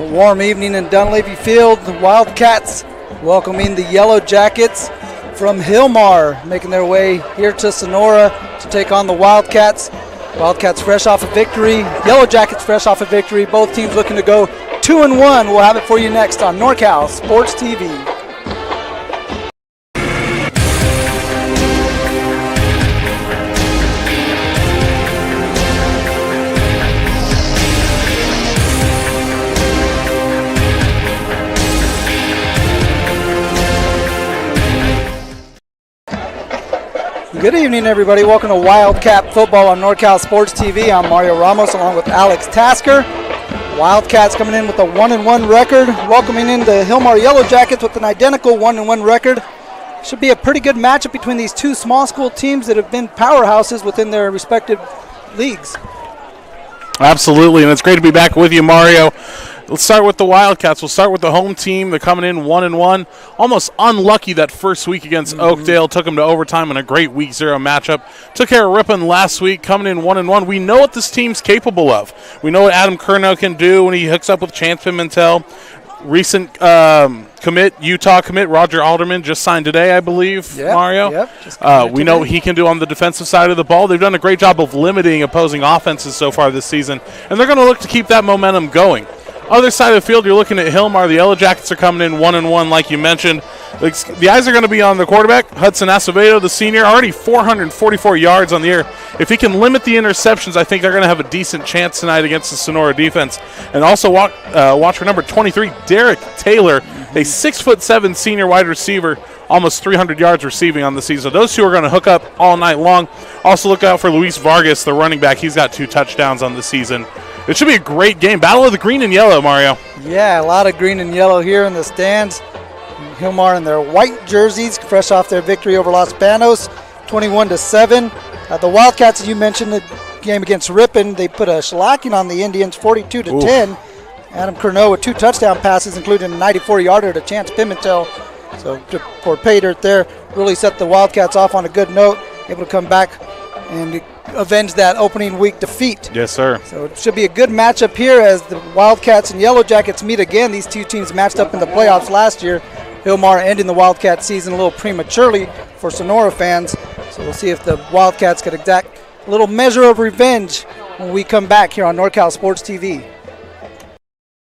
A warm evening in Dunleavy Field. The Wildcats welcoming the Yellow Jackets from Hilmar, making their way here to Sonora to take on the Wildcats. Wildcats fresh off a victory. Yellow Jackets fresh off a victory. Both teams looking to go 2-1. We'll have it for you next on NorCal Sports TV. Good evening, everybody. Welcome to Wildcat Football on NorCal Sports TV. I'm Mario Ramos along with Alex Tasker. Wildcats coming in with a 1-1 record, welcoming in the Hilmar Yellow Jackets with an identical 1-1 record. Should be a pretty good matchup between these two small school teams that have been powerhouses within their respective leagues. Absolutely, and it's great to be back with you, Mario. Let's start with the Wildcats. We'll start with the home team. They're coming in 1-1. Almost unlucky that first week against Oakdale. Took them to overtime in a great Week 0 matchup. Took care of Ripon last week, coming in 1-1. We know what this team's capable of. We know what Adam Curnow can do when he hooks up with Chance Pimentel. Recent Utah commit, Roger Alderman, just signed today, I believe, Mario. Yep, we know what he can do on the defensive side of the ball. They've done a great job of limiting opposing offenses so far this season, and they're going to look to keep that momentum going. Other side of the field, you're looking at Hilmar. The Yellow Jackets are coming in 1-1, like you mentioned. The eyes are going to be on the quarterback, Hudson Acevedo, the senior, already 444 yards on the year. If he can limit the interceptions, I think they're going to have a decent chance tonight against the Sonora defense. And also watch for number 23, Derek Taylor, a 6'7" senior wide receiver, almost 300 yards receiving on the season. So those two are going to hook up all night long. Also look out for Luis Vargas, the running back. He's got 2 touchdowns on the season. It should be a great game. Battle of the green and yellow, Mario. Yeah, a lot of green and yellow here in the stands. Hilmar in their white jerseys, fresh off their victory over Los Banos, 21-7. The Wildcats, as you mentioned, the game against Ripon, they put a shellacking on the Indians, 42-10. Adam Curnow with 2 touchdown passes, including a 94-yarder to Chance Pimentel. So for pay dirt there, really set the Wildcats off on a good note, able to come back and avenge that opening week defeat. Yes, sir. So it should be a good matchup here as the Wildcats and Yellow Jackets meet again. These two teams matched up in the playoffs last year. Hilmar ending the Wildcat season a little prematurely for Sonora fans. So we'll see if the Wildcats could exact a little measure of revenge when we come back here on NorCal Sports TV.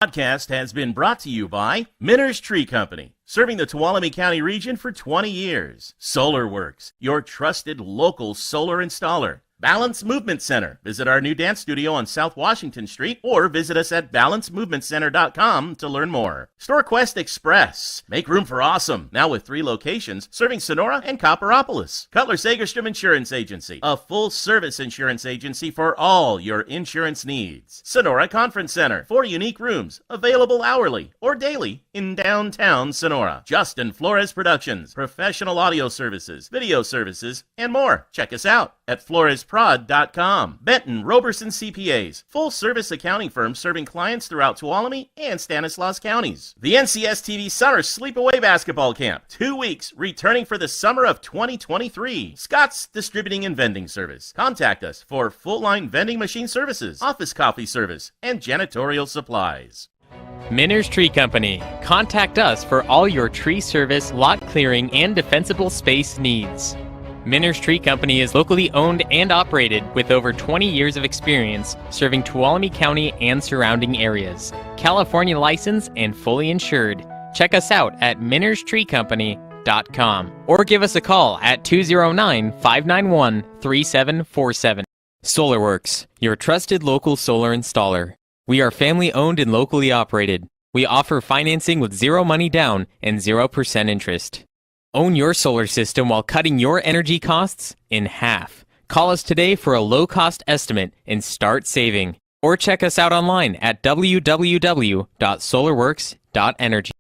Podcast has been brought to you by Minner's Tree Company, serving the Tuolumne County region for 20 years. SolarWorks, your trusted local solar installer. Balance Movement Center. Visit our new dance studio on South Washington Street or visit us at balancemovementcenter.com to learn more. StoreQuest Express. Make room for awesome. Now with 3 locations serving Sonora and Copperopolis. Cutler Sagerstrom Insurance Agency. A full-service insurance agency for all your insurance needs. Sonora Conference Center. 4 unique rooms available hourly or daily in downtown Sonora. Justin Flores Productions. Professional audio services, video services, and more. Check us out at floresprod.com. Benton Roberson CPAs, full-service accounting firm serving clients throughout Tuolumne and Stanislaus counties. The NCS TV Summer Sleepaway Basketball Camp, 2 weeks, returning for the summer of 2023. Scott's Distributing and Vending Service. Contact us for full-line vending machine services, office coffee service, and janitorial supplies. Minner's Tree Company. Contact us for all your tree service, lot clearing, and defensible space needs. Minner's Tree Company is locally owned and operated with over 20 years of experience serving Tuolumne County and surrounding areas. California licensed and fully insured. Check us out at minnerstreecompany.com or give us a call at 209-591-3747. SolarWorks, your trusted local solar installer. We are family owned and locally operated. We offer financing with 0 money down and 0% interest. Own your solar system while cutting your energy costs in half. Call us today for a low-cost estimate and start saving. Or check us out online at www.solarworks.energy.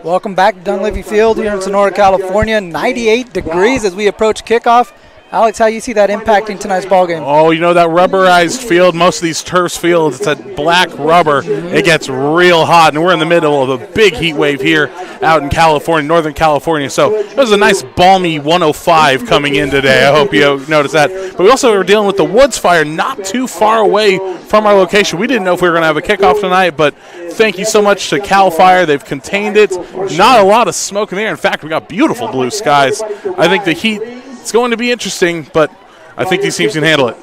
Welcome back to Dunleavy Field here in Sonora, California. 98 degrees as we approach kickoff. Alex, how you see that impacting tonight's ballgame? Oh, you know, that rubberized field, most of these turf fields, it's that black rubber. It gets real hot, and we're in the middle of a big heat wave here out in California, Northern California. So it was a nice balmy 105 coming in today. I hope you noticed that. But we also were dealing with the woods fire not too far away from our location. We didn't know if we were going to have a kickoff tonight, but thank you so much to Cal Fire. They've contained it. Not a lot of smoke in the air. In fact, we got beautiful blue skies. I think the heat, it's going to be interesting, but I think these teams can handle it.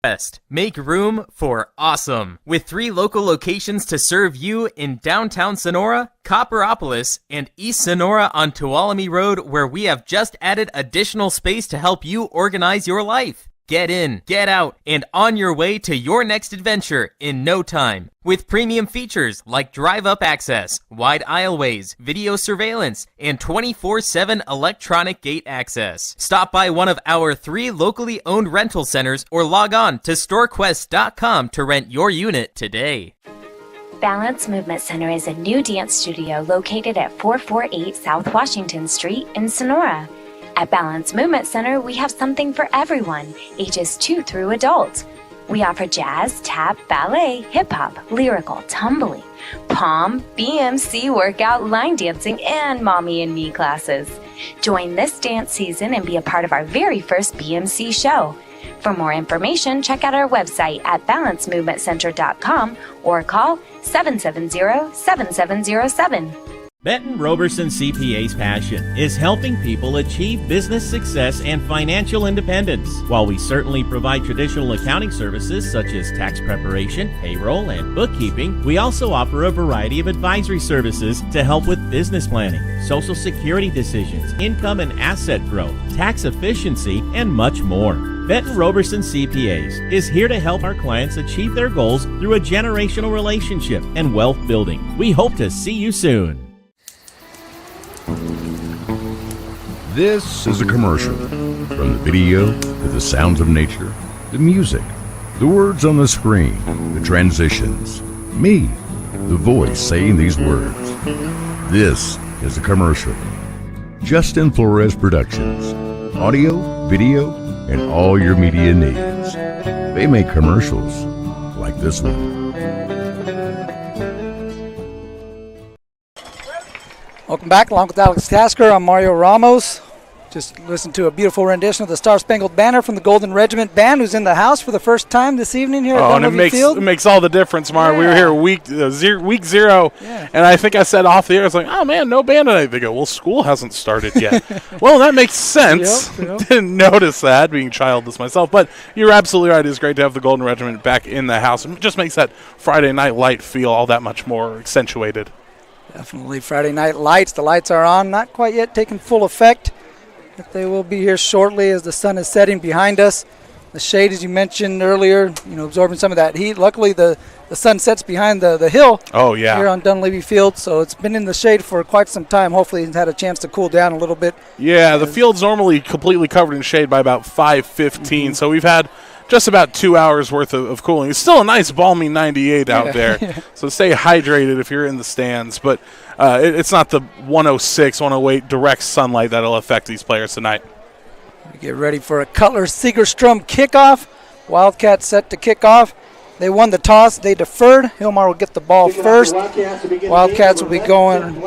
Best. Make room for awesome. With 3 local locations to serve you in downtown Sonora, Copperopolis, and East Sonora on Tuolumne Road, where we have just added additional space to help you organize your life. Get in, get out, and on your way to your next adventure in no time. With premium features like drive-up access, wide aisleways, video surveillance, and 24/7 electronic gate access. Stop by one of our 3 locally owned rental centers or log on to storequest.com to rent your unit today. Balance Movement Center is a new dance studio located at 448 South Washington Street in Sonora. At Balance Movement Center, we have something for everyone, ages 2 through adult. We offer jazz, tap, ballet, hip-hop, lyrical, tumbling, pom, BMC workout, line dancing, and mommy and me classes. Join this dance season and be a part of our very first BMC show. For more information, check out our website at balancemovementcenter.com or call 770-7707. Benton Roberson CPA's passion is helping people achieve business success and financial independence. While we certainly provide traditional accounting services such as tax preparation, payroll, and bookkeeping, we also offer a variety of advisory services to help with business planning, social security decisions, income and asset growth, tax efficiency, and much more. Benton Roberson CPAs is here to help our clients achieve their goals through a generational relationship and wealth building. We hope to see you soon. This is a commercial. From the video to the sounds of nature, the music, the words on the screen, the transitions, me, the voice saying these words. This is a commercial. Justin Flores Productions. Audio, video, and all your media needs. They make commercials like this one. Welcome back. Along with Alex Tasker, I'm Mario Ramos. Just listened to a beautiful rendition of the Star Spangled Banner from the Golden Regiment Band, who's in the house for the first time this evening here at Dunleavy Field. It makes all the difference, Mario. Yeah. We were here week zero, and I think I said off the air, I was like, oh, man, no band tonight. They go, well, school hasn't started yet. Well, that makes sense. Yep. Didn't notice that, being childless myself. But you're absolutely right. It's great to have the Golden Regiment back in the house. It just makes that Friday night light feel all that much more accentuated. Definitely Friday night lights. The lights are on, not quite yet taking full effect. But they will be here shortly as the sun is setting behind us. The shade, as you mentioned earlier, absorbing some of that heat. Luckily, the sun sets behind the hill. Oh, yeah. Here on Dunleavy Field, so it's been in the shade for quite some time. Hopefully, it's had a chance to cool down a little bit. Yeah, the field's normally completely covered in shade by about 5:15, so we've had just about 2 hours worth of cooling. It's still a nice balmy 98 out there, so stay hydrated if you're in the stands. But it's not the 106, 108 direct sunlight that'll affect these players tonight. We get ready for a Cutler-Segerstrom kickoff. Wildcats set to kick off. They won the toss. They deferred. Hilmar will get the ball first. Wildcats will be going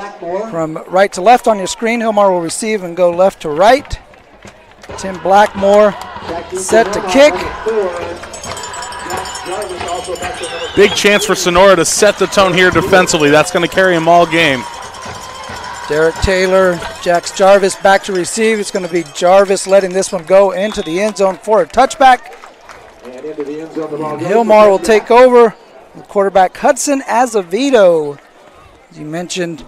from right to left on your screen. Hilmar will receive and go left to right. Tim Blackmore set to kick. Big chance for Sonora to set the tone here defensively. That's going to carry them all game. Derek Taylor, Jax Jarvis back to receive. It's going to be Jarvis letting this one go into the end zone for a touchback. And Hilmar will take over. The quarterback Hudson Azevedo. As you mentioned,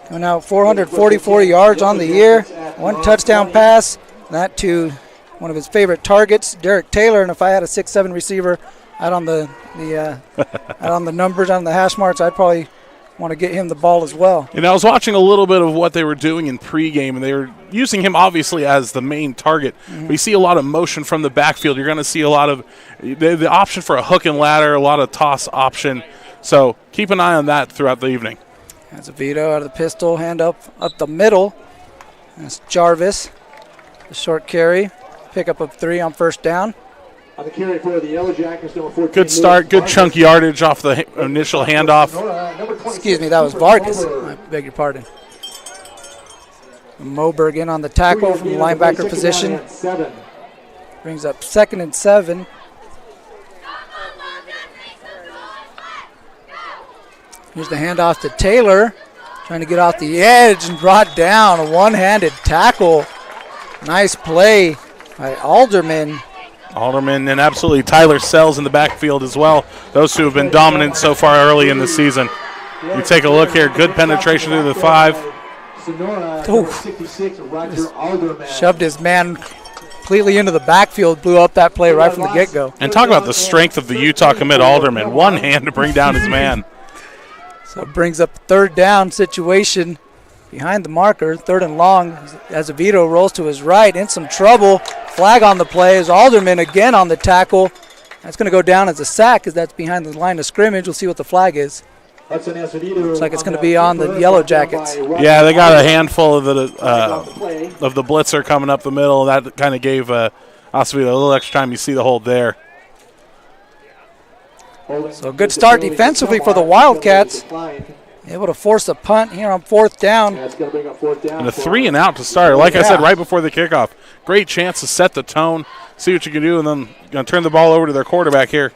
coming out 444 yards on the year. One touchdown pass. That to one of his favorite targets, Derek Taylor. And if I had a 6'7" receiver out on the out on the numbers, on the hash marks, I'd probably want to get him the ball as well. And I was watching a little bit of what they were doing in pregame, and they were using him obviously as the main target. But you see a lot of motion from the backfield. You're going to see a lot of the option for a hook and ladder, a lot of toss option. So keep an eye on that throughout the evening. Azevedo out of the pistol, hand up the middle. That's Jarvis. The short carry, pickup of 3 on first down. On the carry for the Yellow Jackets, number 14. Good start, good chunk yardage off the initial handoff. Excuse me, that was Vargas. I beg your pardon. Moberg in on the tackle from the linebacker position. Brings up 2nd and 7. Here's the handoff to Taylor. Trying to get off the edge and brought down. A one-handed tackle. Nice play by Alderman. Alderman and absolutely Tyler Sells in the backfield as well. Those two have been dominant so far early in the season. You take a look here. Good penetration through the 5. Shoved his man completely into the backfield, blew up that play right from the get-go. And talk about the strength of the Utah commit Alderman. One hand to bring down his man. So it brings up a 3rd down situation behind the marker. 3rd and long. Azevedo rolls to his right, in some trouble. Flag on the play is Alderman again on the tackle. That's going to go down as a sack as that's behind the line of scrimmage. We'll see what the flag is. Looks like it's going to be on the Yellow Jackets. Yeah, they got a handful of the blitzer coming up the middle. That kind of gave Acevedo a little extra time. You see the hold there. So good start defensively for the Wildcats. Able to force a punt here on 4th down. And a 3 and out to start. Like I said, right before the kickoff. Great chance to set the tone, see what you can do, and then going to turn the ball over to their quarterback here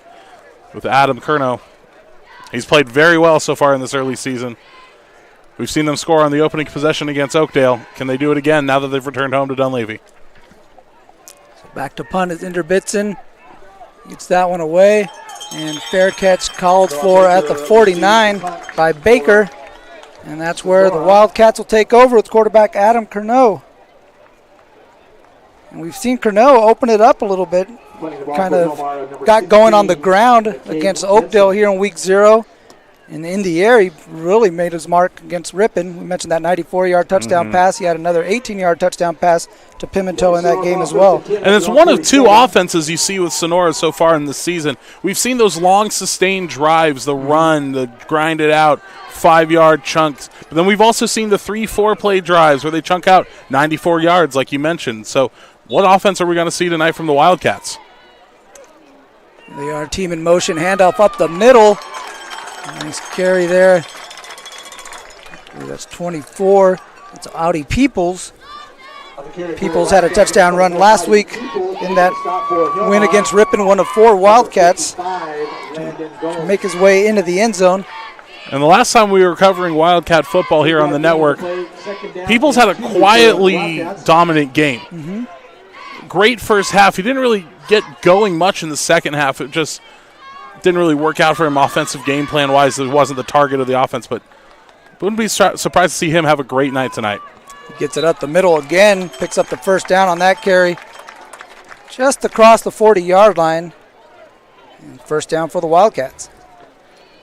with Adam Curnow. He's played very well so far in this early season. We've seen them score on the opening possession against Oakdale. Can they do it again now that they've returned home to Dunleavy? So back to punt is Inderbitson. Gets that one away. And fair catch called for at the 49 by Baker. And that's where the Wildcats will take over with quarterback Adam Curnow. And we've seen Curnow open it up a little bit. Kind of got going on the ground against Oakdale here in week 0. And in the air, he really made his mark against Ripon. We mentioned that 94-yard touchdown pass. He had another 18-yard touchdown pass to Pimentel in that game as well. And it's one of 2 offenses you see with Sonora so far in the season. We've seen those long, sustained drives, the run, the grind it out, 5-yard chunks. But then we've also seen the 3-4 play drives where they chunk out 94 yards like you mentioned. So what offense are we going to see tonight from the Wildcats? They are team in motion, handoff up the middle. Nice carry there. That's 24. It's Audi Peoples. Peoples had a touchdown run last week in that win against Ripon, one of 4 Wildcats, to make his way into the end zone. And the last time we were covering Wildcat football here on the network, Peoples had a quietly dominant game. Great first half. He didn't really get going much in the second half. It just didn't really work out for him offensive game plan-wise. It wasn't the target of the offense, but wouldn't be surprised to see him have a great night tonight. He gets it up the middle again, picks up the first down on that carry. Just across the 40-yard line. And first down for the Wildcats.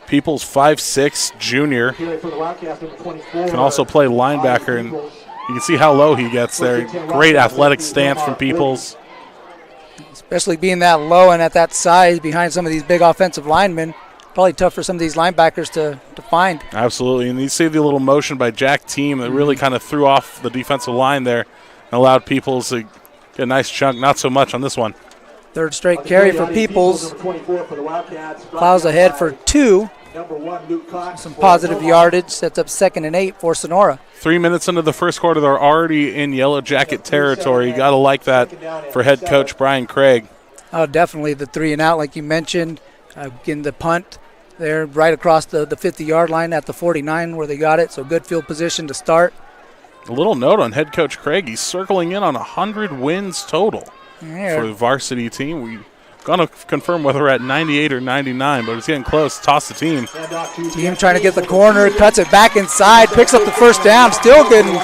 Peoples, 5'6", junior. Can also play linebacker, and you can see how low he gets there. Great athletic stance from Peoples. Especially being that low and at that size behind some of these big offensive linemen. Probably tough for some of these linebackers to find. Absolutely, and you see the little motion by Jack Team that really kind of threw off the defensive line there and allowed Peoples to get a nice chunk. Not so much on this one. Third straight carry for Peoples. Plows ahead for 2. Some positive yardage. Sets up 2nd and 8 for Sonora. 3 minutes into the first quarter, they're already in Yellow Jacket territory. You got to like that for head coach Brian Craig. Oh, definitely the 3 and out, like you mentioned. Getting the punt there right across the 50-yard line at the 49 where they got it. So good field position to start. A little note on head coach Craig. He's circling in on 100 wins total for the varsity team. We're going to confirm whether we're at 98 or 99, but it's getting close. Toss the team. Team trying to get the corner, cuts it back inside, picks up the first down. Still getting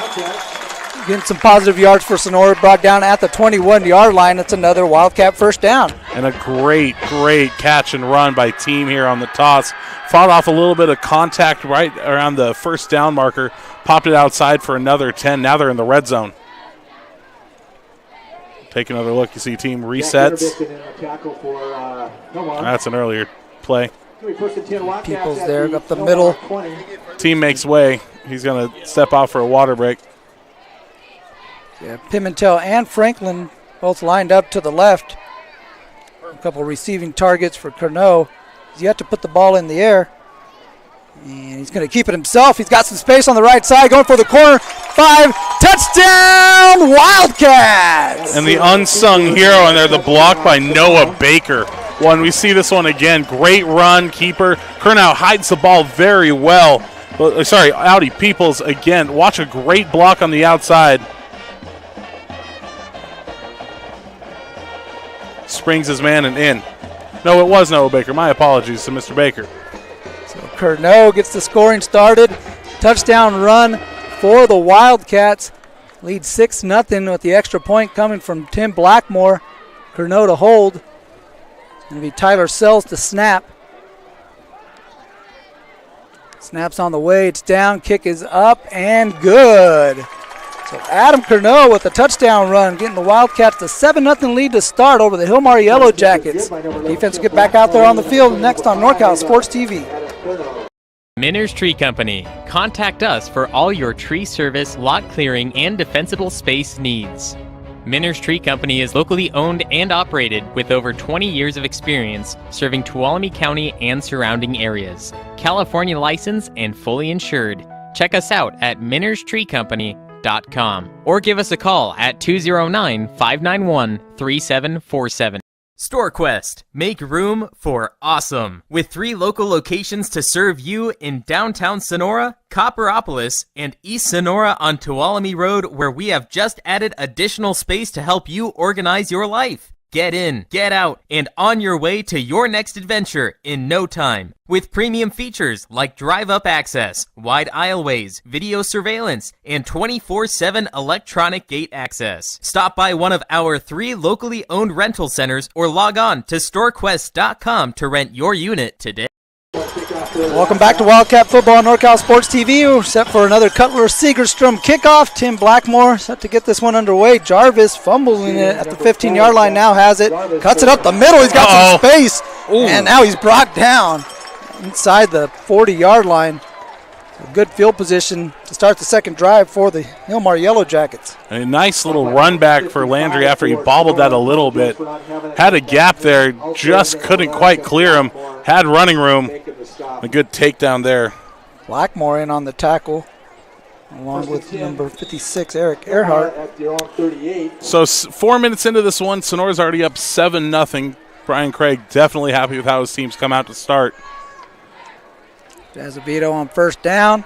some positive yards for Sonora. Brought down at the 21-yard line. That's another Wildcat first down. And a great catch and run by Team here on the toss. Fought off a little bit of contact right around the first down marker. Popped it outside for another 10. Now they're in the red zone. Take another look. You see Team resets. That's an earlier play. Peoples there up the middle. Team makes way. He's going to step out for a water break. Yeah, Pimentel and Franklin both lined up to the left. A couple receiving targets for Curnow. He's yet to put the ball in the air. And he's going to keep it himself. He's got some space on the right side, going for the corner. 5, touchdown, Wildcats! And the unsung hero in there, the block by Noah Baker. When we see this one again, great run, keeper. Curnow hides the ball very well. Audi Peoples again. Watch a great block on the outside. Springs his man and in. No, it was Noah Baker. My apologies to Mr. Baker. So Curnow gets the scoring started. Touchdown run for the Wildcats. Lead 6-0 with the extra point coming from Tim Blackmore. Curnow to hold. It's going to be Tyler Sells to snap. Snap's on the way. It's down. Kick is up and good. So Adam Curnow with a touchdown run, getting the Wildcats the 7-0 lead to start over the Hilmar Yellow Jackets. Defense will get back out there on the field next on NorCal Sports TV. Minner's Tree Company. Contact us for all your tree service, lot clearing, and defensible space needs. Minner's Tree Company is locally owned and operated with over 20 years of experience serving Tuolumne County and surrounding areas. California licensed and fully insured. Check us out at minnerstreecompany.com or give us a call at 209-591-3747. StoreQuest. Make room for awesome. With 3 local locations to serve you in downtown Sonora, Copperopolis, and East Sonora on Tuolumne Road, where we have just added additional space to help you organize your life. Get in, get out, and on your way to your next adventure in no time. With premium features like drive-up access, wide aisleways, video surveillance, and 24/7 electronic gate access. Stop by one of our 3 locally owned rental centers or log on to storequest.com to rent your unit today. Welcome back to Wildcat Football on NorCal Sports TV. We're set for another Cutler-Segerstrom kickoff. Tim Blackmore set to get this one underway. Jarvis fumbling it at the 15-yard line, now has it. Cuts it up the middle. He's got some space. Ooh. And now he's brought down inside the 40-yard line. A good field position to start the second drive for the Hilmar Yellow Jackets. A nice little run back for Landry after he bobbled that a little bit. Had a gap there, just couldn't quite clear him. Had running room. A good takedown there. Blackmore in on the tackle, along with number 56, Eric Earhart. So 4 minutes into this one, Sonora's already up 7-0. Brian Craig definitely happy with how his team's come out to start. Azevedo on first down.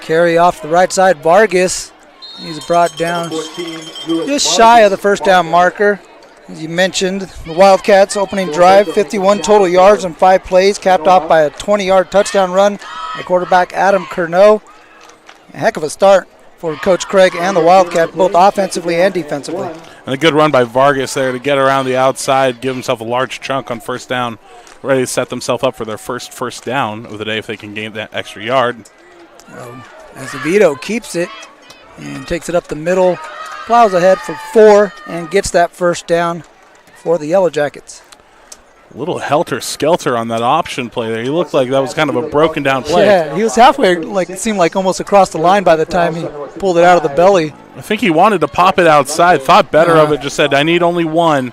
Carry off the right side, Vargas. He's brought down just shy of the first down marker. As you mentioned, the Wildcats opening drive, 51 total yards on 5 plays, capped off by a 20-yard touchdown run by quarterback Adam Curnow. A heck of a start for Coach Craig and the Wildcat, both offensively and defensively. And a good run by Vargas there to get around the outside, give himself a large chunk on first down, ready to set themselves up for their first down of the day if they can gain that extra yard. Azevedo keeps it and takes it up the middle, plows ahead for 4, and gets that first down for the Yellow Jackets. A little helter-skelter on that option play there. He looked like that was kind of a broken down play. Yeah, he was halfway, it seemed like almost across the line by the time he pulled it out of the belly. I think he wanted to pop it outside, thought better of it, just said, I need only 1.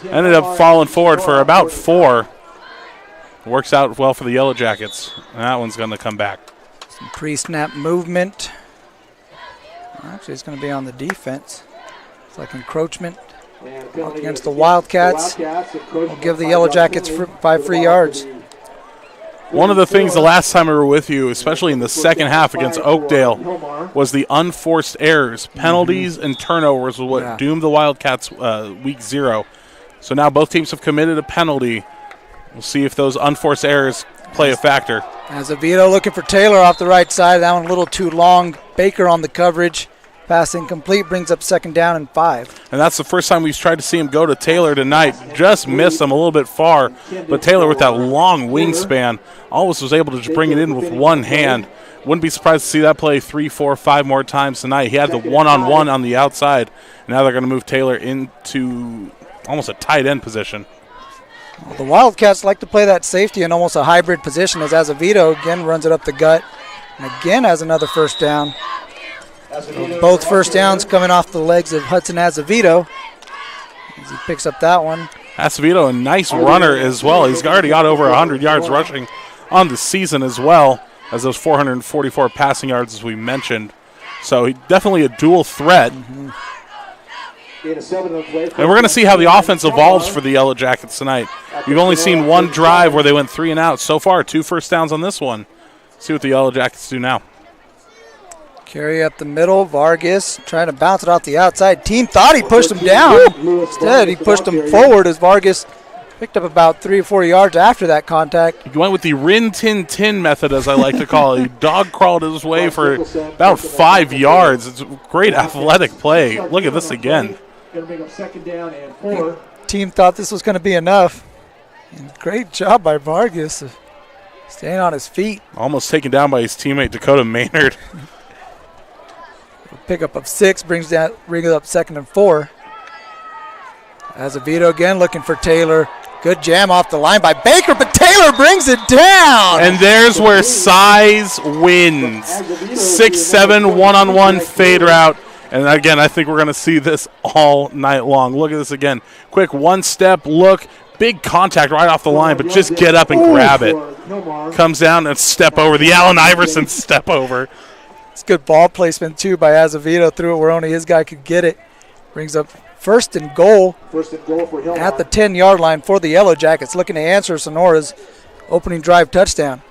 Ended up falling forward for about 4. Works out well for the Yellow Jackets. And that one's going to come back. Some pre-snap movement. Actually, it's going to be on the defense. It's like encroachment against the Wildcats. We'll give the Yellow Jackets 5 free yards. One of the things the last time we were with you, especially in the second half against Oakdale, was the unforced errors. Penalties and turnovers was what doomed the Wildcats week 0. So now both teams have committed a penalty. We'll see if those unforced errors play a factor. Azevedo looking for Taylor off the right side. That one a little too long. Baker on the coverage. Pass incomplete, brings up second down and 5. And that's the first time we've tried to see him go to Taylor tonight. Just missed him a little bit far. But Taylor with that long wingspan always was able to just bring it in with one hand. Wouldn't be surprised to see that play 3, 4, 5 more times tonight. He had the one-on-one on the outside. Now they're going to move Taylor into almost a tight end position. Well, the Wildcats like to play that safety in almost a hybrid position as Azevedo again runs it up the gut and again has another first down. Both first downs coming off the legs of Hudson Azevedo as he picks up that one. Azevedo, a nice runner as well. He's already got over 100 yards rushing on the season as well as those 444 passing yards as we mentioned. So he definitely a dual threat. And we're going to see how the offense evolves for the Yellow Jackets tonight. We've only seen one drive where they went 3 and out. So far, 2 first downs on this one. See what the Yellow Jackets do now. Carry up the middle. Vargas trying to bounce it off the outside. Team thought he pushed him down. Instead, he pushed him forward as Vargas picked up about 3 or 4 yards after that contact. He went with the rin-tin-tin method, as I like to call it. He dog-crawled his way for about 5 yards. It's a great athletic play. Look at this again. Team thought this was going to be enough. And great job by Vargas staying on his feet. Almost taken down by his teammate Dakota Maynard. Pickup of 6 brings it up second and 4. Azevedo again looking for Taylor. Good jam off the line by Baker, but Taylor brings it down. And there's where size wins. 6'7", one-on-one fade route. And again, I think we're going to see this all night long. Look at this again. Quick one-step look. Big contact right off the line, but just get up and grab it. Comes down and step over. The Allen Iverson step over. It's good ball placement, too, by Azevedo. Threw it where only his guy could get it. Brings up first and goal for at the 10-yard line for the Yellow Jackets, looking to answer Sonora's opening drive touchdown.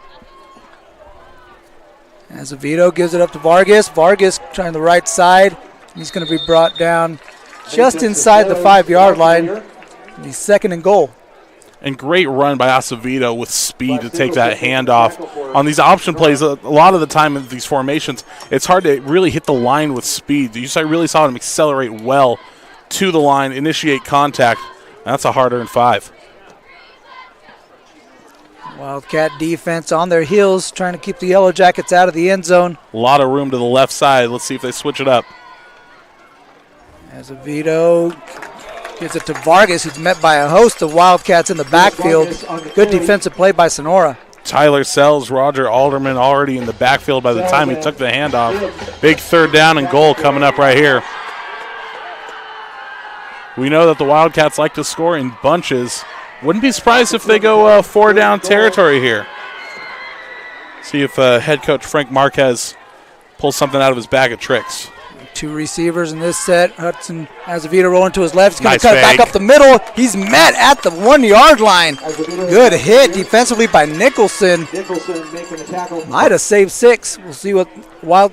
Azevedo gives it up to Vargas. Vargas trying the right side. He's going to be brought down just inside the 5-yard line. He's second and goal. And great run by Acevedo with speed to take that handoff. On these option plays, a lot of the time in these formations, it's hard to really hit the line with speed. You really saw him accelerate well to the line, initiate contact. That's a hard-earned 5. Wildcat defense on their heels, trying to keep the Yellow Jackets out of the end zone. A lot of room to the left side. Let's see if they switch it up. Azevedo gives it to Vargas, who's met by a host of Wildcats in the backfield. Good defensive play by Sonora. Tyler Sells, Roger Alderman already in the backfield by the time he took the handoff. Big third down and goal coming up right here. We know that the Wildcats like to score in bunches. Wouldn't be surprised if they go 4-down territory here. See if head coach Frank Marquez pulls something out of his bag of tricks. 2 receivers in this set. Hudson Azevedo rolling to his left. He's going Nice to cut it fake. back up the middle. He's met at the 1-yard line. Good hit defensively by Nicholson. Might have saved 6. We'll see what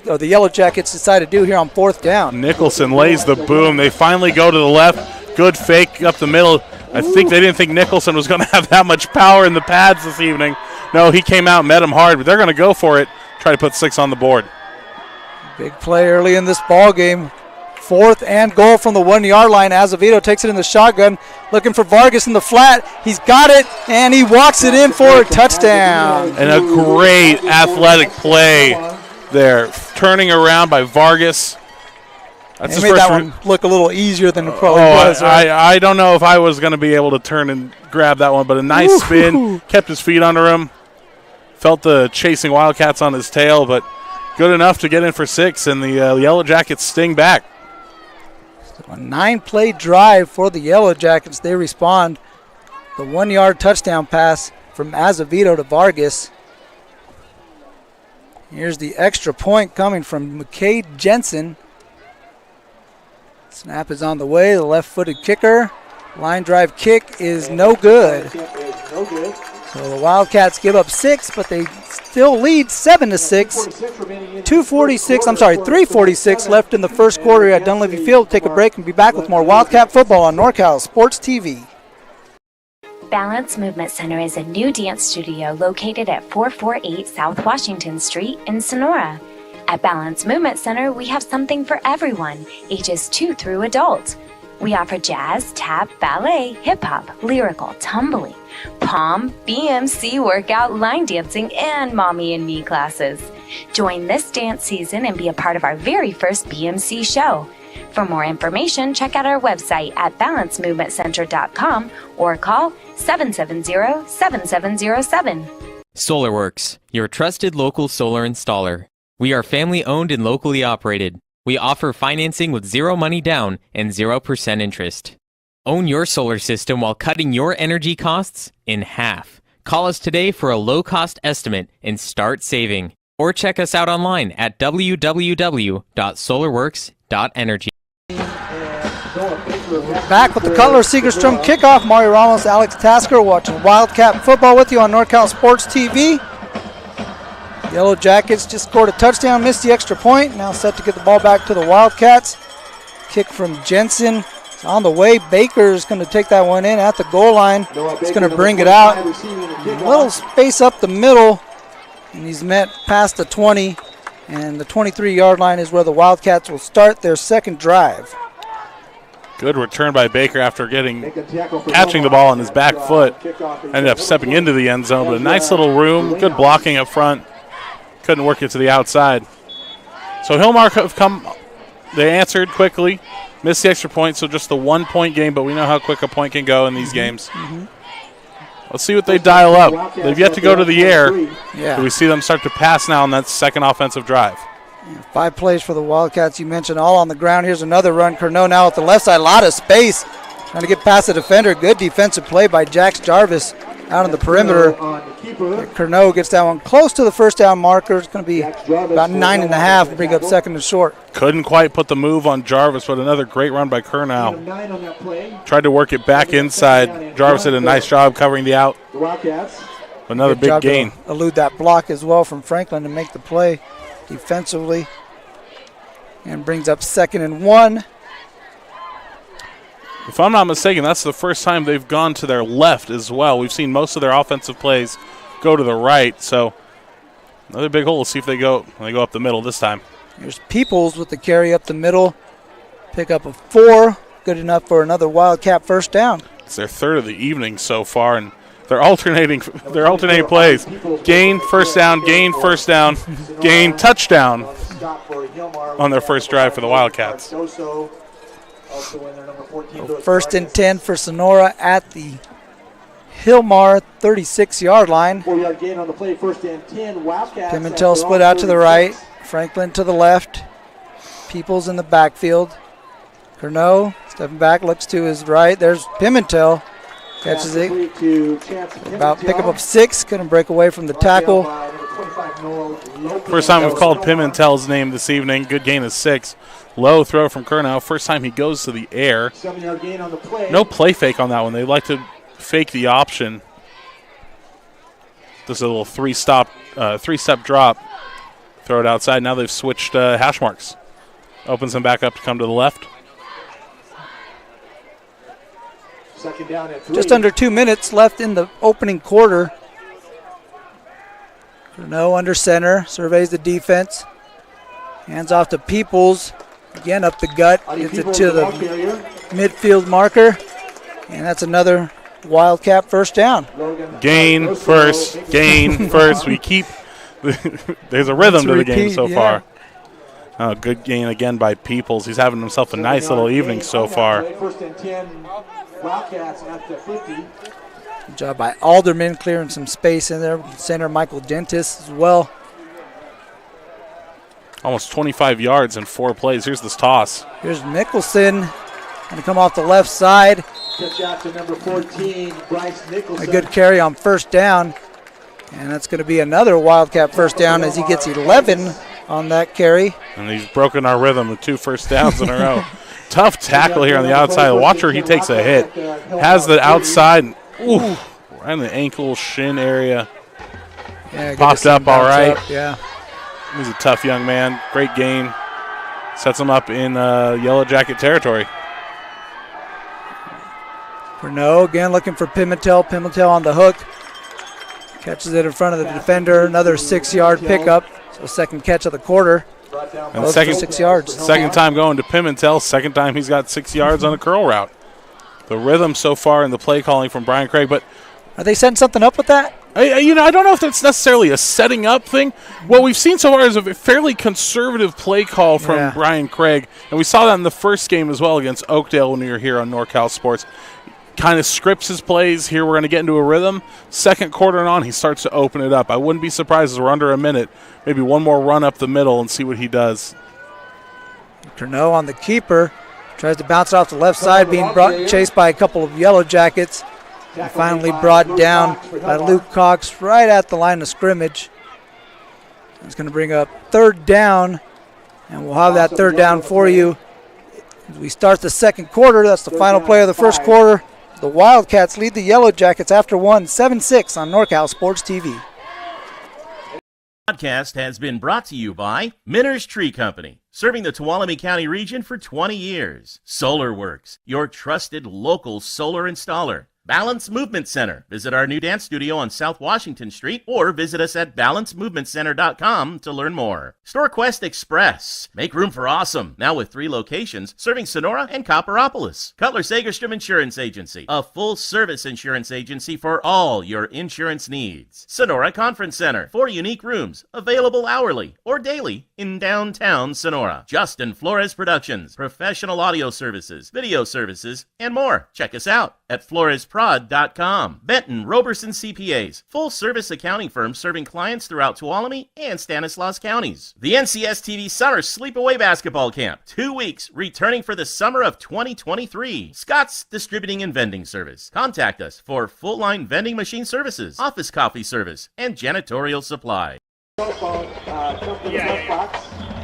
the Yellow Jackets decide to do here on 4th down. Nicholson lays the boom. They finally go to the left. Good fake up the middle. I think they didn't think Nicholson was going to have that much power in the pads this evening. No, he came out and met him hard, but they're going to go for it. Try to put 6 on the board. Big play early in this ball game. 4th and goal from the 1-yard line. Azevedo takes it in the shotgun, looking for Vargas in the flat. He's got it, and he walks it in for a touchdown. And a great athletic play there. Turning around by Vargas. That's They made that one look a little easier than it probably was. Right? I don't know if I was going to be able to turn and grab that one, but a nice spin. Kept his feet under him. Felt the chasing Wildcats on his tail, but good enough to get in for 6, and the Yellow Jackets sting back. A 9-play drive for the Yellow Jackets. They respond. The 1-yard touchdown pass from Azevedo to Vargas. Here's the extra point coming from McKay Jensen. Snap is on the way. The left-footed kicker. Line drive kick is no good. So the Wildcats give up 6, but they still lead 7-6. 3:46 left in the first quarter at Dunleavy Field. Take a break and be back with more Wildcat football on NorCal Sports TV. Balance Movement Center is a new dance studio located at 448 South Washington Street in Sonora. At Balance Movement Center, we have something for everyone, ages 2 through adult. We offer jazz, tap, ballet, hip-hop, lyrical, tumbling, pom, BMC workout, line dancing, and mommy and me classes. Join this dance season and be a part of our very first BMC show. For more information, check out our website at balancemovementcenter.com or call 770-7707. SolarWorks, your trusted local solar installer. We are family-owned and locally operated. We offer financing with 0 money down and 0% interest. Own your solar system while cutting your energy costs in half. Call us today for a low-cost estimate and start saving. Or check us out online at www.solarworks.energy. Back with the Cutler Segerstrom kickoff. Mario Ramos, Alex Tasker watching Wildcat football with you on NorCal Sports TV. Yellow Jackets just scored a touchdown, missed the extra point. Now set to get the ball back to the Wildcats. Kick from Jensen. It's on the way. Baker is going to take that one in at the goal line. He's going to bring it out. A little space up the middle, and he's met past the 20. And the 23-yard line is where the Wildcats will start their second drive. Good return by Baker after catching the ball on his back foot. Ended up stepping into the end zone, but a nice little room. Good blocking up front. Couldn't work it to the outside. So Hilmar have come. They answered quickly. Missed the extra point, so just the 1-point game, but we know how quick a point can go in these games. Let's see what they dial up. They've yet to go to the air. Yeah. We see them start to pass now on that second offensive drive. 5 plays for the Wildcats. You mentioned all on the ground. Here's another run. Curnow now at the left side. A lot of space. Trying to get past the defender. Good defensive play by Jax Jarvis out on the perimeter. Curnow gets that one close to the first down marker. It's going to be about 9.5. Bring up second and short. Couldn't quite put the move on Jarvis, but another great run by Curnow. Tried to work it back inside. Jarvis did a nice job covering the out. Another big gain. Elude that block as well from Franklin to make the play defensively. And brings up second and 1. If I'm not mistaken, that's the first time they've gone to their left as well. We've seen most of their offensive plays go to the right. So another big hole. Let's see if they go up the middle this time. Here's Peoples with the carry up the middle. Pick up a 4. Good enough for another Wildcat first down. It's their third of the evening so far, and they're alternating plays. Gain, first down, gain, first down, gain, touchdown on their first drive for the Wildcats. First and 10 for Sonora at the Hilmar 36-yard line. Pimentel split out to the right. Franklin to the left. Peoples in the backfield. Curnow stepping back, looks to his right. There's Pimentel. Catches it. About pickup of 6. Couldn't break away from the tackle. First time we've called Pimentel's name this evening. Good gain of 6. Low throw from Curnow. First time he goes to the air. No play fake on that one. They like to fake the option. This is a little three-step drop. Throw it outside. Now they've switched hash marks. Opens him back up to come to the left. Just under 2 minutes left in the opening quarter. Curnow under center. Surveys the defense. Hands off to Peoples. Again up the gut. Gets it to the midfield marker. And that's another Wildcat first down. Gain first. We keep there's a rhythm to the game so far. Good gain again by Peoples. He's having himself a nice little evening so far. Good job by Alderman clearing some space in there. Center Michael Dentis as well. Almost 25 yards in 4 plays. Here's this toss. Here's Nicholson. Going to come off the left side. Catch out to number 14, Bryce Nicholson. A good carry on first down. And that's going to be another Wildcat first down as he gets 11 on that carry. And he's broken our rhythm with 2 first downs in a row. Tough tackle here on the outside. Watch where he takes a hit. Has the outside. Ooh, right in the ankle, shin area. Yeah, popped up all right. Yeah. He's a tough young man. Great gain. Sets him up in Yellow Jacket territory. Fresno again looking for Pimentel. Pimentel on the hook. Catches it in front of the defender. Another 6-yard pickup. So second catch of the quarter. And second 6 yards. Second time going to Pimentel. Second time he's got 6 yards on a curl route. The rhythm so far in the play calling from Brian Craig, but are they setting something up with that? I don't know if that's necessarily a setting up thing. What we've seen so far is a fairly conservative play call from Brian Craig, and we saw that in the first game as well against Oakdale when we were here on NorCal Sports. Kind of scripts his plays. Here we're going to get into a rhythm. Second quarter and on, he starts to open it up. I wouldn't be surprised as we're under a minute. Maybe one more run up the middle and see what he does. Fresno on the keeper. Tries to bounce it off the left side, being chased by a couple of Yellow Jackets. And finally brought down by Luke Cox right at the line of scrimmage. It's going to bring up third down, and we'll have that third down for you as we start the second quarter. That's the final play of the first quarter. The Wildcats lead the Yellow Jackets after 7-6 on NorCal Sports TV. Podcast has been brought to you by Minner's Tree Company, serving the Tuolumne County region for 20 years. SolarWorks, your trusted local solar installer. Balance Movement Center. Visit our new dance studio on South Washington Street or visit us at balancemovementcenter.com to learn more. StoreQuest Express. Make room for awesome. Now with 3 locations serving Sonora and Copperopolis. Cutler Sagerstrom Insurance Agency. A full-service insurance agency for all your insurance needs. Sonora Conference Center. 4 unique rooms available hourly or daily in downtown Sonora. Justin Flores Productions. Professional audio services, video services, and more. Check us out at FloresProd.com. Benton Roberson CPAs, full-service accounting firm serving clients throughout Tuolumne and Stanislaus counties. The NCS TV Summer Sleepaway Basketball Camp, 2 weeks, returning for the summer of 2023. Scott's Distributing and Vending Service. Contact us for full-line vending machine services, office coffee service, and janitorial supply.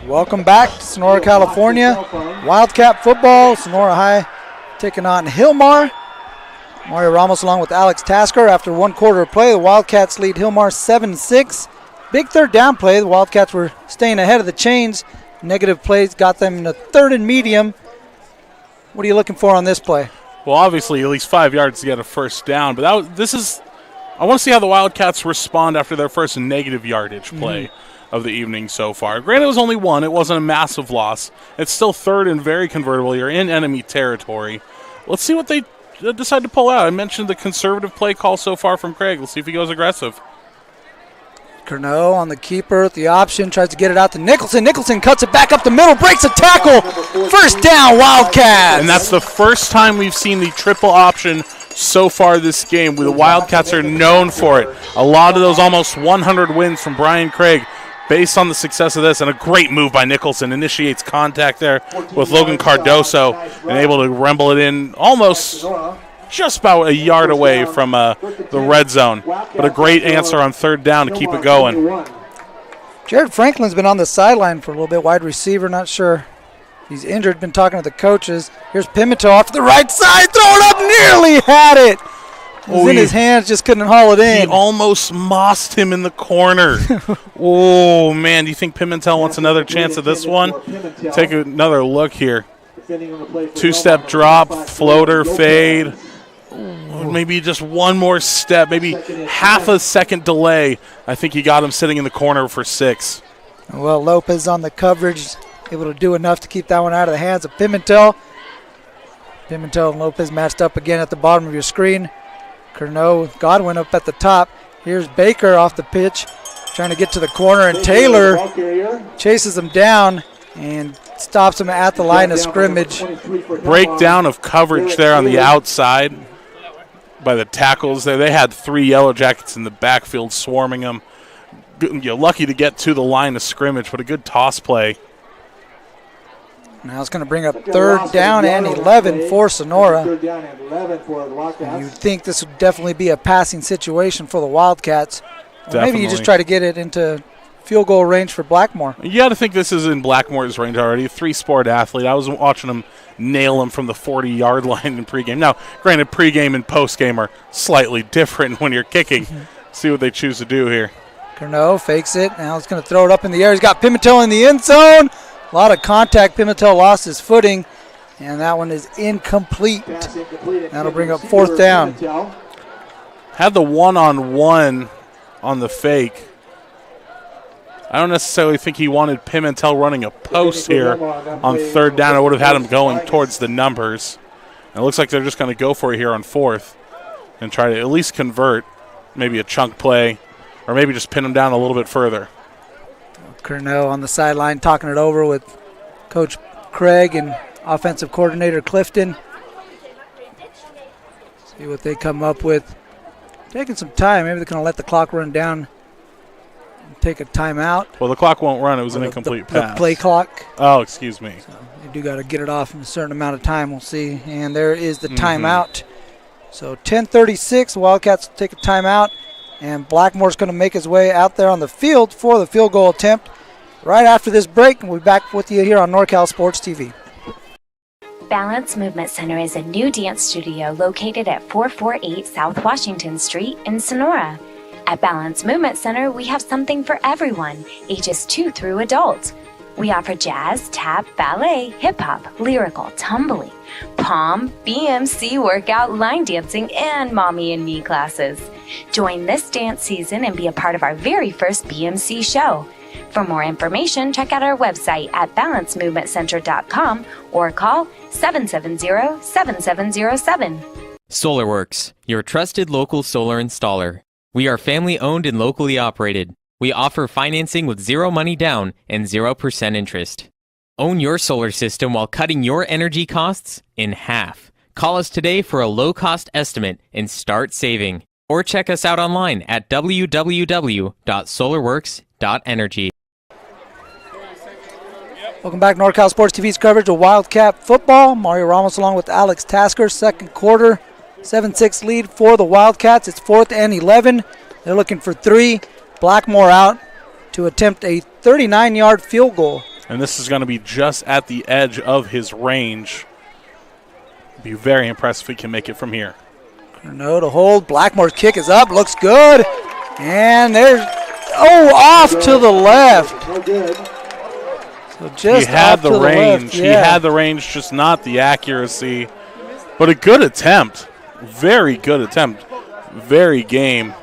Welcome back to Sonora, California. Wildcat football. Sonora High taking on Hilmar. Mario Ramos along with Alex Tasker. After 1 quarter of play, the Wildcats lead Hilmar 7-6. Big third down play. The Wildcats were staying ahead of the chains. Negative plays got them in a 3rd and medium. What are you looking for on this play? Well, obviously at least 5 yards to get a first down. But I want to see how the Wildcats respond after their first negative yardage play of the evening so far. Granted, it was only 1. It wasn't a massive loss. It's still 3rd and very convertible. You're in enemy territory. Let's see what they decide to pull out. I mentioned the conservative play call so far from Craig. Let's see if he goes aggressive. Curnow on the keeper at the option, tries to get it out to Nicholson. Nicholson cuts it back up the middle, breaks a tackle. First down, Wildcats. And that's the first time we've seen the triple option so far this game. The Wildcats are known for it. A lot of those almost 100 wins from Brian Craig based on the success of this, and a great move by Nicholson. Initiates contact there with Logan Cardoso and able to rumble it in almost just about a yard away from the red zone. But a great answer on third down to keep it going. Jared Franklin's been on the sideline for a little bit, wide receiver, not sure. He's injured, been talking to the coaches. Here's Pimentel off to the right side, throw it up, nearly had it. It was in his hands, just couldn't haul it in. He almost mossed him in the corner. Oh, man, do you think Pimentel wants another chance at this one? Take another look here. 2-step drop, floater, fade. Maybe just one more step, maybe half a second delay. I think he got him sitting in the corner for 6. Well, Lopez on the coverage, able to do enough to keep that one out of the hands of Pimentel. Pimentel and Lopez matched up again at the bottom of your screen. Curnow, Godwin up at the top. Here's Baker off the pitch, trying to get to the corner, and Taylor chases him down and stops him at the line of scrimmage. Breakdown of coverage there on the outside by the tackles there. They had 3 Yellow Jackets in the backfield swarming them. You're lucky to get to the line of scrimmage, but a good toss play. Now it's going to bring up 3rd down and 11 for Sonora. You'd think this would definitely be a passing situation for the Wildcats. Or maybe you just try to get it into field goal range for Blackmore. You got to think this is in Blackmore's range already. 3-sport athlete. I was watching him nail him from the 40-yard line in pregame. Now, granted, pregame and postgame are slightly different when you're kicking. See what they choose to do here. Curnow fakes it. Now he's going to throw it up in the air. He's got Pimentel in the end zone. A lot of contact. Pimentel lost his footing, and that one is incomplete. That'll bring up 4th down. Had the one-on-one on the fake. I don't necessarily think he wanted Pimentel running a post here on 3rd down. I would have had him going towards the numbers. And it looks like they're just going to go for it here on 4th and try to at least convert maybe a chunk play or maybe just pin him down a little bit further. Curnow on the sideline talking it over with Coach Craig and offensive coordinator Clifton. See what they come up with. Taking some time. Maybe they're going to let the clock run down and take a timeout. Well, the clock won't run. It was an incomplete pass. The play clock. Oh, excuse me. So you do got to get it off in a certain amount of time. We'll see. And there is the timeout. So 10:36. Wildcats take a timeout. And Blackmore's going to make his way out there on the field for the field goal attempt right after this break. And we'll be back with you here on NorCal Sports TV. Balance Movement Center is a new dance studio located at 448 South Washington Street in Sonora. At Balance Movement Center, we have something for everyone, ages 2 through adult. We offer jazz, tap, ballet, hip-hop, lyrical, tumbling, pom, BMC workout, line dancing, and mommy and me classes. Join this dance season and be a part of our very first BMC show. For more information, check out our website at balancemovementcenter.com or call 770-7707. SolarWorks, your trusted local solar installer. We are family owned and locally operated. We offer financing with 0 money down and 0% interest. Own your solar system while cutting your energy costs in half. Call us today for a low-cost estimate and start saving. Or check us out online at www.solarworks.energy. Welcome back to NorCal Sports TV's coverage of Wildcat football. Mario Ramos along with Alex Tasker. Second quarter, 7-6 lead for the Wildcats. It's 4th and 11. They're looking for 3. Blackmore out to attempt a 39-yard field goal. And this is going to be just at the edge of his range. Be very impressed if he can make it from here. No to hold. Blackmore's kick is up. Looks good. And there's, off to the left. So just he had the range. Left, yeah. He had the range, just not the accuracy. But a good attempt. Very good attempt. Very game.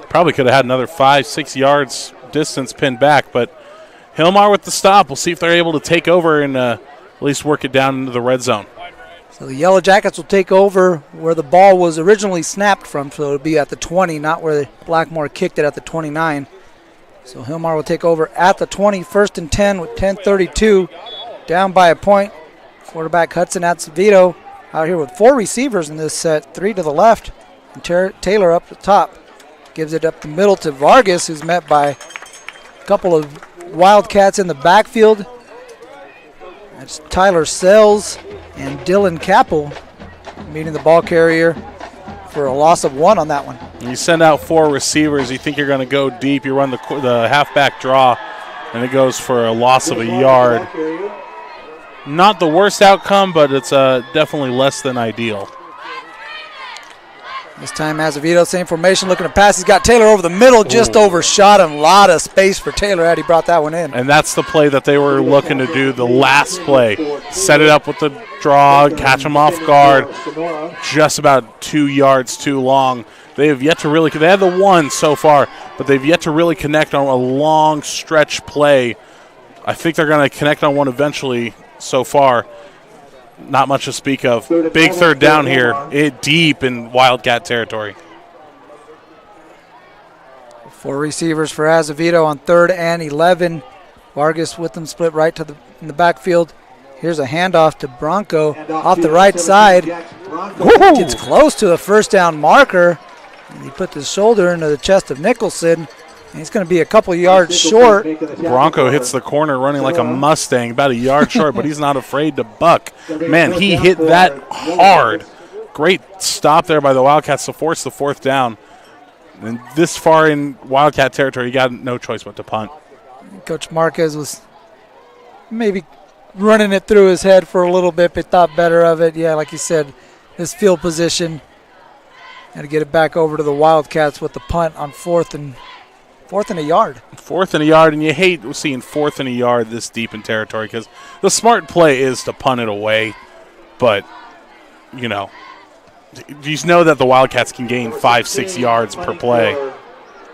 Probably could have had another 5-6 yards distance pinned back, but Hilmar with the stop. We'll see if they're able to take over and at least work it down into the red zone. So the Yellow Jackets will take over where the ball was originally snapped from, so it'll be at the 20, not where Blackmore kicked it at the 29. So Hilmar will take over at the 20, 1st and 10 with 10:32, down by a point. Quarterback Hudson Acevedo out here with 4 receivers in this set, 3 to the left, and Taylor up the top. Gives it up the middle to Vargas, who's met by a couple of Wildcats in the backfield. That's Tyler Sells and Dylan Capel meeting the ball carrier for a loss of 1 on that one. You send out 4 receivers. You think you're going to go deep. You run the halfback draw, and it goes for a loss of a yard. Not the worst outcome, but it's definitely less than ideal. This time Azevedo, same formation, looking to pass. He's got Taylor over the middle, just overshot him. A lot of space for Taylor had he brought that one in. And that's the play that they were looking to do, the last play. Set it up with the draw, catch them off guard, just about 2 yards too long. They have yet to really – they had the one so far, but they've yet to really connect on a long stretch play. I think they're going to connect on one eventually so far. Not much to speak of. Big third down here, deep in Wildcat territory. 4 receivers for Azevedo on 3rd and 11. Vargas with them split right to in the backfield. Here's a handoff to Bronco off the right side. Gets close to the first down marker. And he put his shoulder into the chest of Nicholson. And he's going to be a couple yards short. Bronco hits the corner running like a Mustang, about a yard short, but he's not afraid to buck. Man, he hit that hard. Great stop there by the Wildcats to force the 4th down. And this far in Wildcat territory, you got no choice but to punt. Coach Marquez was maybe running it through his head for a little bit, but thought better of it. Yeah, like you said, this field position. Had to get it back over to the Wildcats with the punt on 4th and a yard. 4th and a yard, and you hate seeing 4th and a yard this deep in territory because the smart play is to punt it away. But, you know that the Wildcats can gain 5-6 yards per play.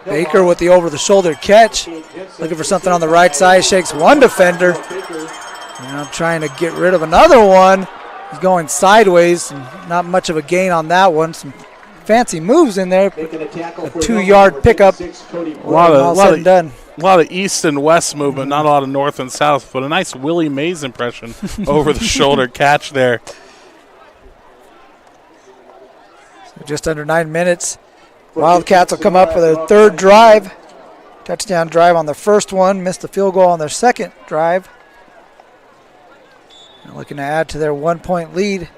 Baker with the over-the-shoulder catch. Looking for something on the right side. Shakes one defender. Now trying to get rid of another one. He's going sideways. Not much of a gain on that one. Some fancy moves in there. A 2-yard pickup. A lot of east and west movement, not a lot of north and south, but a nice Willie Mays impression over the shoulder catch there. So just under 9 minutes. Wildcats will come up for their 3rd drive. Touchdown drive on their first one. Missed the field goal on their 2nd drive. And looking to add to their 1-point lead.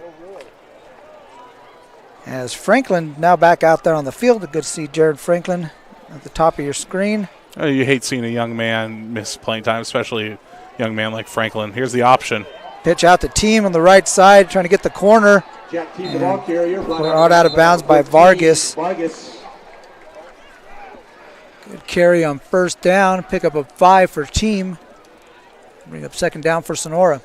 As Franklin now back out there on the field. Good to see Jared Franklin at the top of your screen. Oh, you hate seeing a young man miss playing time, especially a young man like Franklin. Here's the option. Pitch out to Team on the right side, trying to get the corner. Brought out of bounds by Vargas. Good carry on 1st down. Pick up a 5 for Team. Bring up 2nd down for Sonora.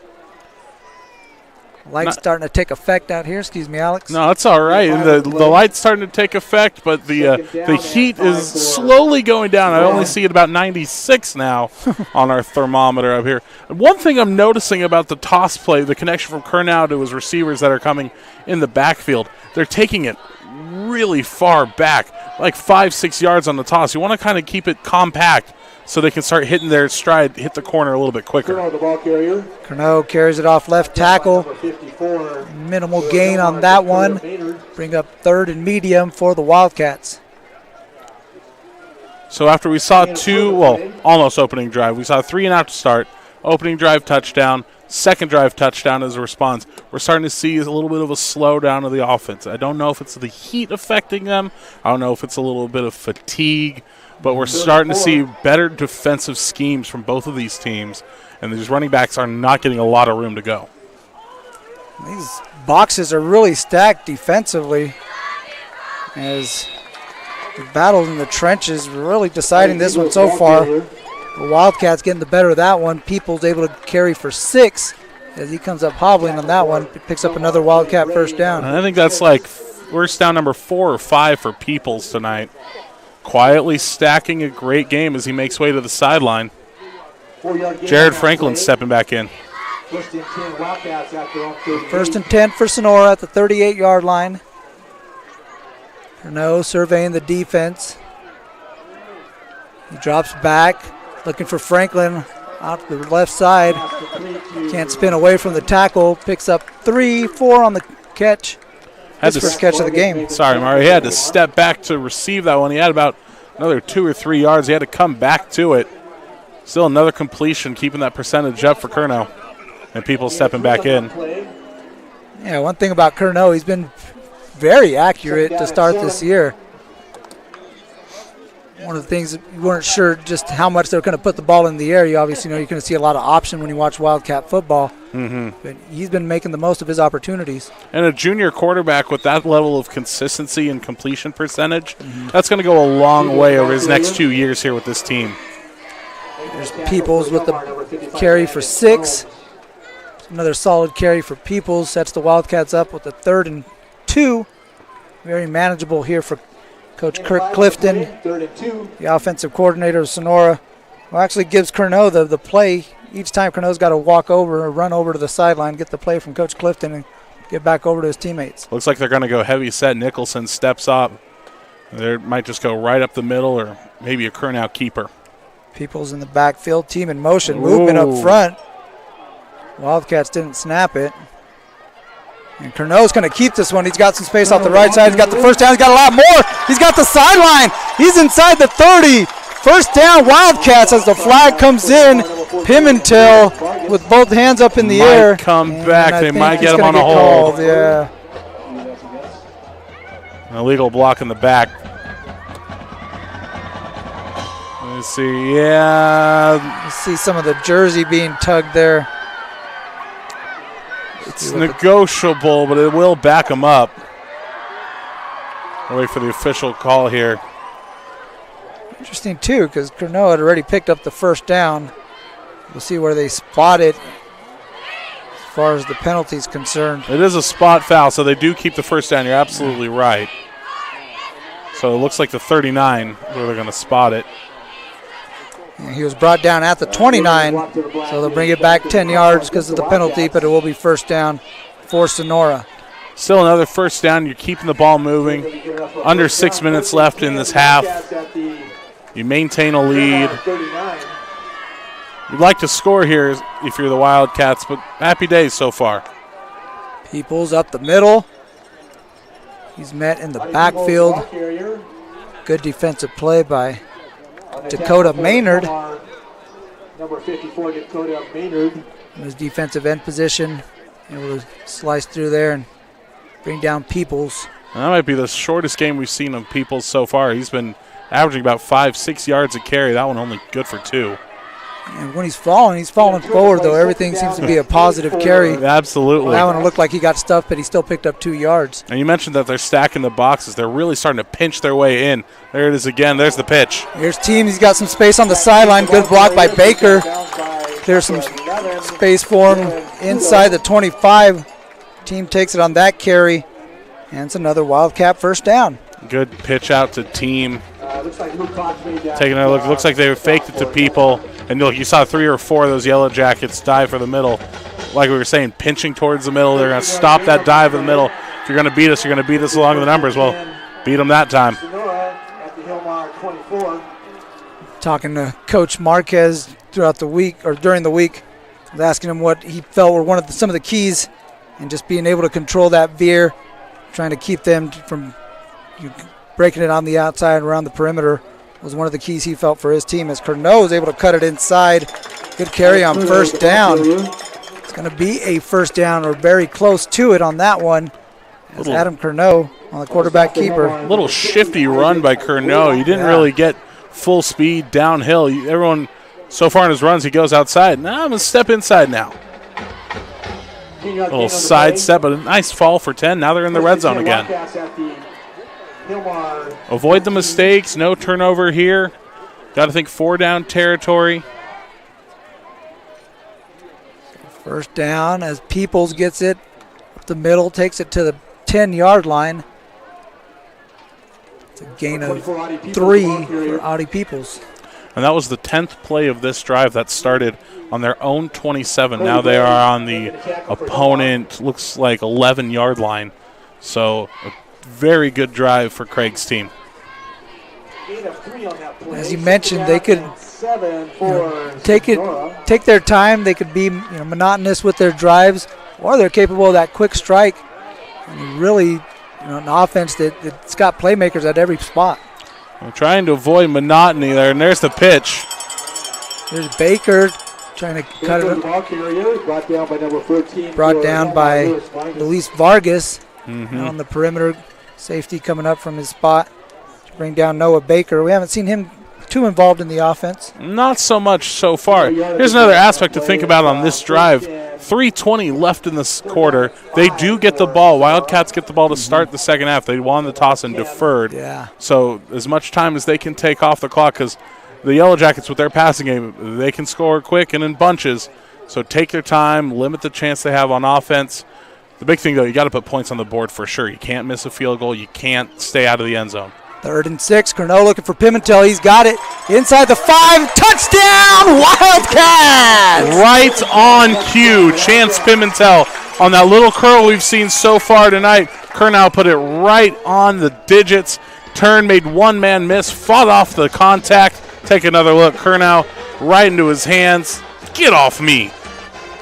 Light's starting to take effect out here. Excuse me, Alex. No, that's all right. The light's starting to take effect, but the heat is slowly going down. I only see it about 96 now on our thermometer up here. One thing I'm noticing about the toss play, the connection from Curnow to his receivers that are coming in the backfield, they're taking it really far back, like 5-6 yards on the toss. You want to kind of keep it compact so they can start hitting their stride, hit the corner a little bit quicker. Curnow carries it off left tackle. Minimal gain on that one. Bring up 3rd and medium for the Wildcats. So after we saw almost opening drive, we saw 3 and out to start. Opening drive touchdown, 2nd drive touchdown as a response. We're starting to see a little bit of a slowdown of the offense. I don't know if it's the heat affecting them. I don't know if it's a little bit of fatigue. But we're starting to see better defensive schemes from both of these teams, and these running backs are not getting a lot of room to go. These boxes are really stacked defensively as the battle in the trenches really deciding this one so far. The Wildcats getting the better of that one. Peoples able to carry for 6 as he comes up hobbling on that one. Picks up another Wildcat 1st down. And I think that's like first down number 4 or 5 for Peoples tonight. Quietly stacking a great game as he makes way to the sideline. Jared Franklin stepping back in. 1st and 10 for Sonora at the 38-yard line. Curnow surveying the defense. He drops back, looking for Franklin out the left side. Can't spin away from the tackle. Picks up 3-4 on the catch. His first catch of the game. Sorry, Mario. He had to step back to receive that one. He had about another 2 or 3 yards. He had to come back to it. Still another completion, keeping that percentage up for Curnow. And people stepping back in. Yeah, one thing about Curnow, he's been very accurate to start this year. one of the things that you weren't sure just how much they're going to put the ball in the air. You obviously know you're going to see a lot of option when you watch Wildcat football. But he's been making the most of his opportunities. And a junior quarterback with that level of consistency and completion percentage, that's going to go a long way over his next 2 years here with this team. There's Peoples with the carry for 6. Another solid carry for Peoples. Sets the Wildcats up with a 3rd and 2. Very manageable here for Coach Kirk Clifton, the offensive coordinator of Sonora, who actually gives Curnow the play. Each time Curnow's got to walk over or run over to the sideline, get the play from Coach Clifton, and get back over to his teammates. Looks like they're going to go heavy set. Nicholson steps up. They might just go right up the middle or maybe a Curnow keeper. Peoples in the backfield, team in motion, movement up front. Wildcats didn't snap it. And Curnow's going to keep this one. He's got some space off the right side. He's got the first down. He's got a lot more. He's got the sideline. He's inside the 30. First down, Wildcats as the flag comes in. Pimentel with both hands up in the air. Come back. They might get him on a hold. Yeah. An illegal block in the back. Let's see. Yeah. You see some of the jersey being tugged there. It's negotiable, but it will back him up. I'll wait for the official call here. Interesting, too, because Curnow had already picked up the first down. We'll see where they spot it as far as the penalty is concerned. It is a spot foul, so they do keep the first down. You're absolutely right. So it looks like the 39 where they're going to spot it. And he was brought down at the 29, so they'll bring it back 10 yards because of the penalty, but it will be first down for Sonora. Still another first down. You're keeping the ball moving. Under 6 minutes left in this half. You maintain a lead. You'd like to score here if you're the Wildcats, but happy days so far. Peoples up the middle. He's met in the backfield. Good defensive play by Dakota Maynard. Number 54, Dakota Maynard. In his defensive end position, able to slice through there and bring down Peoples. That might be the shortest game we've seen of Peoples so far. He's been averaging about 5-6 yards a carry. That one only good for 2. And when he's falling forward, though. Everything seems to be a positive carry. Absolutely. That one looked like he got stuffed, but he still picked up 2 yards. And you mentioned that they're stacking the boxes. They're really starting to pinch their way in. There it is again. There's the pitch. Here's team. He's got some space on the sideline. Good block by Baker. Clears some space for him inside the 25. Team takes it on that carry. And it's another Wildcat first down. Good pitch out to team. Taking a look. Looks like they faked it to people. And look, you saw 3 or 4 of those Yellow Jackets dive for the middle. Like we were saying, pinching towards the middle. They're going to stop that dive in the middle. If you're going to beat us, you're going to beat us along the numbers. Well, beat them that time. Talking to Coach Marquez throughout the week, or during the week, I was asking him what he felt were some of the keys, and just being able to control that veer, trying to keep them from breaking it on the outside around the perimeter was one of the keys he felt for his team, as Curnow was able to cut it inside. Good carry on first down. It's going to be a first down or very close to it on that one. As Adam Curnow on the quarterback keeper. A little shifty run by Curnow. He didn't really get full speed downhill. Everyone so far in his runs, he goes outside. Now I'm going to step inside now. A little side step, but a nice fall for 10. Now they're in the red zone again. Avoid the mistakes. No turnover here. Got to think 4 down territory. First down as Peoples gets it up the middle, takes it to the 10-yard line. It's a gain of 3 for Audie Peoples. And that was the 10th play of this drive that started on their own 27. Now they are on the opponent, looks like 11-yard line. So a very good drive for Craig's team. As you mentioned, they could take their time. They could be monotonous with their drives, or they're capable of that quick strike. And really, an offense that's got playmakers at every spot. I'm trying to avoid monotony there, and there's the pitch. There's Baker trying to cut it. Brought down by Luis Vargas on the perimeter. Safety coming up from his spot, bring down Noah Baker. We haven't seen him too involved in the offense. Not so much so far. Here's another aspect to think about on this drive. 3:20 left in this quarter. They do get the ball. Wildcats get the ball to start the second half. They won the toss and deferred. Yeah. So as much time as they can take off the clock, because the Yellow Jackets with their passing game, they can score quick and in bunches. So take their time, limit the chance they have on offense. The big thing, though, you got to put points on the board for sure. You can't miss a field goal. You can't stay out of the end zone. 3rd and 6. Cornell looking for Pimentel. He's got it. Inside the 5. Touchdown, Wildcats! Right on cue. Chance Pimentel on that little curl we've seen so far tonight. Kurnow put it right on the digits. Turn, made one man miss, fought off the contact. Take another look. Kurnow right into his hands. Get off me.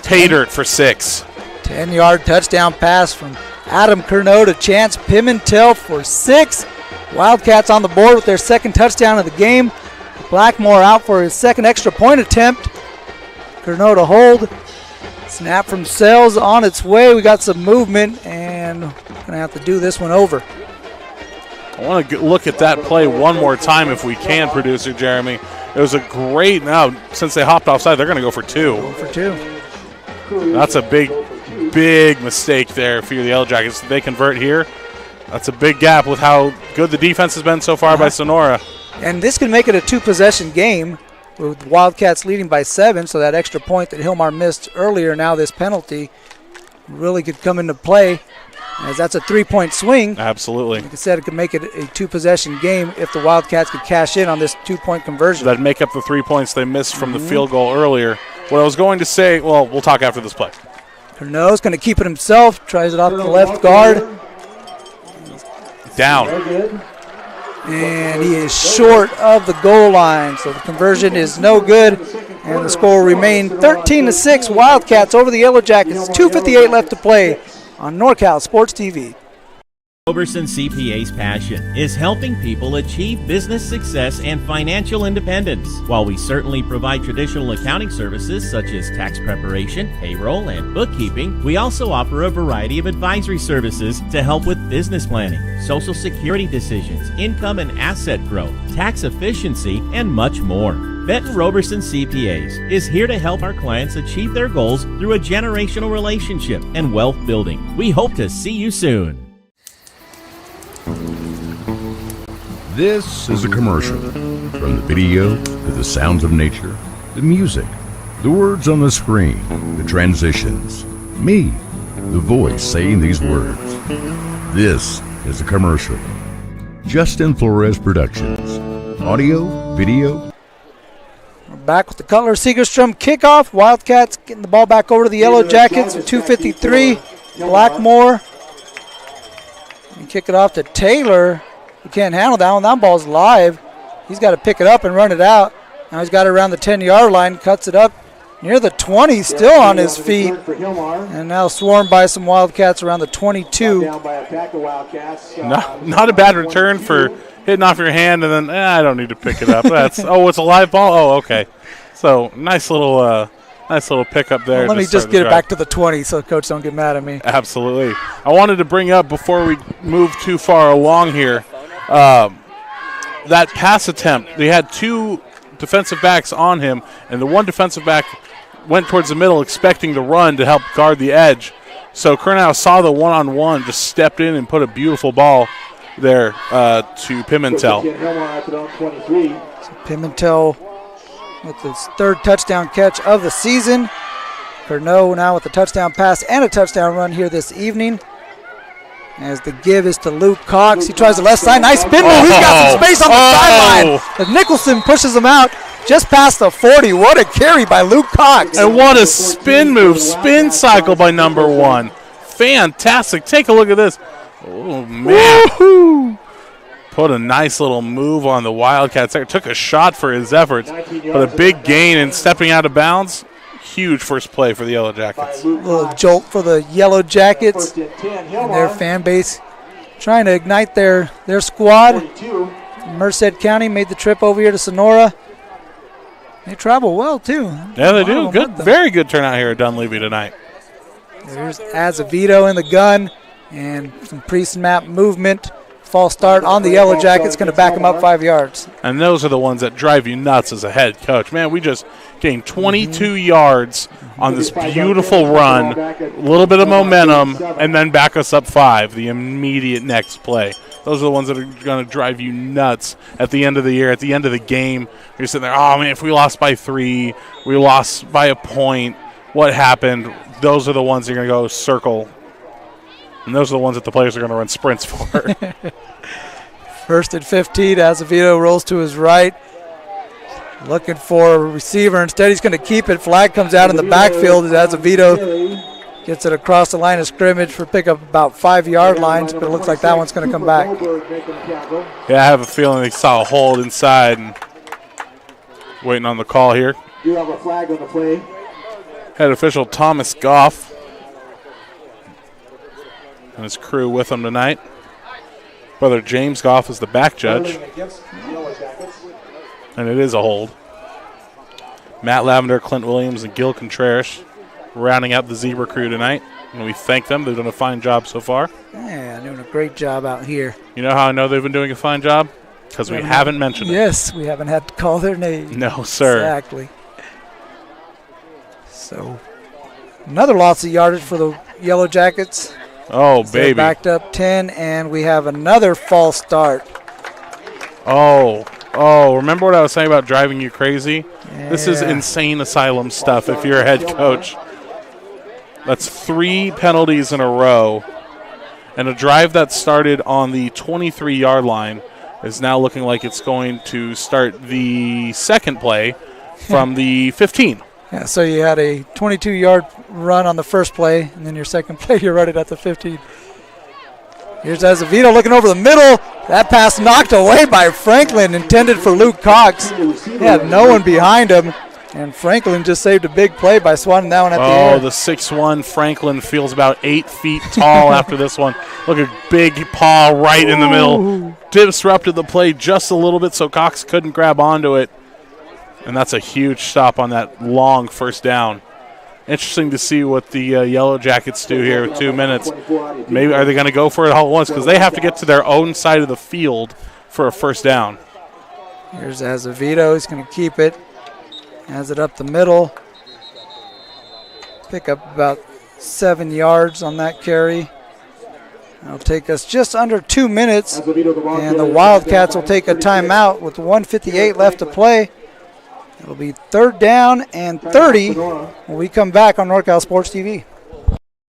Tatered for 6. 10-yard touchdown pass from Adam Curnow to Chance Pimentel for 6. Wildcats on the board with their second touchdown of the game. Blackmore out for his second extra point attempt. Curnow to hold. Snap from Sells on its way. We got some movement, and we're going to have to do this one over. I want to look at that play one more time if we can, producer Jeremy. It was a great, now since they hopped offside, they're going to go for 2. Go for 2. That's a big mistake there for the Yellow Jackets. If they convert here, that's a big gap with how good the defense has been so far by Sonora. And this can make it a 2-possession game with Wildcats leading by 7, so that extra point that Hilmar missed earlier, now this penalty, really could come into play, as that's a 3-point swing. Absolutely. Like I said, it could make it a 2-possession game if the Wildcats could cash in on this 2-point conversion. That'd make up the 3 points they missed from the field goal earlier. What I was going to say, well, we'll talk after this play. Cornell's going to keep it himself, tries it off the left guard. Down. And he is short of the goal line, so the conversion is no good. And the score will remain 13-6, Wildcats over the Yellow Jackets. 2:58 left to play on NorCal Sports TV. Roberson CPA's passion is helping people achieve business success and financial independence. While we certainly provide traditional accounting services such as tax preparation, payroll, and bookkeeping, we also offer a variety of advisory services to help with business planning, social security decisions, income and asset growth, tax efficiency, and much more. Benton Roberson CPAs is here to help our clients achieve their goals through a generational relationship and wealth building. We hope to see you soon. This is a commercial. From the video to the sounds of nature, the music, the words on the screen, the transitions, me, the voice saying these words. This is a commercial. Justin Flores Productions. Audio, video. We're back with the Cutler Segerstrom kickoff. Wildcats getting the ball back over to the Yellow Jackets. 2:53. Blackmore. And kick it off to Taylor. He can't handle that one. That ball's live. He's got to pick it up and run it out. Now he's got it around the 10-yard line, cuts it up near the 20, still on his feet. And now swarmed by some Wildcats around the 22. Not a bad return for hitting off your hand and then, I don't need to pick it up. That's it's a live ball? Oh, okay. So nice little pickup there. Well, let me just get it back to the 20 so Coach don't get mad at me. Absolutely. I wanted to bring up before we move too far along here, that pass attempt. They had 2 defensive backs on him, and the one defensive back went towards the middle expecting to run to help guard the edge. So Kurnow saw the one-on-one, just stepped in and put a beautiful ball there to Pimentel. So Pimentel with his 3rd touchdown catch of the season. Curnow now with a touchdown pass and a touchdown run here this evening. As the give is to Luke Cox. He tries the left side. Nice spin move. He's got some space on the sideline. As Nicholson pushes him out just past the 40. What a carry by Luke Cox. And what a spin move. Spin cycle by number 1. Fantastic. Take a look at this. Oh, man. Woo-hoo. Put a nice little move on the Wildcats there. Took a shot for his efforts. But a big gain and stepping out of bounds. Huge first play for the Yellow Jackets. A little jolt for the Yellow Jackets and their fan base. Trying to ignite their squad. Merced County made the trip over here to Sonora. They travel well, too. Yeah, they do. Good, very good turnout here at Dunleavy tonight. There's Azevedo in the gun and some pre-snap movement false start on the Yellow Jackets, going to back them up 5 yards. And those are the ones that drive you nuts as a head coach. Man, we just gained 22 yards on this beautiful run, a little bit of momentum, and then back us up 5 the immediate next play. Those are the ones that are going to drive you nuts at the end of the year, at the end of the game. You're sitting there, oh, man, if we lost by 3, we lost by a point, what happened? Those are the ones you're going to go circle. And those are the ones that the players are going to run sprints for. First and 15, Azevedo rolls to his right. Looking for a receiver. Instead, he's going to keep it. Flag comes out in the backfield as Azevedo gets it across the line of scrimmage for pickup about 5-yard lines, but it looks like that one's going to come back. Yeah, I have a feeling they saw a hold inside and waiting on the call here. You have a flag on the play. Head official Thomas Goff and his crew with him tonight. Brother James Goff is the back judge. And it is a hold. Matt Lavender, Clint Williams, and Gil Contreras rounding out the Zebra crew tonight. And we thank them. They've done a fine job so far. Yeah, doing a great job out here. You know how I know they've been doing a fine job? Because we haven't mentioned it. Yes, we haven't had to call their name. No, sir. Exactly. So, another loss of yardage for the Yellow Jackets. Oh, So baby. backed up 10, and we have another false start. Oh, remember what I was saying about driving you crazy? Yeah. This is insane asylum stuff if you're a head coach. That's 3 penalties in a row. And a drive that started on the 23-yard line is now looking like it's going to start the second play from the 15. Yeah, so you had a 22-yard run on the first play, and then your second play, you're running at the 15. Here's Azevedo looking over the middle. That pass knocked away by Franklin, intended for Luke Cox. He had no one behind him, and Franklin just saved a big play by swatting that one at the air. Oh, the 6'1" Franklin feels about 8 feet tall after this one. Look at big paw right in the middle. Disrupted the play just a little bit so Cox couldn't grab onto it. And that's a huge stop on that long first down. Interesting to see what the Yellow Jackets do here with 2 minutes. Maybe are they going to go for it all at once? Because they have to get to their own side of the field for a first down. Here's Azevedo. He's going to keep it. Has it up the middle. Pick up about 7 yards on that carry. That'll take us just under 2 minutes. And the Wildcats will take a timeout with 1:58 left to play. It'll be 3rd down and 30 when we come back on NorCal Sports TV.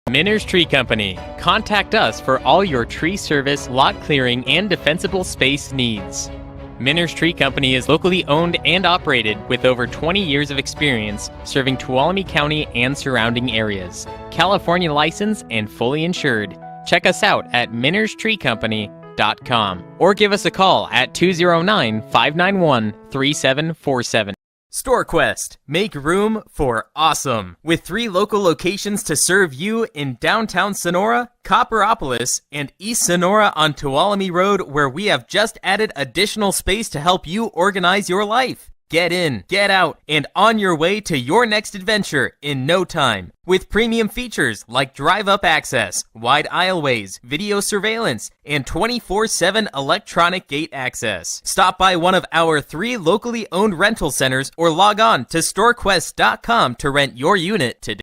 Minner's Tree Company. Contact us for all your tree service, lot clearing, and defensible space needs. Minner's Tree Company is locally owned and operated with over 20 years of experience serving Tuolumne County and surrounding areas. California licensed and fully insured. Check us out at minnerstreecompany.com or give us a call at 209-591-3747. StoreQuest. Make room for awesome. With 3 local locations to serve you in downtown Sonora, Copperopolis, and East Sonora on Tuolumne Road, where we have just added additional space to help you organize your life. Get in, get out, and on your way to your next adventure in no time. With premium features like drive-up access, wide aisleways, video surveillance, and 24/7 electronic gate access. Stop by one of our 3 locally owned rental centers or log on to storequest.com to rent your unit today.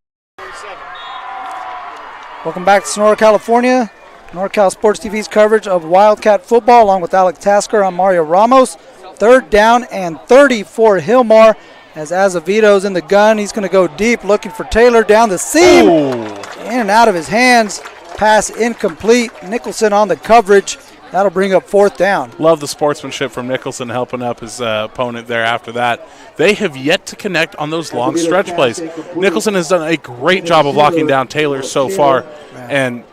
Welcome back to Sonora, California. NorCal Sports TV's coverage of Wildcat football along with Alec Tasker. I'm Mario Ramos. 3rd down and 30 for Hilmar as Azevedo's in the gun. He's going to go deep looking for Taylor down the seam. In and out of his hands. Pass incomplete. Nicholson on the coverage. That'll bring up 4th down. Love the sportsmanship from Nicholson helping up his opponent there after that. They have yet to connect on those long stretch plays. Nicholson has done a great job of locking down Taylor so far. And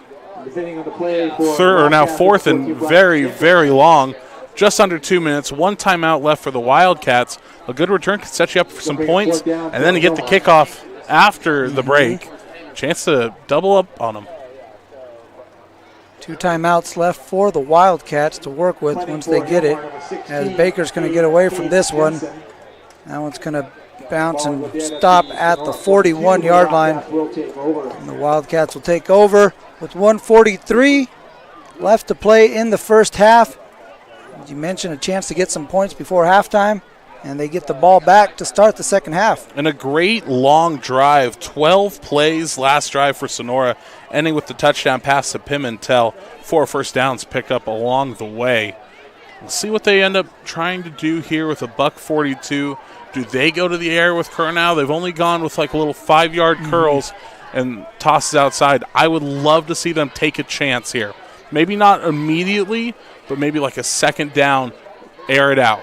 4th and very, very long. Just under 2 minutes, 1 timeout left for the Wildcats. A good return could set you up for some points, and then to get the kickoff after the break. Chance to double up on them. 2 timeouts left for the Wildcats to work with once they get it. As Baker's going to get away from this one. That one's going to bounce and stop at the 41-yard line. And the Wildcats will take over with 1:43 left to play in the first half. As you mentioned, a chance to get some points before halftime, and they get the ball back to start the second half. And a great long drive, 12 plays last drive for Sonora, ending with the touchdown pass to Pimentel. 4 first downs picked up along the way. We'll see what they end up trying to do here with a $142. Do they go to the air with Curnow? They've only gone with like little 5-yard curls and tosses outside. I would love to see them take a chance here. Maybe not immediately, but maybe like a second down, air it out.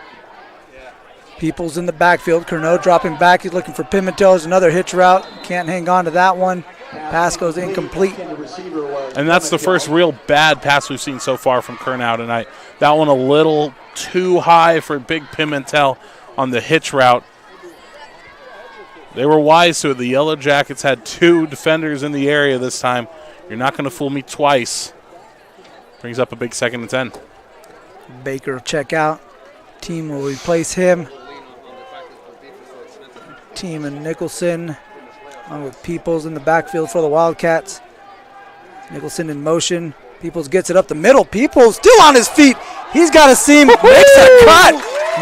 Peoples in the backfield. Curnow dropping back. He's looking for Pimentel. There's another hitch route. Can't hang on to that one. Pass goes incomplete. And that's the first real bad pass we've seen so far from Curnow tonight. That one a little too high for big Pimentel on the hitch route. They were wise to it. The Yellow Jackets had 2 defenders in the area this time. You're not going to fool me twice. Brings up a big 2nd and 10. Baker will check out. Team will replace him. Team and Nicholson along with Peoples in the backfield for the Wildcats. Nicholson in motion. Peoples gets it up the middle. Peoples still on his feet. He's got a seam. Makes a cut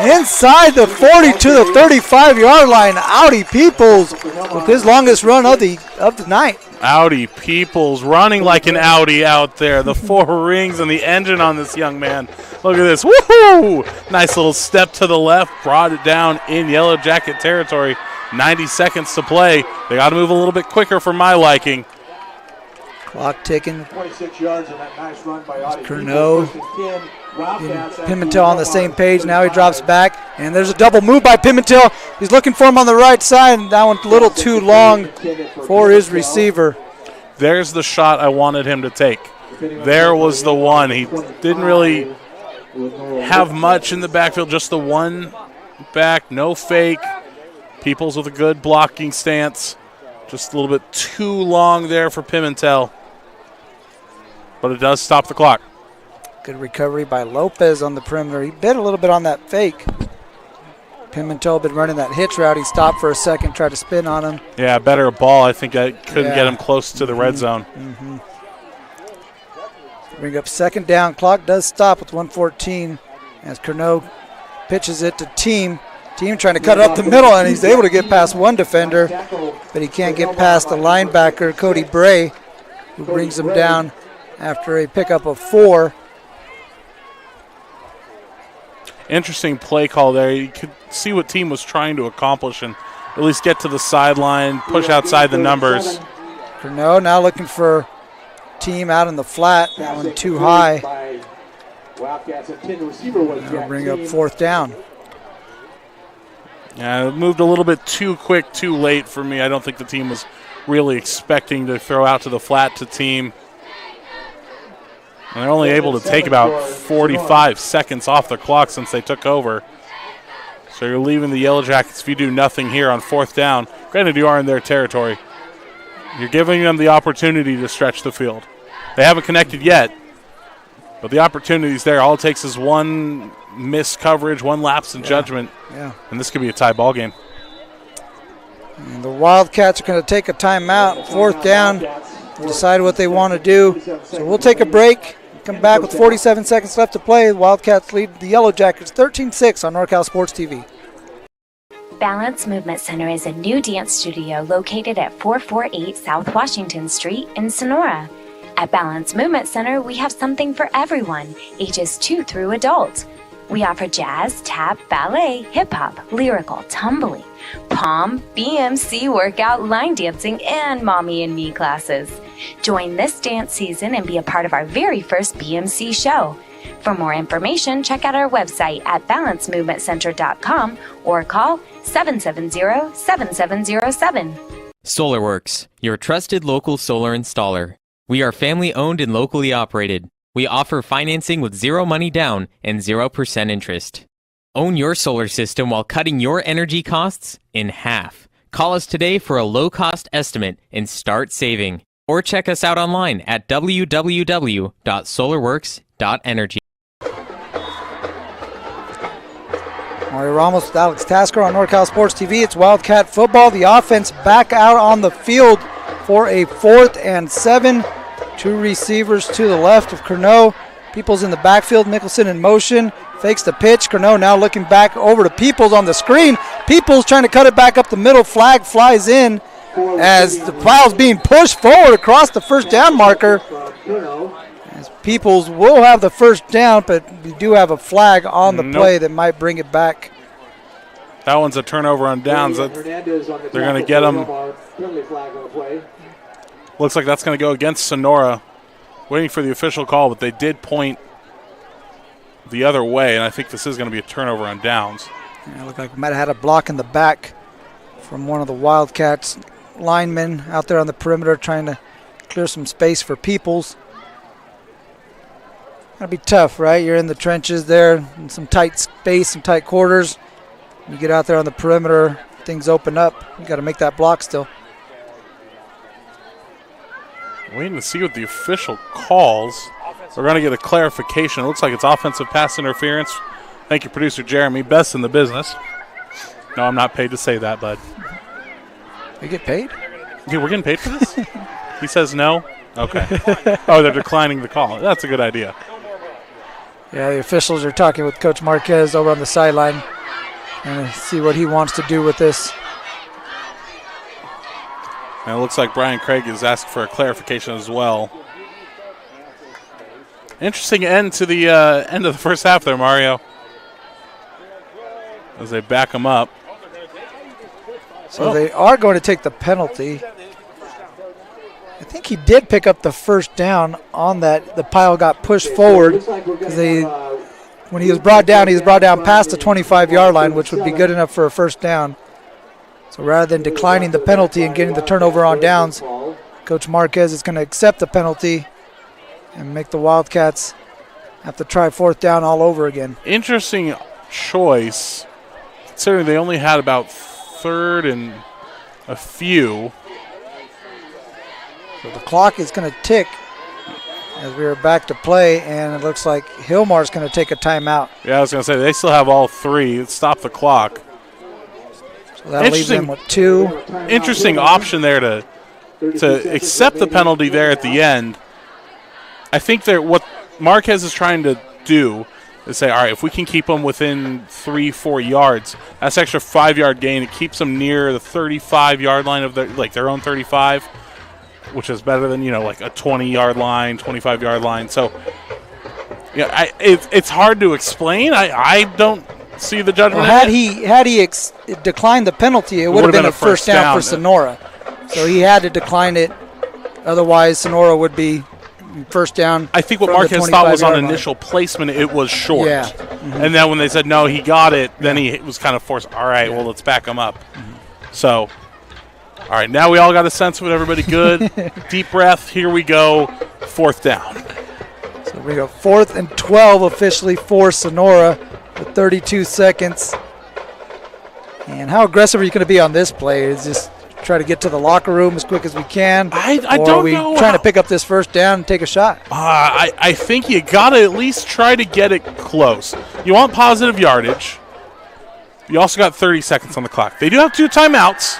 inside the 40 to the 35-yard line. Audi Peoples with his longest run of the night. Audi Peoples running like an Audi out there. The 4 rings and the engine on this young man. Look at this. Woohoo! Nice little step to the left. Brought it down in Yellow Jacket territory. 90 seconds to play. They got to move a little bit quicker for my liking. Clock ticking. 26 yards and that nice run by Audi. Curnow and Pimentel on the same page. Now he drops back, and there's a double move by Pimentel. He's looking for him on the right side, and that one's a little too long for his receiver. There's the shot I wanted him to take. There was the one. He didn't really have much in the backfield, just the one back, no fake. Peoples with a good blocking stance. Just a little bit too long there for Pimentel. But it does stop the clock. Good recovery by Lopez on the perimeter. He bit a little bit on that fake. Pimentel been running that hitch route. He stopped for a second, tried to spin on him. Yeah, better ball. I think I couldn't get him close to the red zone. Bring up second down. Clock does stop with 1:14 as Curnow pitches it to Team. Team trying to cut it up the middle, and he's able to get past one defender, but he can't get past the linebacker, Cody Bray, who brings him down after a pickup of 4. Interesting play call there. You could see what Team was trying to accomplish and at least get to the sideline, push outside the numbers. Curnow now looking for Team out in the flat. That one too high. That'll bring up 4th down. Yeah, it moved a little bit too quick, too late for me. I don't think the team was really expecting to throw out to the flat to Team. And they're only able to take about 45 seconds off the clock since they took over. So you're leaving the Yellow Jackets if you do nothing here on 4th down. Granted, you are in their territory. You're giving them the opportunity to stretch the field. They haven't connected yet, but the opportunity's there. All it takes is one missed coverage, one lapse in judgment, and this could be a tie ball game. And the Wildcats are going to take a timeout, 4th down, decide what they want to do. So we'll take a break, come back with 47 seconds left to play. The Wildcats lead the Yellow Jackets 13-6 on NorCal Sports TV. Balance Movement Center is a new dance studio located at 448 South Washington Street in Sonora. At Balance Movement Center, we have something for everyone, ages 2 through adult. We offer jazz, tap, ballet, hip-hop, lyrical, tumbling, pom, BMC workout, line dancing, and mommy and me classes. Join this dance season and be a part of our very first BMC show. For more information, check out our website at balancemovementcenter.com or call 770-7707. SolarWorks, your trusted local solar installer. We are family owned and locally operated. We offer financing with 0 money down and 0% interest. Own your solar system while cutting your energy costs in half. Call us today for a low-cost estimate and start saving. Or check us out online at www.solarworks.energy. Mario Ramos with Alex Tasker on NorCal Sports TV. It's Wildcat football. The offense back out on the field for a 4th and 7. Two receivers to the left of Curnow. Peoples in the backfield. Mickelson in motion. Fakes the pitch. Curnow now looking back over to Peoples on the screen. Peoples trying to cut it back up the middle. Flag flies in as the foul's being pushed forward across the first down marker. As Peoples will have the first down, but we do have a flag on the play that might bring it back. That one's a turnover on downs. They're going to get them. Looks like that's going to go against Sonora. Waiting for the official call, but they did point the other way, and I think this is going to be a turnover on downs. Yeah, looked like we might have had a block in the back from one of the Wildcats linemen out there on the perimeter trying to clear some space for Peoples. That'll be tough, right? You're in the trenches there in some tight space, some tight quarters. You get out there on the perimeter, things open up. You got to make that block still. Waiting to see what the official calls. We're going to get a clarification. It looks like it's offensive pass interference. Thank you, producer Jeremy. Best in the business. No, I'm not paid to say that, bud. You get paid? Yeah, we're getting paid for this? He says no? Okay. Oh, they're declining the call. That's a good idea. Yeah, the officials are talking with Coach Marquez over on the sideline and see what he wants to do with this. And it looks like Brian Craig is asking for a clarification as well. Interesting end to the end of the first half there, Mario. As they back him up. So they are going to take the penalty. I think he did pick up the first down on that. The pile got pushed forward because when he was brought down past the 25-yard line, which would be good enough for a first down. So rather than declining the penalty and getting the turnover on downs, Coach Marquez is going to accept the penalty and make the Wildcats have to try fourth down all over again. Interesting choice, considering they only had about third and a few. So the clock is going to tick as we are back to play, and it looks like Hilmar's going to take a timeout. Yeah, I was going to say, they still have all three. Stop the clock. So that'll leave them with two. Interesting option there to accept the penalty there at the end. I think that what Marquez is trying to do is say, all right, if we can keep them within 3-4 yards, that's extra 5-yard gain. It keeps them near the 35-yard line of their own 35, which is better than like a 20-yard line, 25-yard line. So yeah, it's hard to explain. I don't see the judgment. Well, had he declined the penalty, it would have been a first down for Sonora. So he had to decline it. Otherwise, Sonora would be first down. I think what Marquez thought was on initial placement, it was short. Yeah. Mm-hmm. And then when they said, no, he got it, then he was kind of forced, all right, well, let's back him up. Mm-hmm. So, all right, now we all got a sense of it. Everybody good? Deep breath. Here we go. Fourth down. So we go 4th and 12 officially for Sonora with 32 seconds. And how aggressive are you going to be on this play? Is just try to get to the locker room as quick as we can? I don't know. Or are we trying to pick up this first down and take a shot? I think you got to at least try to get it close. You want positive yardage. You also got 30 seconds on the clock. They do have 2 timeouts.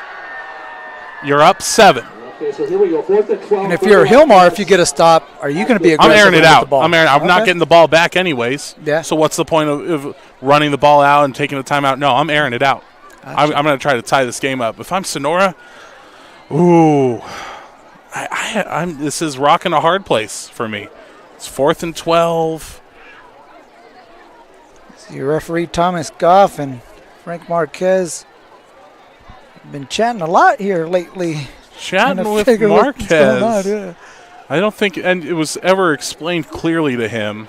You're up 7. Okay, so here we go. 4th and 12. And if you're Hilmar, if you get a stop, are you going to be aggressive? I'm airing it out. I'm not getting the ball back anyways. Yeah. So what's the point of running the ball out and taking the timeout? No, I'm airing it out. Gotcha. I'm going to try to tie this game up. If I'm Sonora, this is rocking a hard place for me. It's 4th and 12. See, referee Thomas Goff and Frank Marquez have been chatting a lot here lately. Chatting with Marquez. Yeah. I don't think and it was ever explained clearly to him.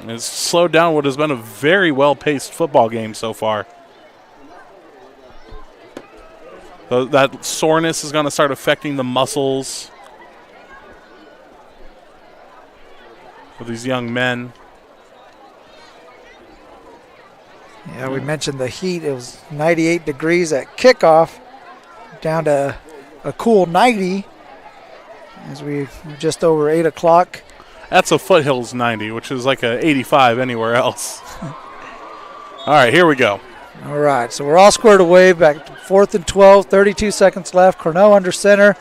It's slowed down what has been a very well-paced football game so far. So that soreness is going to start affecting the muscles of these young men. Yeah, we mentioned the heat. It was 98 degrees at kickoff, down to a cool 90 as we just over 8 o'clock. That's a Foothills 90, which is like a 85 anywhere else. All right, here we go. All right, so we're all squared away. Back to 4th and 12, 32 seconds left. Curnow under center.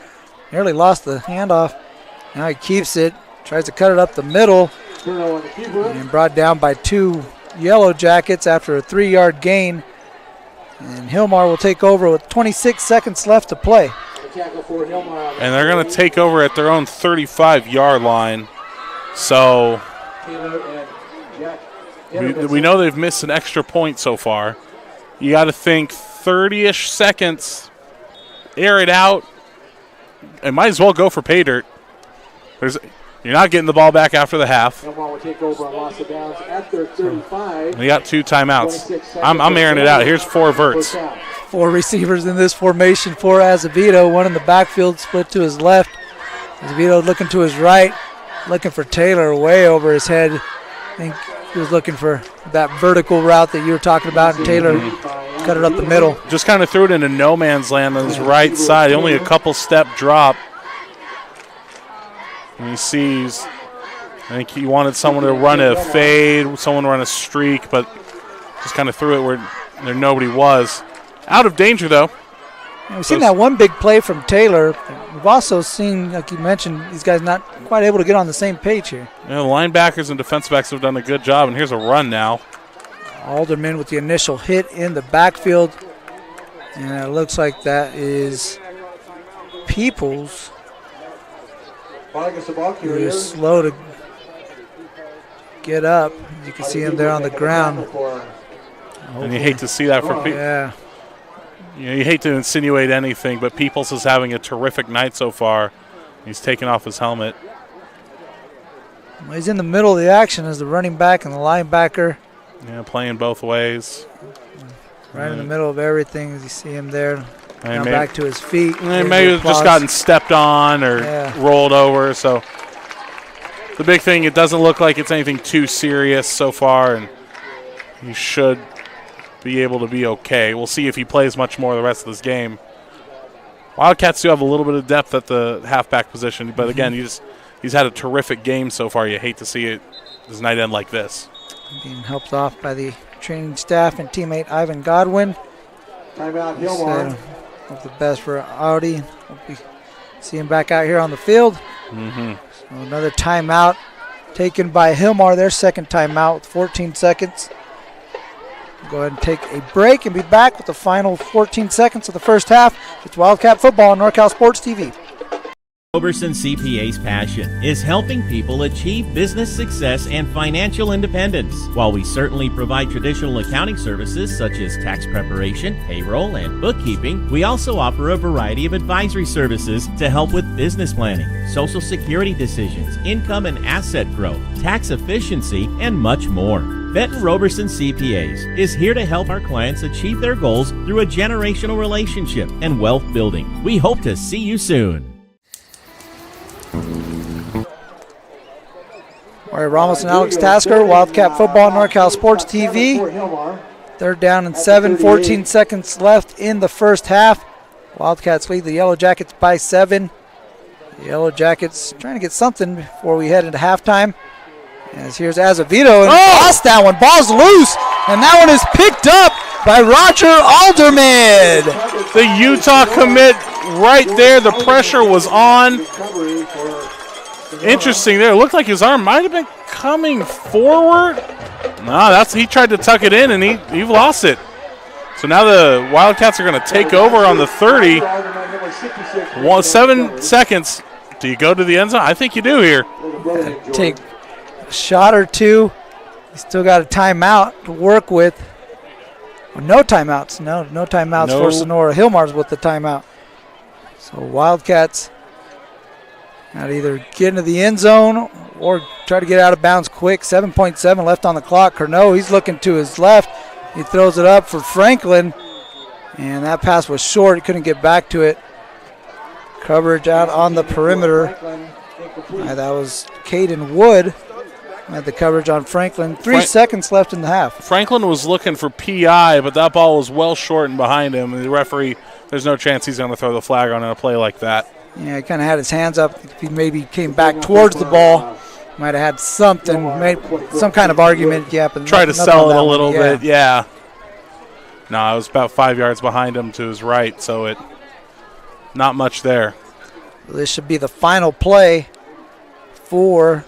nearly lost the handoff. Now he keeps it, tries to cut it up the middle, and brought down by 2 Yellow Jackets after a 3-yard gain. And Hilmar will take over with 26 seconds left to play. And they're going to take over at their own 35-yard line. So we know they've missed an extra point so far. You got to think 30-ish seconds, air it out, and might as well go for pay dirt. You're not getting the ball back after the half. And you got 2 timeouts. I'm airing it out. Here's 4 verts. 4 receivers in this formation for Azevedo. One in the backfield, split to his left. Azevedo looking to his right, looking for Taylor way over his head. I think he was looking for that vertical route that you were talking about, and Taylor cut it up the middle. Just kind of threw it into no man's land on his right side. Only a couple step drop. And he sees, I think he wanted someone to run a fade, someone to run a streak, but just kind of threw it where there nobody was. Out of danger, though. We've seen that one big play from Taylor. We've also seen, like you mentioned, these guys not quite able to get on the same page here. Yeah, the linebackers and defensive backs have done a good job, and here's a run now. Alderman with the initial hit in the backfield. And it looks like that is Peoples. He was slow to get up. You can see him there on the ground. And you hate to see that for people. Yeah. You hate to insinuate anything, but Peoples is having a terrific night so far. He's taking off his helmet. Well, he's in the middle of the action as the running back and the linebacker. Yeah, playing both ways. Right in the middle of everything as you see him there. Now back to his feet. He may have just gotten stepped on or rolled over. So the big thing, it doesn't look like it's anything too serious so far, and he should be able to be okay. We'll see if he plays much more the rest of this game. Wildcats do have a little bit of depth at the halfback position, but again, he's had a terrific game so far. You hate to see his night end like this. Being helped off by the training staff and teammate Ivan Godwin. Timeout, Hilmar. Hope the best for Audi. Hope we see him back out here on the field. So another timeout taken by Hilmar, their second timeout with 14 seconds. Go ahead and take a break and be back with the final 14 seconds of the first half. It's Wildcat Football on NorCal Sports TV. Roberson CPA's passion is helping people achieve business success and financial independence. While we certainly provide traditional accounting services such as tax preparation, payroll, and bookkeeping, we also offer a variety of advisory services to help with business planning, social security decisions, income and asset growth, tax efficiency, and much more. Benton Roberson CPAs is here to help our clients achieve their goals through a generational relationship and wealth building. We hope to see you soon. All right, Ramos and Alex Tasker, Wildcat Football, NorCal Sports TV. Third down and 7, 14 seconds left in the first half. Wildcats lead the Yellow Jackets by 7. The Yellow Jackets trying to get something before we head into halftime. As here's Azevedo, and lost that one. Ball's loose, and that one is picked up by Roger Alderman. The Utah commit right there. The pressure was on. Interesting there. It looked like his arm might have been coming forward. No, he tried to tuck it in, and he lost it. So now the Wildcats are going to take over on the 30. 7 seconds. Do you go to the end zone? I think you do here. Take a shot or two. You still got a timeout to work with. Well, no timeouts. No timeouts for Sonora. Hilmar's with the timeout. So Wildcats got to either get into the end zone or try to get out of bounds quick. 7.7 left on the clock. Curnow, he's looking to his left. He throws it up for Franklin, and that pass was short. He couldn't get back to it. Coverage out on the perimeter. That was Caden Wood. Had the coverage on Franklin. 3 seconds left in the half. Franklin was looking for PI, but that ball was well short and behind him. And the referee, there's no chance he's going to throw the flag on a play like that. Yeah, he kind of had his hands up. If he maybe came back towards the ball, might have had something, made some kind of argument. Yeah, but try to sell it a little bit. Yeah. No, it was about 5 yards behind him to his right, so not much there. This should be the final play for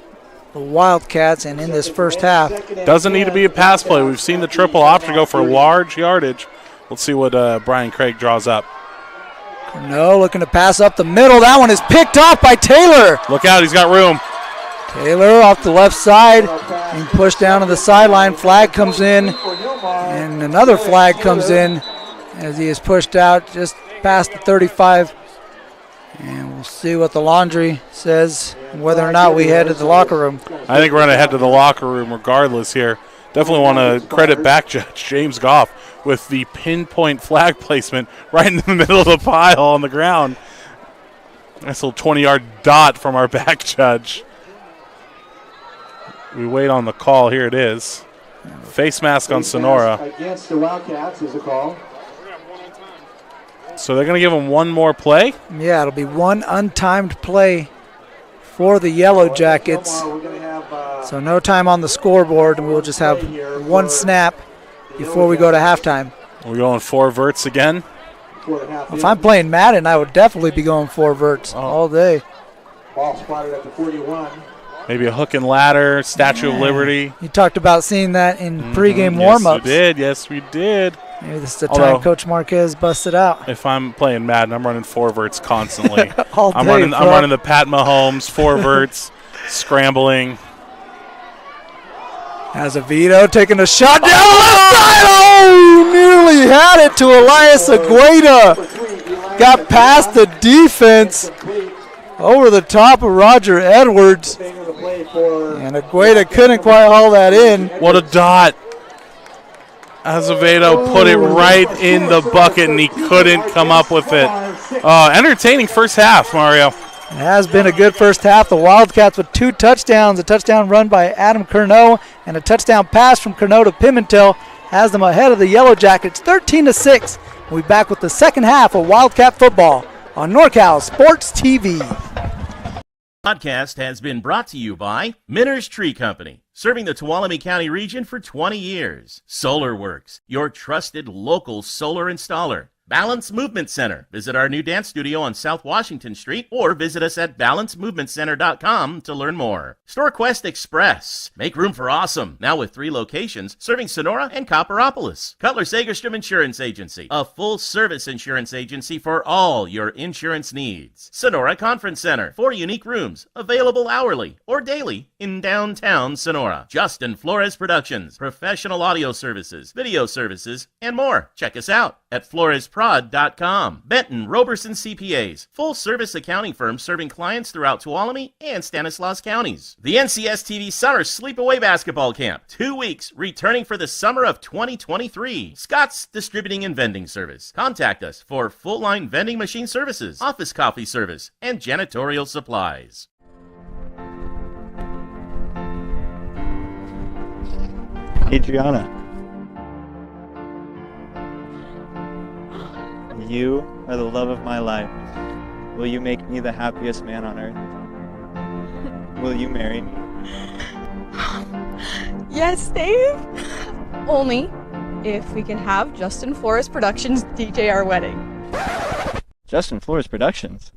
the Wildcats and in this first half. Doesn't need to be a pass play. We've seen the triple option go for large yardage. Let's see what Brian Craig draws up. No, looking to pass up the middle. That one is picked off by Taylor. Look out, he's got room. Taylor off the left side and pushed down to the sideline. Flag comes in, and another flag comes in as he is pushed out just past the 35. And we'll see what the laundry says, whether or not we head to the locker room. I think we're going to head to the locker room regardless here. Definitely want to credit back Judge James Goff with the pinpoint flag placement right in the middle of the pile on the ground. Nice little 20-yard dot from our back judge. We wait on the call. Here it is. Face mask on Sonora. Against the Wildcats is a call. So they're going to give him one more play? Yeah, it'll be one untimed play for the Yellow Jackets. So no time on the scoreboard, and we'll just have one snap before we go to halftime. We're going 4 verts again? If I'm playing Madden, I would definitely be going 4 verts all day. Ball spotted at the 41. Maybe a hook and ladder, Statue of Liberty. You talked about seeing that in pregame warm-ups. Yes, we did. Maybe this is the time Coach Marquez busted out. If I'm playing Madden, I'm running 4 verts constantly. All day, I'm running the Pat Mahomes, 4 verts, scrambling. Azevedo taking a shot down the left side. Oh, nearly had it to Elias Agueda. Got past the defense over the top of Roger Edwards. And Agueda couldn't quite haul that in. What a dot. Azevedo put it right in the bucket, and he couldn't come up with it. Entertaining first half, Mario. It has been a good first half. The Wildcats with 2 touchdowns, a touchdown run by Adam Curnow and a touchdown pass from Curnow to Pimentel has them ahead of the Yellow Jackets 13-6. We'll be back with the second half of Wildcat football on NorCal Sports TV. Podcast has been brought to you by Minner's Tree Company, serving the Tuolumne County region for 20 years. SolarWorks, your trusted local solar installer. Balance Movement Center. Visit our new dance studio on South Washington Street or visit us at balancemovementcenter.com to learn more. StoreQuest Express. Make room for awesome. Now with 3 locations serving Sonora and Copperopolis. Cutler Sagerstrom Insurance Agency. A full-service insurance agency for all your insurance needs. Sonora Conference Center. 4 unique rooms available hourly or daily in downtown Sonora. Justin Flores Productions. Professional audio services, video services, and more. Check us out at FloresProd.com. Benton Roberson CPAs, full-service accounting firm serving clients throughout Tuolumne and Stanislaus counties. The NCS TV Summer Sleepaway Basketball Camp, 2 weeks, returning for the summer of 2023. Scott's Distributing and Vending Service. Contact us for full-line vending machine services, office coffee service, and janitorial supplies. Adriana, you are the love of my life. Will you make me the happiest man on earth? Will you marry me? Yes, Dave. Only if we can have Justin Flores Productions DJ our wedding. Justin Flores Productions?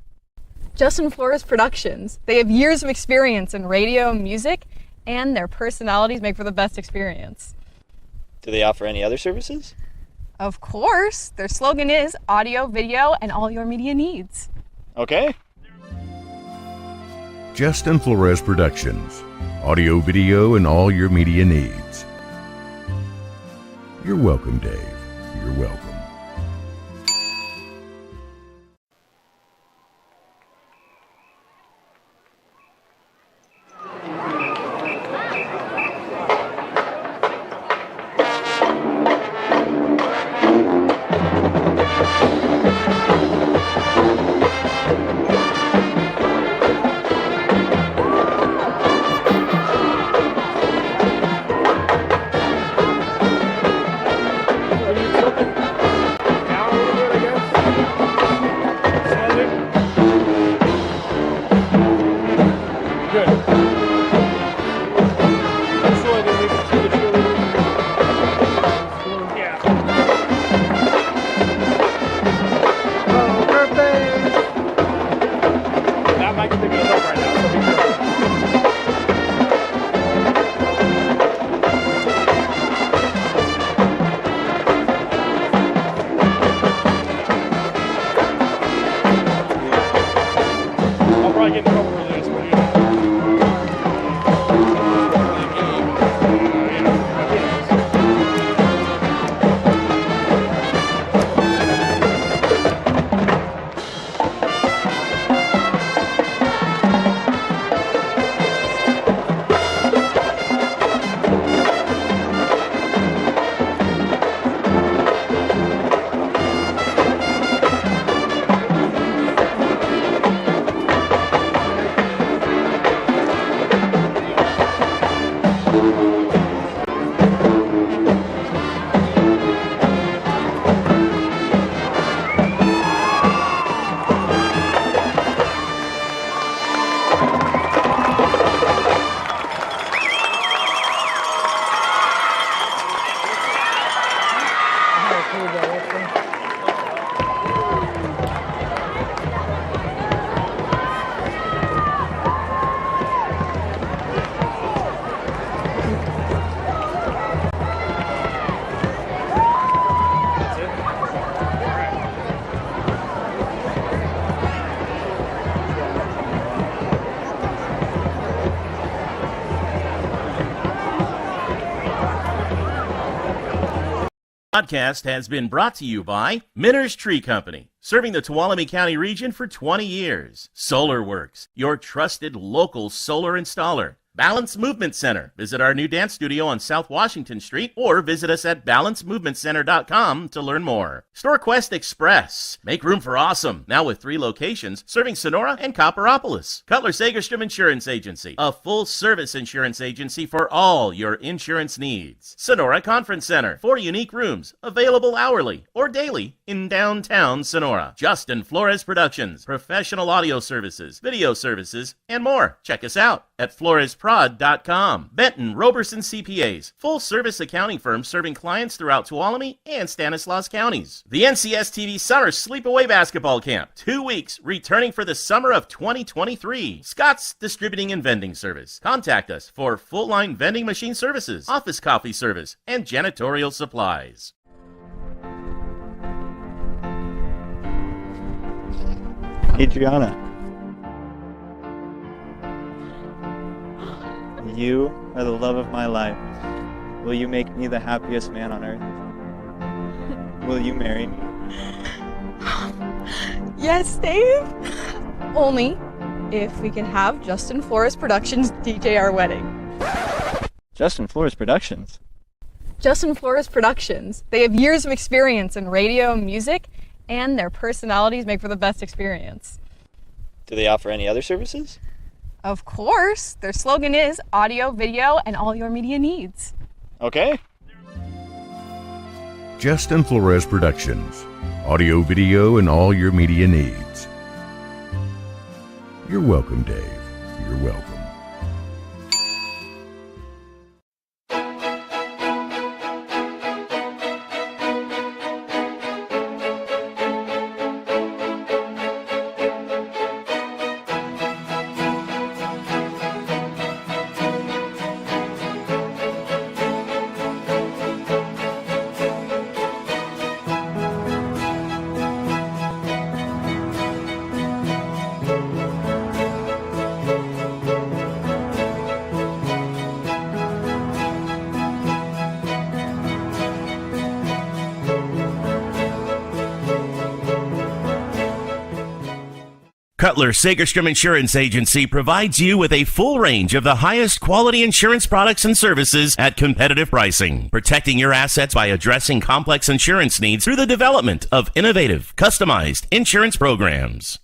Justin Flores Productions. They have years of experience in radio and music, and their personalities make for the best experience. Do they offer any other services? Of course. Their slogan is audio, video, and all your media needs. Okay. Justin Flores Productions. Audio, video, and all your media needs. You're welcome, Dave. You're welcome. might be picking us up right now. So be careful. I'll probably get in trouble for this, but Podcast has been brought to you by Minner's Tree Company, serving the Tuolumne County region for 20 years. SolarWorks, your trusted local solar installer. Balance Movement Center. Visit our new dance studio on South Washington Street or visit us at balancemovementcenter.com to learn more. StoreQuest Express. Make room for awesome. Now with 3 locations serving Sonora and Copperopolis. Cutler Sagerstrom Insurance Agency. A full-service insurance agency for all your insurance needs. Sonora Conference Center. 4 unique rooms available hourly or daily in downtown Sonora. Justin Flores Productions. Professional audio services, video services, and more. Check us out at FloresProd.com. Benton Roberson CPAs, full-service accounting firm serving clients throughout Tuolumne and Stanislaus counties. The NCS TV Summer Sleepaway Basketball Camp, 2 weeks, returning for the summer of 2023. Scott's Distributing and Vending Service. Contact us for full-line vending machine services, office coffee service, and janitorial supplies. Adriana, you are the love of my life. Will you make me the happiest man on earth? Will you marry me? Yes, Dave. Only if we can have Justin Flores Productions DJ our wedding. Justin Flores Productions? Justin Flores Productions. They have years of experience in radio and music, and their personalities make for the best experience. Do they offer any other services? Of course. Their slogan is audio, video, and all your media needs. Okay. Justin Flores Productions. Audio, video, and all your media needs. You're welcome, Dave. You're welcome. Cutler Sagerstrom Insurance Agency provides you with a full range of the highest quality insurance products and services at competitive pricing, protecting your assets by addressing complex insurance needs through the development of innovative, customized insurance programs.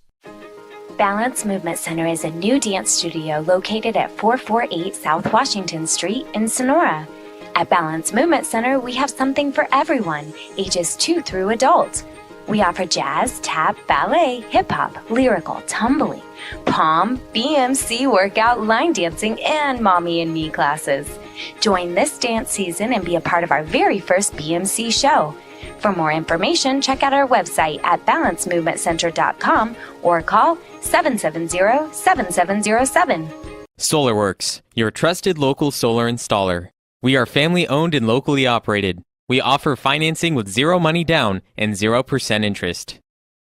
Balance Movement Center is a new dance studio located at 448 South Washington Street in Sonora. At Balance Movement Center, we have something for everyone, ages 2 through adult. We offer jazz, tap, ballet, hip-hop, lyrical, tumbling, pom, BMC workout, line dancing, and mommy and me classes. Join this dance season and be a part of our very first BMC show. For more information, check out our website at balancemovementcenter.com or call 770-7707. SolarWorks, your trusted local solar installer. We are family owned and locally operated. We offer financing with zero money down and 0% interest.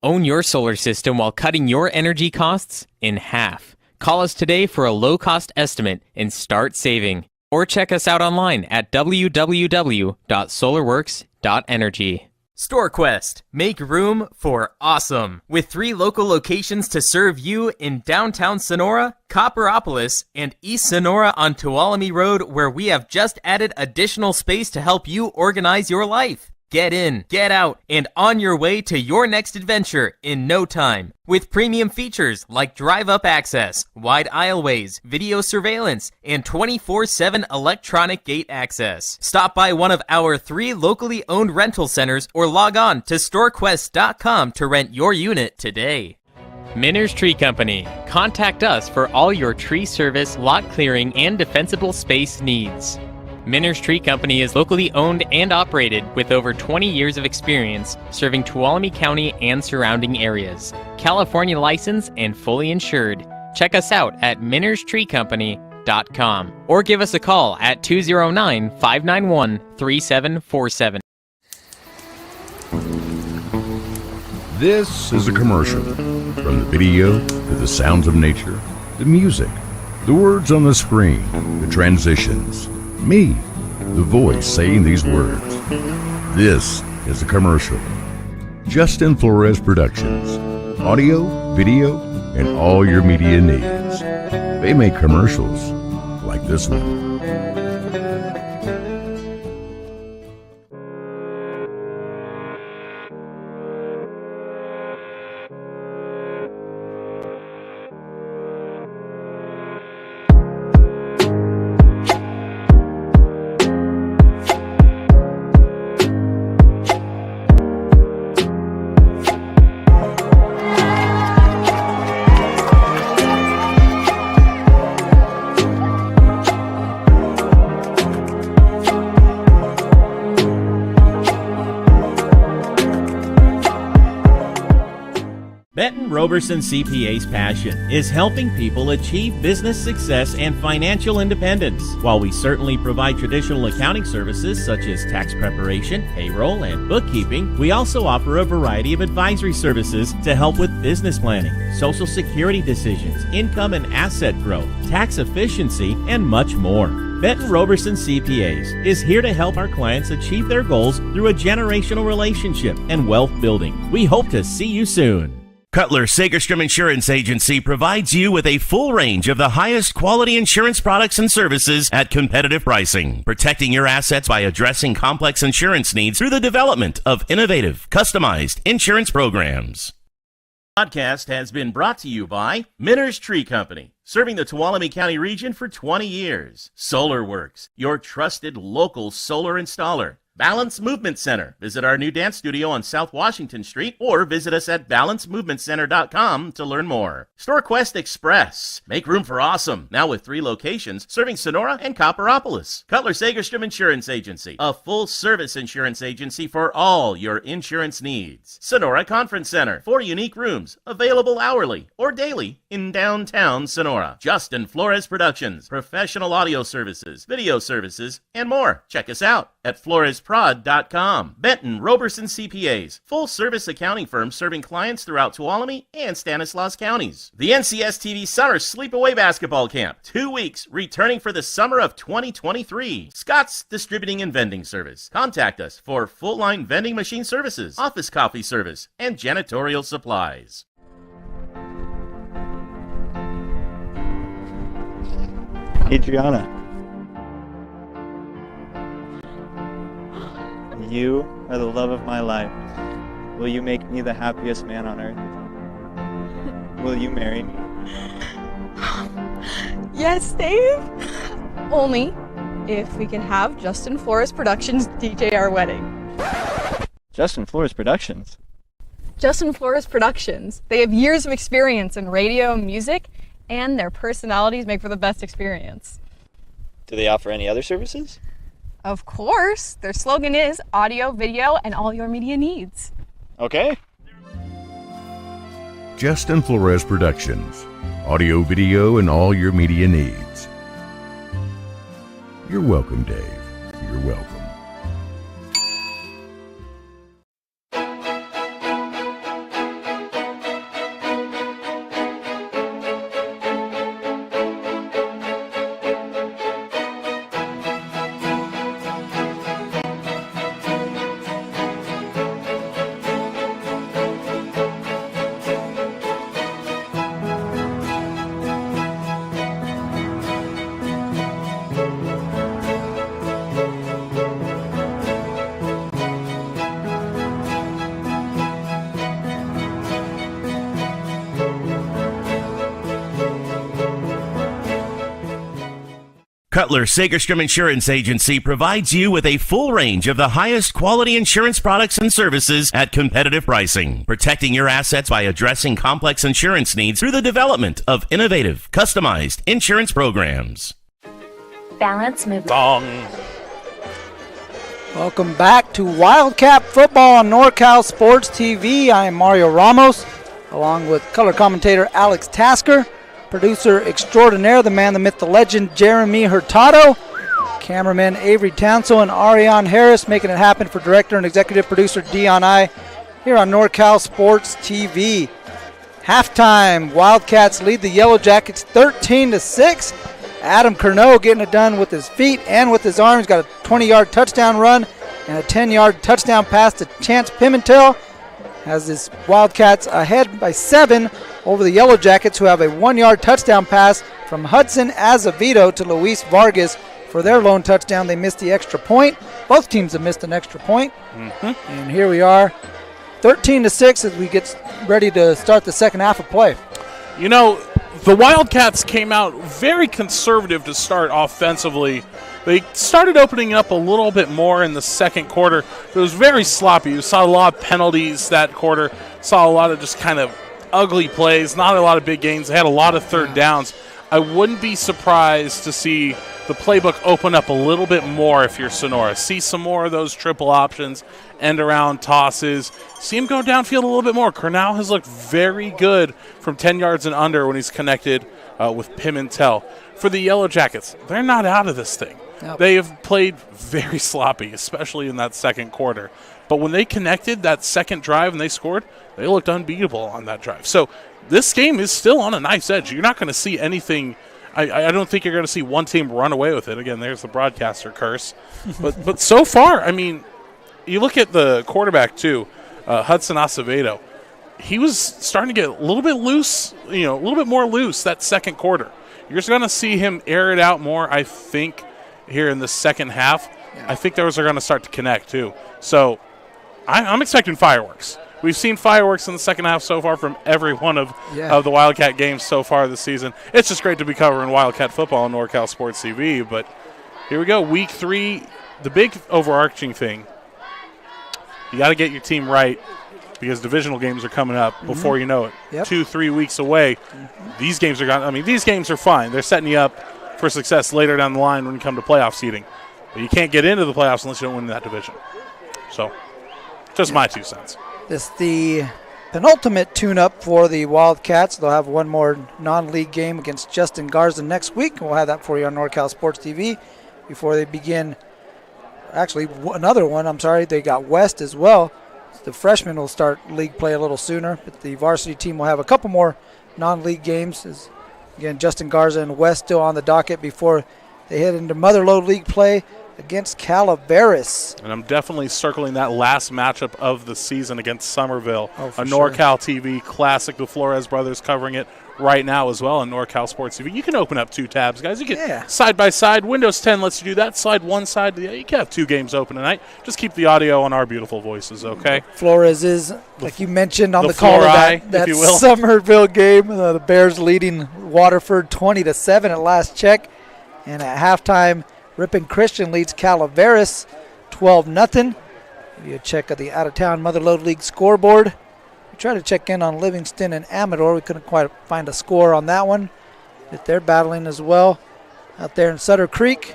Own your solar system while cutting your energy costs in half. Call us today for a low-cost estimate and start saving. Or check us out online at www.solarworks.energy. StoreQuest. Make room for awesome. With 3 local locations to serve you in downtown Sonora, Copperopolis, and East Sonora on Tuolumne Road, where we have just added additional space to help you organize your life. Get in, get out, and on your way to your next adventure in no time. With premium features like drive-up access, wide aisleways, video surveillance, and 24/7 electronic gate access. Stop by one of our 3 locally owned rental centers or log on to storequest.com to rent your unit today. Minner's Tree Company. Contact us for all your tree service, lot clearing, and defensible space needs. Minner's Tree Company is locally owned and operated with over 20 years of experience serving Tuolumne County and surrounding areas. California licensed and fully insured. Check us out at minnerstreecompany.com or give us a call at 209-591-3747. This is a commercial. From the video to the sounds of nature, the music, the words on the screen, the transitions. Me, the voice saying these words. This is a commercial. Justin Flores Productions. Audio, video, and all your media needs. They make commercials like this one. Roberson CPA's passion is helping people achieve business success and financial independence. While we certainly provide traditional accounting services such as tax preparation, payroll, and bookkeeping, we also offer a variety of advisory services to help with business planning, social security decisions, income and asset growth, tax efficiency, and much more. Benton Roberson CPAs is here to help our clients achieve their goals through a generational relationship and wealth building. We hope to see you soon. Cutler Sagerstrom Insurance Agency provides you with a full range of the highest quality insurance products and services at competitive pricing, protecting your assets by addressing complex insurance needs through the development of innovative, customized insurance programs. The podcast has been brought to you by Minner's Tree Company, serving the Tuolumne County region for 20 years. SolarWorks, your trusted local solar installer. Balance Movement Center. Visit our new dance studio on South Washington Street or visit us at balancemovementcenter.com to learn more. StoreQuest Express. Make room for awesome. Now with 3 locations serving Sonora and Copperopolis. Cutler Sagerstrom Insurance Agency. A full-service insurance agency for all your insurance needs. Sonora Conference Center. 4 unique rooms available hourly or daily in downtown Sonora. Justin Flores Productions. Professional audio services, video services, and more. Check us out at floresprod.com. Benton Roberson CPAs, full-service accounting firm serving clients throughout Tuolumne and Stanislaus counties. The NCS TV Summer Sleepaway Basketball Camp, 2 weeks, returning for the summer of 2023. Scott's Distributing and Vending Service. Contact us for full-line vending machine services, office coffee service, and janitorial supplies. Adriana. You are the love of my life. Will you make me the happiest man on earth? Will you marry me? Yes, Dave. Only if we can have Justin Flores Productions DJ our wedding. Justin Flores Productions? Justin Flores Productions. They have years of experience in radio and music, and their personalities make for the best experience. Do they offer any other services? Of course. Their slogan is audio, video, and all your media needs. Okay. Justin Flores Productions. Audio, video, and all your media needs. You're welcome, Dave. You're welcome. Cutler Sagerstrom Insurance Agency provides you with a full range of the highest quality insurance products and services at competitive pricing, protecting your assets by addressing complex insurance needs through the development of innovative, customized insurance programs. Balance movement. Dong. Welcome back to Wildcat Football on NorCal Sports TV. I am Mario Ramos, along with color commentator Alex Tasker, producer extraordinaire, the man, the myth, the legend, Jeremy Hurtado, cameraman Avery Townsell, and Ariane Harris, making it happen for director and executive producer Dion I here on NorCal Sports TV. Halftime, Wildcats lead the Yellow Jackets 13-6. Adam Curnow getting it done with his feet and with his arms. Got a 20-yard touchdown run and a 10-yard touchdown pass to Chance Pimentel. Has his Wildcats ahead by 7 over the Yellow Jackets, who have a 1-yard touchdown pass from Hudson Azevedo to Luis Vargas for their lone touchdown. They missed the extra point. Both teams have missed an extra point. And here we are, 13-6 as we get ready to start the second half of play. You know, the Wildcats came out very conservative to start offensively. They started opening up a little bit more in the second quarter. It was very sloppy. You saw a lot of penalties that quarter. Saw a lot of just kind of ugly plays, not a lot of big gains. They had a lot of third downs. I wouldn't be surprised to see the playbook open up a little bit more if you're Sonora. See some more of those triple options, end around tosses. See him go downfield a little bit more. Cornell has looked very good from 10 yards and under when he's connected with Pimentel. For the Yellow Jackets, they're not out of this thing. Nope. They have played very sloppy, especially in that second quarter. But when they connected that second drive and they scored, they looked unbeatable on that drive. So this game is still on a knife's edge. You're not going to see anything. I don't think you're going to see one team run away with it. Again, there's the broadcaster curse. But so far, I mean, you look at the quarterback too, Hudson Acevedo. He was starting to get a little bit loose, a little bit more loose that second quarter. You're just going to see him air it out more, I think, here in the second half. Yeah. I think those are going to start to connect too. So I'm expecting fireworks. We've seen fireworks in the second half so far from every one of the Wildcat games so far this season. It's just great to be covering Wildcat football on NorCal Sports TV. But here we go, week 3. The big overarching thing, you got to get your team right because divisional games are coming up before you know it. 2-3 weeks away. These games are these games are fine. They're setting you up for success later down the line when you come to playoff seeding. But you can't get into the playoffs unless you don't win that division. So, just my 2 cents. This is the penultimate tune-up for the Wildcats. They'll have one more non-league game against Justin Garza next week. We'll have that for you on NorCal Sports TV before they begin. Actually, another one, they got West as well. The freshmen will start league play a little sooner, but the varsity team will have a couple more non-league games. Again, Justin Garza and West still on the docket before they head into Motherlode League play against Calaveras. And I'm definitely circling that last matchup of the season against Somerville. A sure. NorCal TV classic. The Flores brothers covering it right now as well on NorCal Sports TV. You can open up 2 tabs, guys. You can side by side. Windows 10 lets you do that. Slide one side. You can have 2 games open tonight. Just keep the audio on our beautiful voices, okay? Flores is, like you mentioned on the call of that Somerville game. The Bears leading Waterford 20-7 at last check. And at halftime, Ripon Christian leads Calaveras 12-0. Give you a check of the out-of-town Motherlode League scoreboard. We tried to check in on Livingston and Amador. We couldn't quite find a score on that one, but they're battling as well out there in Sutter Creek.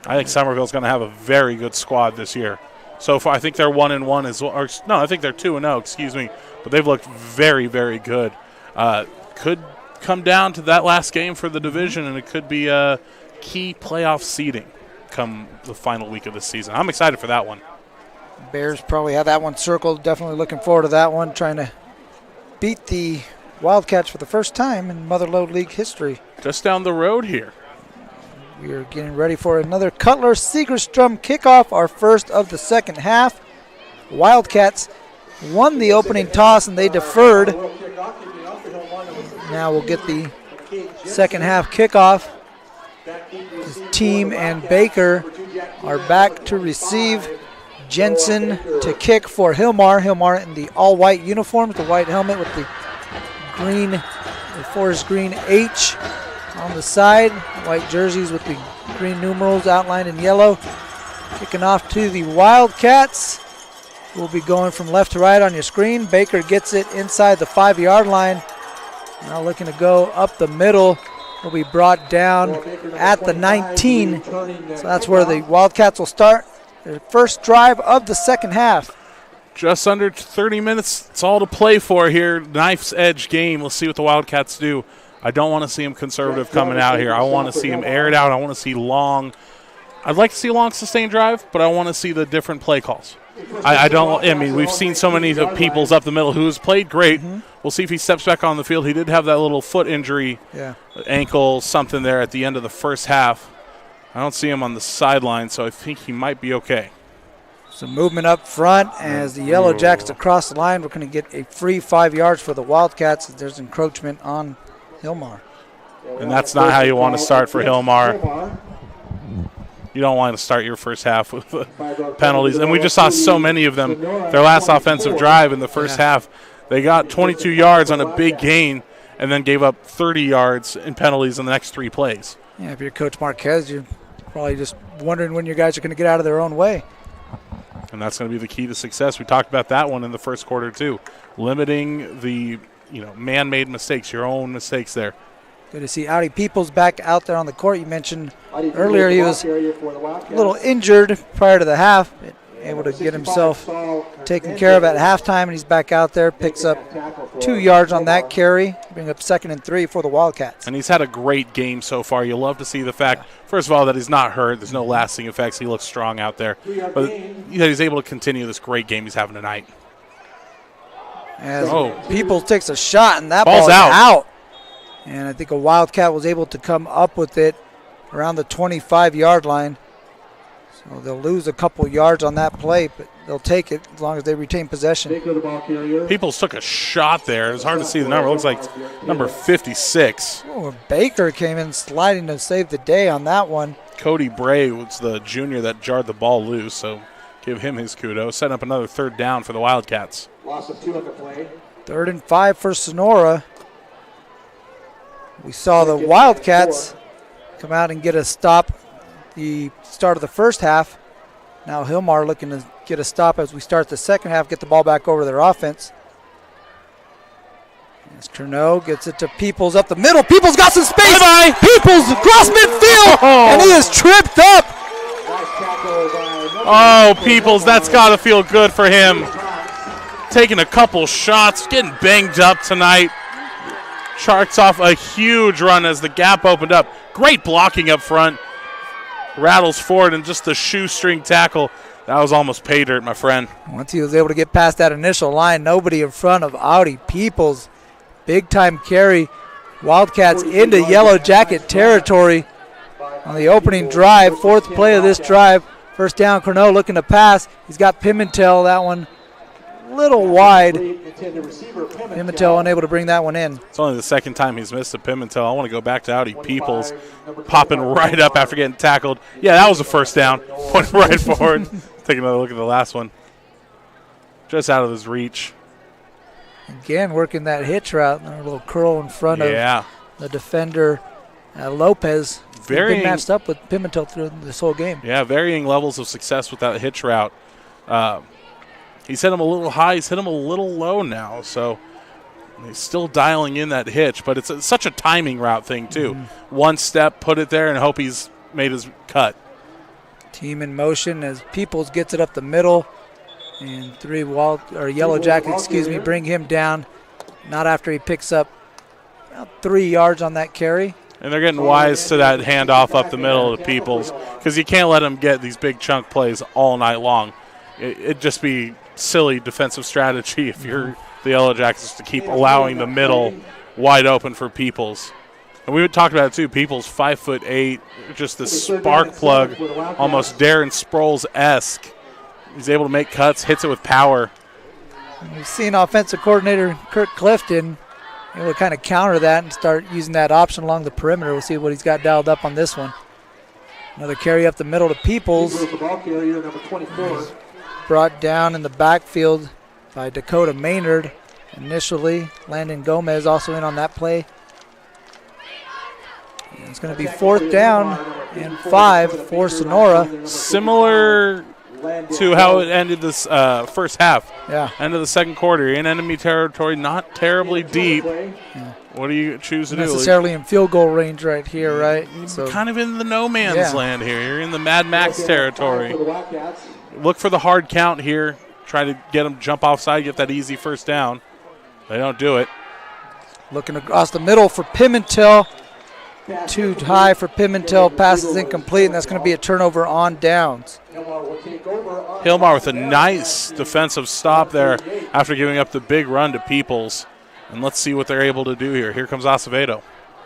I think Somerville's going to have a very good squad this year. So far, I think they're 1-1 as well. No, I think they're 2-0. Excuse me, but they've looked very, very good. Could come down to that last game for the division, and it could be a key playoff seeding come the final week of the season. I'm excited for that one. Bears probably have that one circled. Definitely looking forward to that one. Trying to beat the Wildcats for the first time in Motherlode League history. Just down the road here. We are getting ready for another Cutler-Segerstrom kickoff, our first of the second half. Wildcats won the opening toss and they deferred. Now we'll get the second half kickoff. This team and Baker are back to receive. Jensen to kick for Hilmar. Hilmar in the all-white uniforms, the white helmet with the green, the forest green H on the side. White jerseys with the green numerals outlined in yellow. Kicking off to the Wildcats. We'll be going from left to right on your screen. Baker gets it inside the 5-yard line. Now looking to go up the middle. Will be brought down at the 19. So that's where the Wildcats will start their first drive of the second half. Just under 30 minutes. It's all to play for here. Knife's edge game. We'll see what the Wildcats do. I don't want to see them conservative coming out here. I want to see them air it out. I want to see long. I'd like to see a long sustained drive, but I want to see the different play calls. I mean, we've seen so many peoples up the middle who has played great. Mm-hmm. We'll see if he steps back on the field. He did have that little foot injury, ankle, something there at the end of the first half. I don't see him on the sideline, so I think he might be okay. Some movement up front as the Yellow Jackets across the line. We're going to get a free 5 yards for the Wildcats as there's encroachment on Hilmar. And that's not how you want to start for Hilmar. You don't want to start your first half with penalties. And we just saw so many of them. Their last offensive drive in the first half, they got 22 yards on a big gain and then gave up 30 yards in penalties in the next 3 plays. Yeah, if you're Coach Marquez, you're probably just wondering when your guys are going to get out of their own way. And that's going to be the key to success. We talked about that one in the first quarter too. Limiting the man-made mistakes, your own mistakes there. Good to see Audi Peoples back out there on the court. You mentioned earlier he was a little injured prior to the half, able to get himself taken care of at halftime, and he's back out there, picks up 2 yards on that carry, bring up 2nd and 3 for the Wildcats. And he's had a great game so far. You love to see the fact, first of all, that he's not hurt. There's no lasting effects. He looks strong out there. But he's able to continue this great game he's having tonight. As Peoples takes a shot, and that ball's out. And I think a Wildcat was able to come up with it around the 25-yard line. So they'll lose a couple yards on that play, but they'll take it as long as they retain possession. Peoples took a shot there. It was hard to see the number. It looks like number 56. Oh, Baker came in sliding to save the day on that one. Cody Bray was the junior that jarred the ball loose, so give him his kudos. Setting up another 3rd down for the Wildcats. Loss of 2 on the play. 3rd and 5 for Sonora. We saw the Wildcats come out and get a stop at the start of the first half. Now Hilmar looking to get a stop as we start the second half, get the ball back over their offense. As Curnow gets it to Peoples up the middle. Peoples got some space. Bye-bye. Peoples across midfield, and he is tripped up. Oh, Peoples, that's got to feel good for him. Taking a couple shots, getting banged up tonight. Sharks off a huge run as the gap opened up. Great blocking up front. Rattles forward and just the shoestring tackle. That was almost pay dirt, my friend. Once he was able to get past that initial line, nobody in front of Audi Peoples. Big time carry. Wildcats into Yellow Jacket territory on the opening drive. 4th play of this drive. First down, Curnow looking to pass. He's got Pimentel, that one little wide. Pimentel unable to bring that one in. It's only the 2nd time he's missed a Pimentel. I want to go back to Audi Peoples popping right up after getting tackled. Yeah, that was a first down. Went right forward. Take another look at the last one. Just out of his reach. Again, working that hitch route. A little curl in front of the defender, Lopez. Been matched up with Pimentel through this whole game. Yeah, varying levels of success with that hitch route. He's hit him a little high. He's hit him a little low now. So he's still dialing in that hitch. But it's such a timing route thing, too. Mm-hmm. One step, put it there, and hope he's made his cut. Team in motion as Peoples gets it up the middle. And Yellow Jackets, bring him down. Not after he picks up about 3 yards on that carry. And they're getting wise to that handoff up the middle of the Peoples because you can't let them get these big chunk plays all night long. It'd just be silly defensive strategy if you're the Yellow Jackets to keep allowing the middle wide open for Peoples. And we talked about it too. Peoples 5'8", just the spark plug, almost Darren Sproles-esque. He's able to make cuts, hits it with power. And we've seen offensive coordinator Kirk Clifton able to kind of counter that and start using that option along the perimeter. We'll see what he's got dialed up on this one. Another carry up the middle to Peoples. Brought down in the backfield by Dakota Maynard initially. Landon Gomez also in on that play. And it's going to be 4th down and 5 for Sonora. Similar to how it ended this first half. Yeah. End of the second quarter. In enemy territory, not terribly deep. Yeah. What do you choose to do? Necessarily in field goal range right here, right? So kind of in the no man's land here. You're in the Mad Max territory. Look for the hard count here. Try to get them jump offside, get that easy first down. They don't do it. Looking across the middle for Pimentel. Too high for Pimentel. Pass is incomplete, and that's going to be a turnover on downs. Hilmar with a nice defensive stop there after giving up the big run to Peoples. And let's see what they're able to do here. Here comes Acevedo.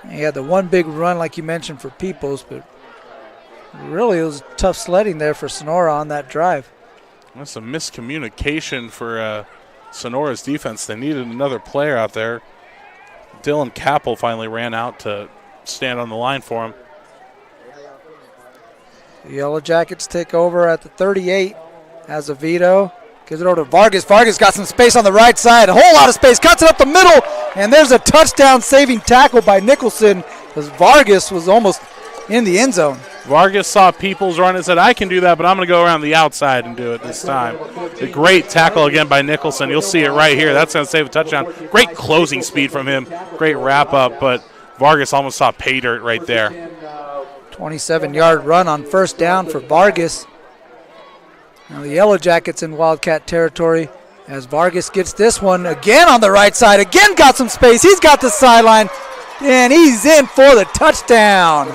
He had the one big run, like you mentioned, for Peoples, but really it was tough sledding there for Sonora on that drive. That's a miscommunication for Sonora's defense. They needed another player out there. Dylan Capel finally ran out to stand on the line for him. The Yellow Jackets take over at the 38. Azevedo gives it over to Vargas. Vargas got some space on the right side. A whole lot of space. Cuts it up the middle. And there's a touchdown-saving tackle by Nicholson because Vargas was almost in the end zone. Vargas saw Peoples run and said, I can do that, but I'm going to go around the outside and do it this time. A great tackle again by Nicholson. You'll see it right here. That's going to save a touchdown. Great closing speed from him. Great wrap-up, but Vargas almost saw pay dirt right there. 27-yard run on first down for Vargas. Now the Yellow Jackets in Wildcat territory as Vargas gets this one again on the right side. Again got some space. He's got the sideline, and he's in for the touchdown.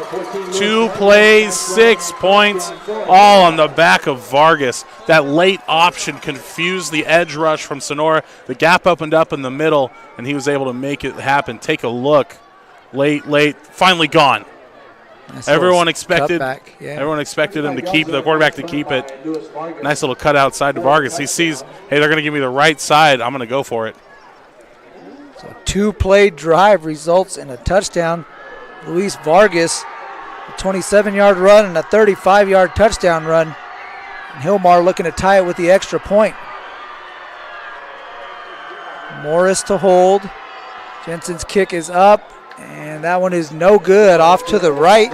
2 plays, 6 points, all on the back of Vargas. That late option confused the edge rush from Sonora. The gap opened up in the middle, and he was able to make it happen. Take a look. Late, finally gone. Everyone expected him to keep the quarterback to keep it. Nice little cut outside to Vargas. He sees, hey, they're going to give me the right side. I'm going to go for it. So 2-play drive results in a touchdown. Luis Vargas, a 27-yard run and a 35-yard touchdown run. And Hilmar looking to tie it with the extra point. Morris to hold. Jensen's kick is up. And that one is no good, off to the right.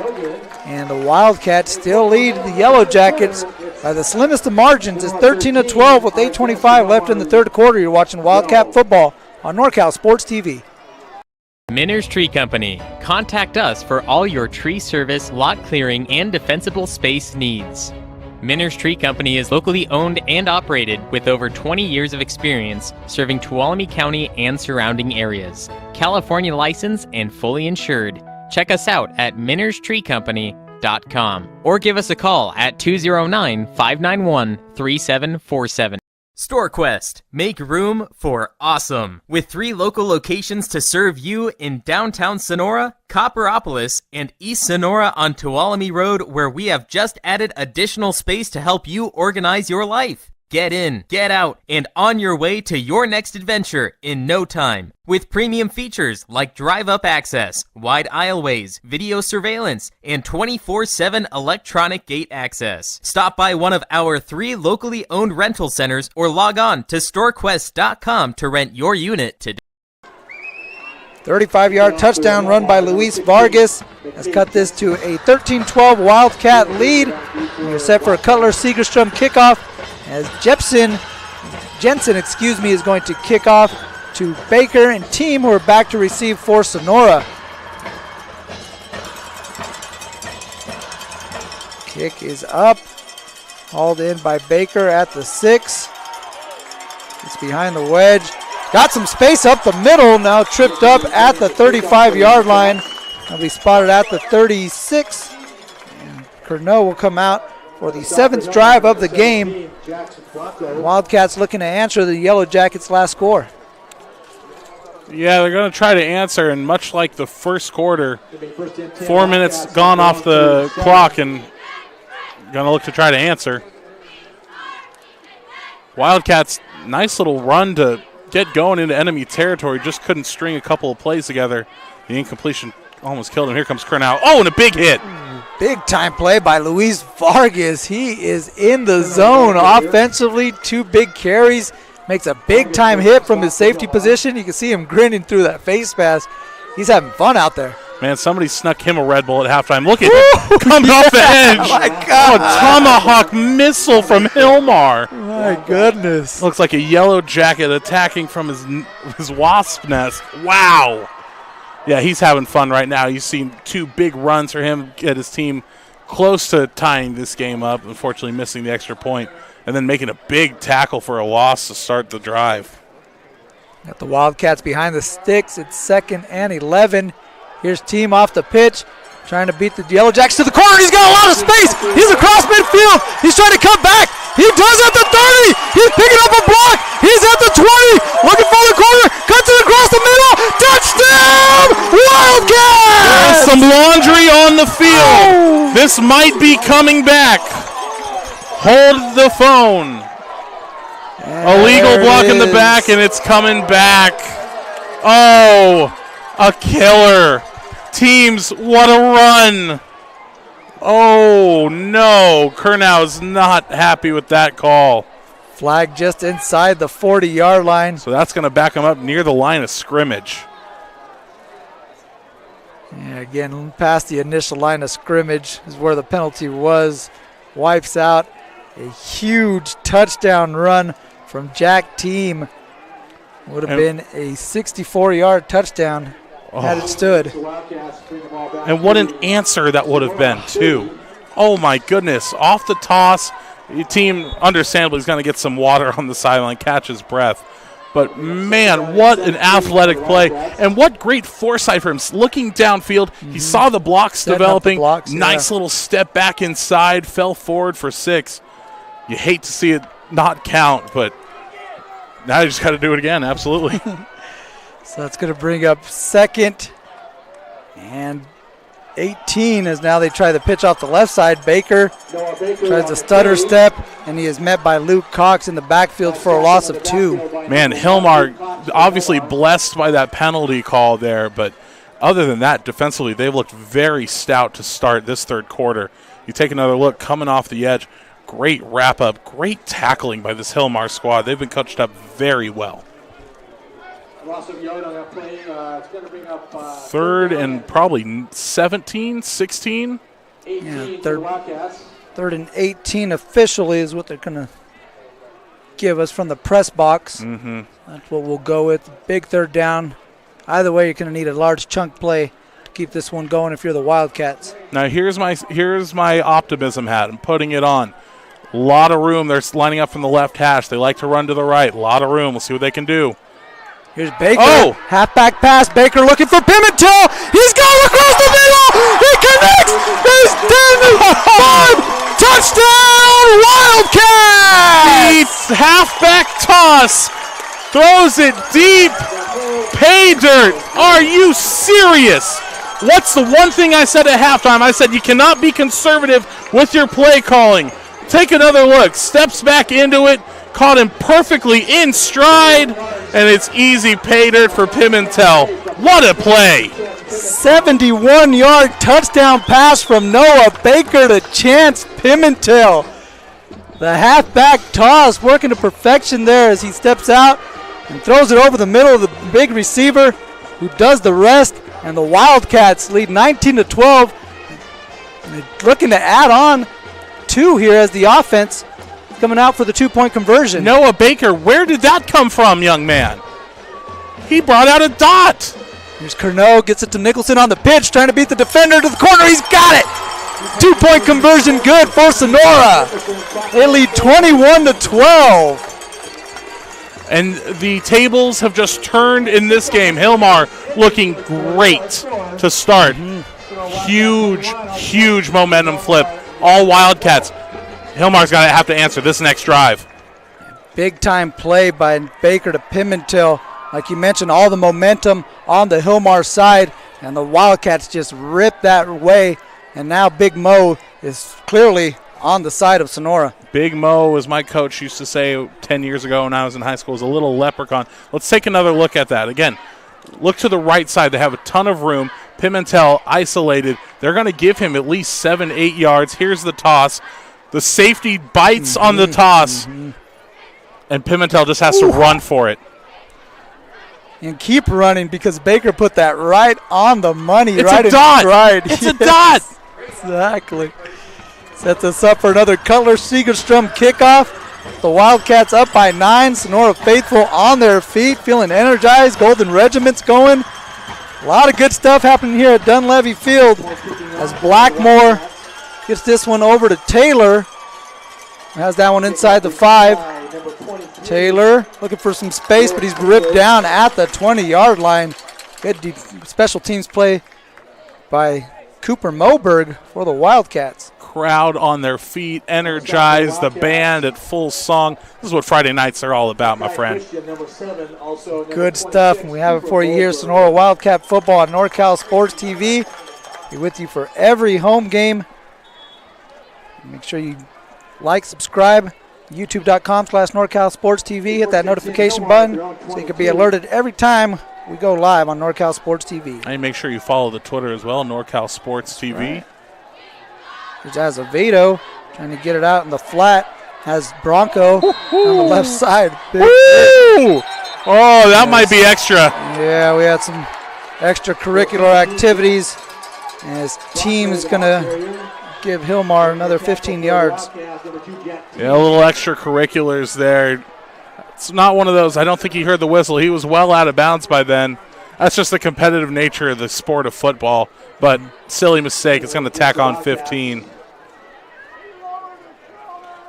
And the Wildcats still lead the Yellow Jackets by the slimmest of margins. It's 13-12 with 8:25 left in the third quarter. You're watching Wildcat football on NorCal Sports TV. Minner's Tree Company. Contact us for all your tree service, lot clearing, and defensible space needs. Minner's Tree Company is locally owned and operated with over 20 years of experience serving Tuolumne County and surrounding areas. California licensed and fully insured. Check us out at minnerstreecompany.com or give us a call at 209-591-3747. StoreQuest. Make room for awesome. With 3 local locations to serve you in downtown Sonora, Copperopolis, and East Sonora on Tuolumne Road, where we have just added additional space to help you organize your life. Get in, get out, and on your way to your next adventure in no time. With premium features like drive-up access, wide aisleways, video surveillance, and 24/7 electronic gate access. Stop by one of our 3 locally owned rental centers or log on to storequest.com to rent your unit today. 35-yard touchdown run by Luis Vargas has cut this to a 13-12 Wildcat lead. We're set for a Cutler-Segerstrom kickoff as Jensen is going to kick off to Baker and team, who are back to receive for Sonora. Kick is up, Hauled in by Baker at the 6. It's behind the wedge. Got some space up the middle. Now tripped up at the 35-yard line. He'll be spotted at the 36. And Curnow will come out for the 7th drive of the game. Wildcats looking to answer the Yellow Jackets' last score. Yeah, they're going to try to answer, and much like the first quarter, 4 minutes gone off the clock, and going to look to try to answer. Wildcats, nice little run to get going into enemy territory, just couldn't string a couple of plays together. The incompletion almost killed him. Here comes Curnow. Oh, and a big hit. Big time play by Luis Vargas. He is in the zone offensively. 2 big carries. Makes a big time hit from his safety position. You can see him grinning through that face mask. He's having fun out there. Man, somebody snuck him a Red Bull at halftime. Look at him coming off the edge. Oh, my God. Oh, a tomahawk missile from Hilmar. My goodness. Looks like a Yellow Jacket attacking from his wasp nest. Wow. Yeah, he's having fun right now. You've seen 2 big runs for him, get his team close to tying this game up, unfortunately missing the extra point, and then making a big tackle for a loss to start the drive. Got the Wildcats behind the sticks. It's 2nd and 11. Here's Team off the pitch, trying to beat the Yellow Jacks to the corner. He's got a lot of space. He's across midfield. He's trying to come back. He does at the 30. He's picking up a block. He's at the 20. Looking for the corner. Cuts it across the middle. Touchdown! Wildcats! There's some laundry on the field. Oh. This might be coming back. Hold the phone. Illegal block in the back, and it's coming back. Oh, a killer. Teams, what a run. Oh, no. Curnow's not happy with that call. Flag just inside the 40-yard line. So that's going to back him up near the line of scrimmage. Yeah, again, past the initial line of scrimmage is where the penalty was. Wipes out a huge touchdown run from Jack Team. Would have been a 64-yard touchdown had it stood. And what an answer that would have been, too. Oh, my goodness. Off the toss, the team understandably is going to get some water on the sideline, catch his breath. But, man, what an athletic play. And what great foresight for him. Looking downfield, he saw the blocks developing. Nice little step back inside, fell forward for 6. You hate to see it not count, but now you just got to do it again, absolutely. So that's going to bring up 2nd and 18 as now they try the pitch off the left side. Baker tries a stutter step, and he is met by Luke Cox in the backfield for a loss of 2. Man, Hilmar obviously blessed by that penalty call there, but other than that, defensively, they've looked very stout to start this 3rd quarter. You take another look, coming off the edge, great wrap-up, great tackling by this Hilmar squad. They've been coached up very well. 3rd and probably 17, 16. Yeah, 3rd and 18 officially is what they're going to give us from the press box. That's what we'll go with. Big 3rd down. Either way, you're going to need a large chunk play to keep this one going if you're the Wildcats. Now, here's my optimism hat. I'm putting it on. A lot of room. They're lining up from the left hash. They like to run to the right. A lot of room. We'll see what they can do. Here's Baker. Oh! Halfback pass. Baker looking for Pimentel. He's going across the middle. He connects. He's 10-5. Touchdown, Wildcats! Halfback toss. Throws it deep. Pay dirt. Are you serious? What's the one thing I said at halftime? I said you cannot be conservative with your play calling. Take another look. Steps back into it. Caught him perfectly in stride. And it's easy pay dirt for Pimentel. What a play. 71-yard touchdown pass from Noah Baker to Chance Pimentel. The halfback toss working to perfection there as he steps out and throws it over the middle of the big receiver who does the rest. And the Wildcats lead 19-12. And they're looking to add on 2 here as the offense coming out for the 2-point conversion. Noah Baker, where did that come from, young man? He brought out a dot. Here's Curnow, gets it to Nicholson on the pitch, trying to beat the defender to the corner. He's got it. 2-point conversion good for Sonora. They lead 21-12. And the tables have just turned in this game. Hilmar looking great to start. Huge momentum flip. All Wildcats. Hilmar's going to have to answer this next drive. Big time play by Baker to Pimentel. Like you mentioned, all the momentum on the Hilmar side, and the Wildcats just ripped that away. And now Big Mo is clearly on the side of Sonora. Big Mo, as my coach used to say 10 years ago when I was in high school, was a little leprechaun. Let's take another look at that. Again, look to the right side. They have a ton of room. Pimentel isolated. They're going to give him at least 7-8 yards. Here's the toss. The safety bites on the toss, and Pimentel just has to run for it. And keep running because Baker put that right on the money. It's right a dot. Stride. It's a dot. Exactly. Sets us up for another Cutler-Segerstrom kickoff. The Wildcats up by 9. Sonora faithful on their feet, feeling energized. Golden Regiment's going. A lot of good stuff happening here at Dunleavy Field as Blackmore gets this one over to Taylor. Has that one inside the 5. Taylor looking for some space, but he's ripped down at the 20-yard line. Good special teams play by Cooper Moberg for the Wildcats. Crowd on their feet, energized, the band at full song. This is what Friday nights are all about, my friend. Good stuff, and we have it for you here, Sonora Wildcat football on NorCal Sports TV. Be with you for every home game. Make sure you like, subscribe, youtube.com/NorCal Sports TV. Hit that notification button so you can be alerted every time we go live on NorCal Sports TV. And make sure you follow the Twitter as well, NorCal Sports TV. Right. There's Azevedo trying to get it out in the flat. Has Bronco on the left side. Oh, that might be extra. Yeah, we had some extracurricular activities. And his team is going to give Hilmar another 15 yards. Yeah, a little extracurriculars there. It's not one of those. I don't think he heard the whistle. He was well out of bounds by then. That's just the competitive nature of the sport of football. But silly mistake. It's going to tack on 15.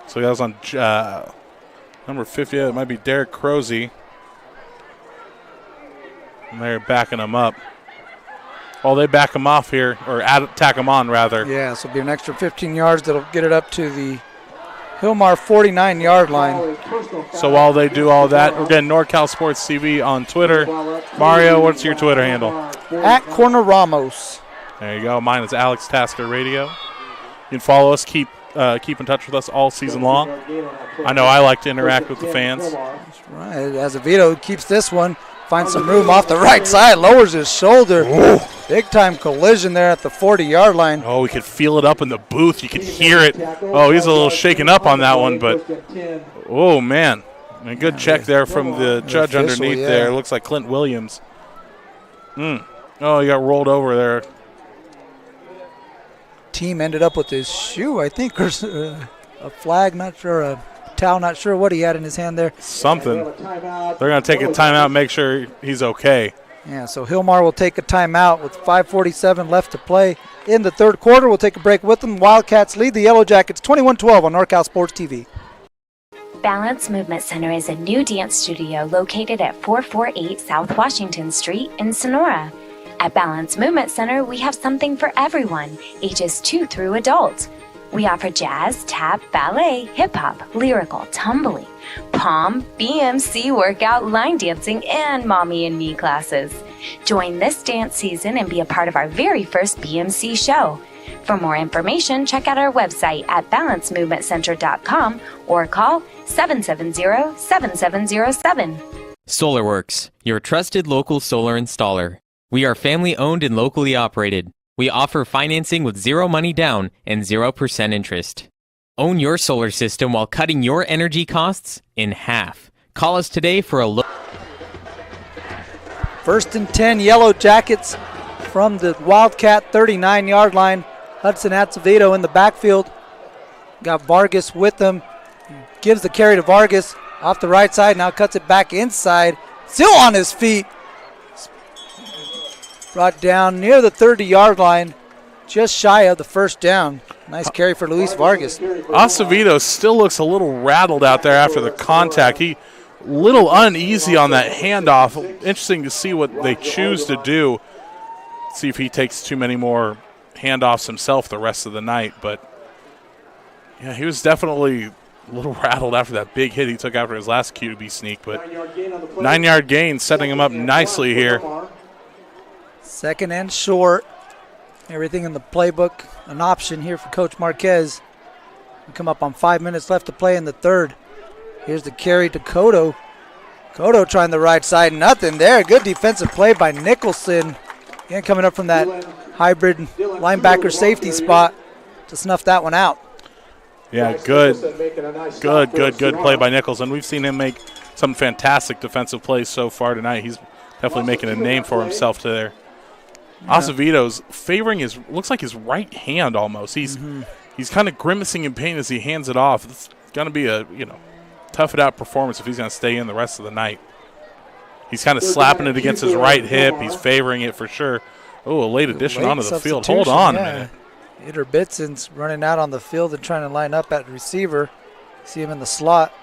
So that was on number 50. It might be Derek Crozy. And they're backing him up. Oh, they back him off here, or tack him on, rather. Yeah, so it'll be an extra 15 yards that'll get it up to the Hilmar 49-yard line. So while they do all that, again, NorCal Sports TV on Twitter. Mario, what's your Twitter handle? @Corner Ramos. There you go. Mine is Alex Tasker Radio. You can follow us. Keep in touch with us all season long. I know I like to interact with the fans. That's right. Azevedo keeps this one. Finds some room off the right side. Lowers his shoulder. Big time collision there at the 40-yard line. Oh, we could feel it up in the booth. You could hear it. Oh, he's a little shaken up on that one, but oh, man. A good check there from the judge underneath there. Looks like Clint Williams. Oh, he got rolled over there. Team ended up with his shoe, I think, or a flag, not sure, a towel, not sure what he had in his hand there. Something. They're going to take a timeout and make sure he's okay. Yeah, so Hilmar will take a timeout with 5:47 left to play in the third quarter. We'll take a break with them. Wildcats lead the Yellow Jackets 21-12 on NorCal Sports TV. Balance Movement Center is a new dance studio located at 448 South Washington Street in Sonora. At Balance Movement Center, we have something for everyone, ages 2 through adult. We offer jazz, tap, ballet, hip-hop, lyrical, tumbling, pom, BMC workout, line dancing, and mommy and me classes. Join this dance season and be a part of our very first BMC show. For more information, check out our website at balancemovementcenter.com or call 770-7707. SolarWorks, your trusted local solar installer. We are family owned and locally operated. We offer financing with zero money down and 0% interest. Own your solar system while cutting your energy costs in half. Call us today for a look. 1st and 10, Yellow Jackets from the Wildcat 39-yard line. Hudson Azevedo in the backfield. Got Vargas with them. Gives the carry to Vargas off the right side. Now cuts it back inside. Still on his feet. Brought down near the 30-yard line. just shy of the first down. Nice carry for Luis Vargas. Acevedo still looks a little rattled out there after the contact. He little uneasy on that handoff. Interesting to see what they choose to do. See if he takes too many more handoffs himself the rest of the night. But, yeah, he was definitely a little rattled after that big hit he took after his last QB sneak. But 9-yard gain setting him up nicely here. Second and short. Everything in the playbook, an option here for Coach Marquez. We come up on 5 minutes left to play in the third. Here's the carry to Cotto. Cotto trying the right side, nothing there. Good defensive play by Nicholson. Again, coming up from that hybrid linebacker safety spot to snuff that one out. Yeah, good play by Nicholson. We've seen him make some fantastic defensive plays so far tonight. He's definitely making a name for himself there. Acevedo's favoring looks like his right hand almost. He's kind of grimacing in pain as he hands it off. It's going to be a, tough it out performance if he's going to stay in the rest of the night. He's kind of slapping it against his right hip. He's favoring it for sure. Oh, a late addition onto the field. Hold on a minute. Hitter Bitson's running out on the field and trying to line up at receiver. See him in the slot.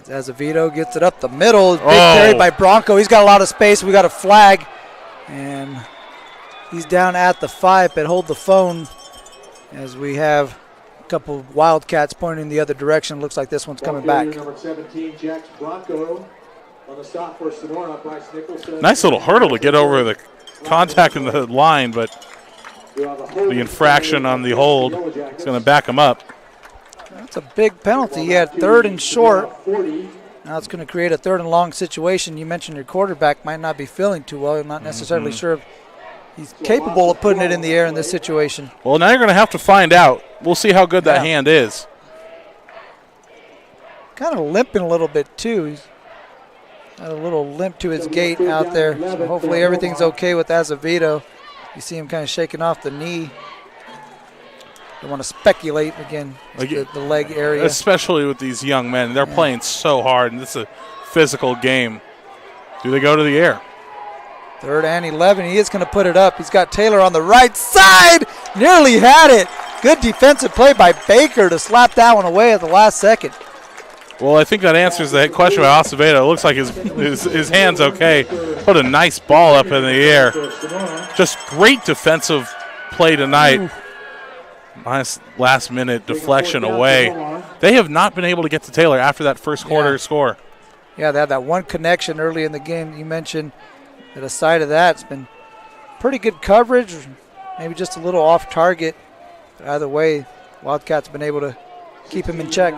As Azevedo gets it up the middle. Big carry by Bronco. He's got a lot of space. We got a flag. And he's down at the 5, but hold the phone as we have a couple of Wildcats pointing the other direction. Looks like this one's coming back. Number 17, Jax Bronco on the stop for Sonora. Bryce Nicholson. Nice little hurdle to get over the contact in the line, but the infraction on the hold is going to back him up. That's a big penalty. He had third and short. Now it's going to create a third and long situation. You mentioned your quarterback might not be feeling too well. I'm not necessarily sure if he's capable of putting it in the air in this situation. Well, now you're going to have to find out. We'll see how good that hand is. Kind of limping a little bit, too. He's got a little limp to his gait out there. So hopefully everything's okay with Azevedo. You see him kind of shaking off the knee. Don't want to speculate again, the leg area. Especially with these young men. They're playing so hard, and this is a physical game. Do they go to the air? 3rd and 11. He is going to put it up. He's got Taylor on the right side. Nearly had it. Good defensive play by Baker to slap that one away at the last second. Well, I think that answers the question about Acevedo. It looks like his hand's okay. Put a nice ball up in the air. Just great defensive play tonight. Nice last-minute deflection away. They have not been able to get to Taylor after that first quarter score. Yeah, they had that one connection early in the game. You mentioned that aside of that, it's been pretty good coverage, maybe just a little off target. But either way, Wildcats have been able to keep him in check.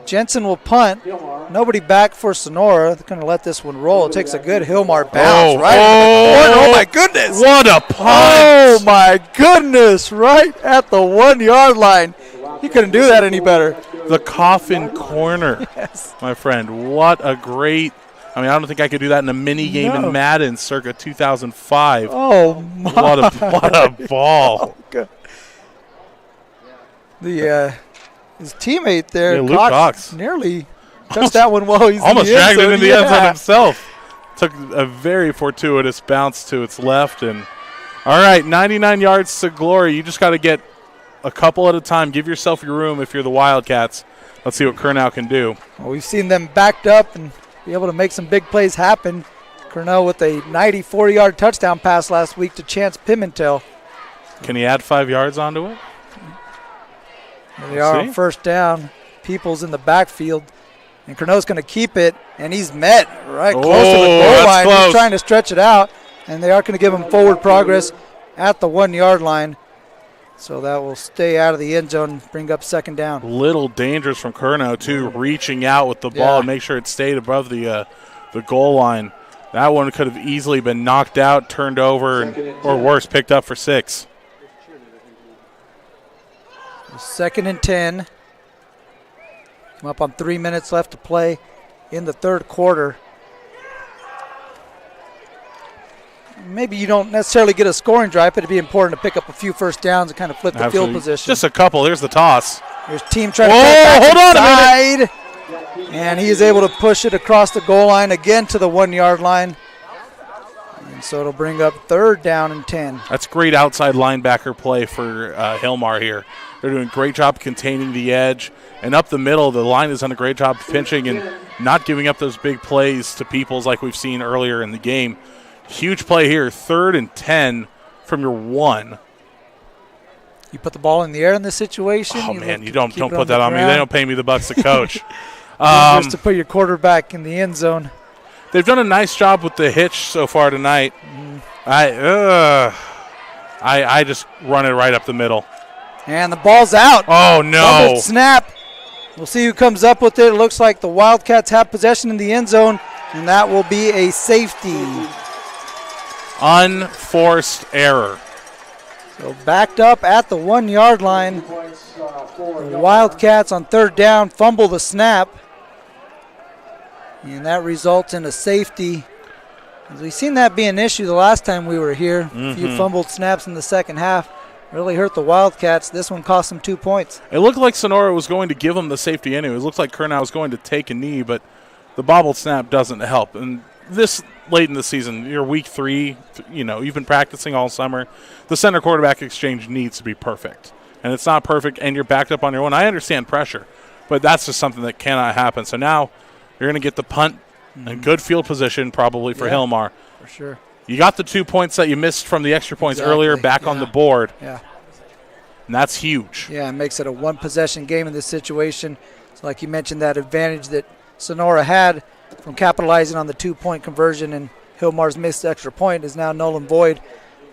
Jensen will punt. Nobody back for Sonora. They're going to let this one roll. It takes a good Hilmar bounce oh my goodness. What a punt. Oh, my goodness. Right at the 1-yard line. He couldn't do that any better. The coffin corner, my friend. What a great – I don't think I could do that in a mini game in Madden circa 2005. Oh, my. What a ball. Oh, his teammate there, Luke Cox, nearly touched that one while he's almost dragged it in the end zone himself. Took a very fortuitous bounce to its left. And all right, 99 yards to glory. You just got to get a couple at a time. Give yourself your room if you're the Wildcats. Let's see what Curnow can do. Well, we've seen them backed up and be able to make some big plays happen. Curnow with a 94-yard touchdown pass last week to Chance Pimentel. Can he add 5 yards onto it? Here they are on first down. People's in the backfield. And Curnow's going to keep it, and he's met right close to the goal line. Close. He's trying to stretch it out, and they are going to give him forward progress at the 1-yard line. So that will stay out of the end zone, bring up second down. Little dangerous from Curnow, too, reaching out with the ball and make sure it stayed above the goal line. That one could have easily been knocked out, turned over, or worse, picked up for 6. Second and 10. Come up on 3 minutes left to play in the third quarter. Maybe you don't necessarily get a scoring drive, but it'd be important to pick up a few first downs and kind of flip the field position. Just a couple. Here's the toss. Here's team trying to cut back inside. And he is able to push it across the goal line again to the 1-yard line. And so it'll bring up 3rd down and 10. That's great outside linebacker play for Hilmar here. They're doing a great job containing the edge. And up the middle, the line has done a great job pinching and not giving up those big plays to Peoples like we've seen earlier in the game. Huge play here, 3rd and 10 from your 1. You put the ball in the air in this situation. Oh, man, you don't put that on me. They don't pay me the bucks to coach. Just to put your quarterback in the end zone. They've done a nice job with the hitch so far tonight. I just run it right up the middle. And the ball's out. Oh, no. Fumbled snap. We'll see who comes up with it. It looks like the Wildcats have possession in the end zone, and that will be a safety. Unforced error. So backed up at the 1-yard line. The Wildcats on 3rd down fumble the snap. And that results in a safety. As we've seen that be an issue the last time we were here. A few fumbled snaps in the second half. Really hurt the Wildcats. This one cost them 2 points. It looked like Sonora was going to give them the safety anyway. It looked like Kurnow was going to take a knee, but the bobbled snap doesn't help. And this late in the season, you're week 3, you've been practicing all summer. The center quarterback exchange needs to be perfect. And it's not perfect, and you're backed up on your own. I understand pressure, but that's just something that cannot happen. So now you're going to get the punt and good field position probably for Hilmar. For sure. You got the 2 points that you missed from the extra points earlier back on the board. Yeah. And that's huge. Yeah, it makes it a 1-possession game in this situation. So like you mentioned, that advantage that Sonora had from capitalizing on the 2-point conversion and Hilmar's missed extra point is now null and void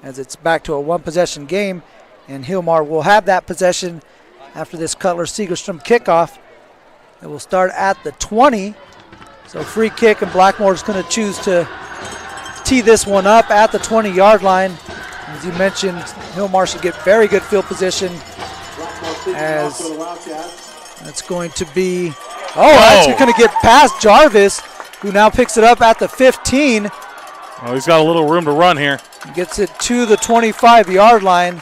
as it's back to a 1-possession game. And Hilmar will have that possession after this Cutler-Segerstrom kickoff. It will start at the 20. So free kick, and Blackmore's going to choose to tee this one up at the 20-yard line. As you mentioned, Hilmar should get very good field position as it's going to be, actually going to get past Jarvis, who now picks it up at the 15. Well, he's got a little room to run here. He gets it to the 25-yard line.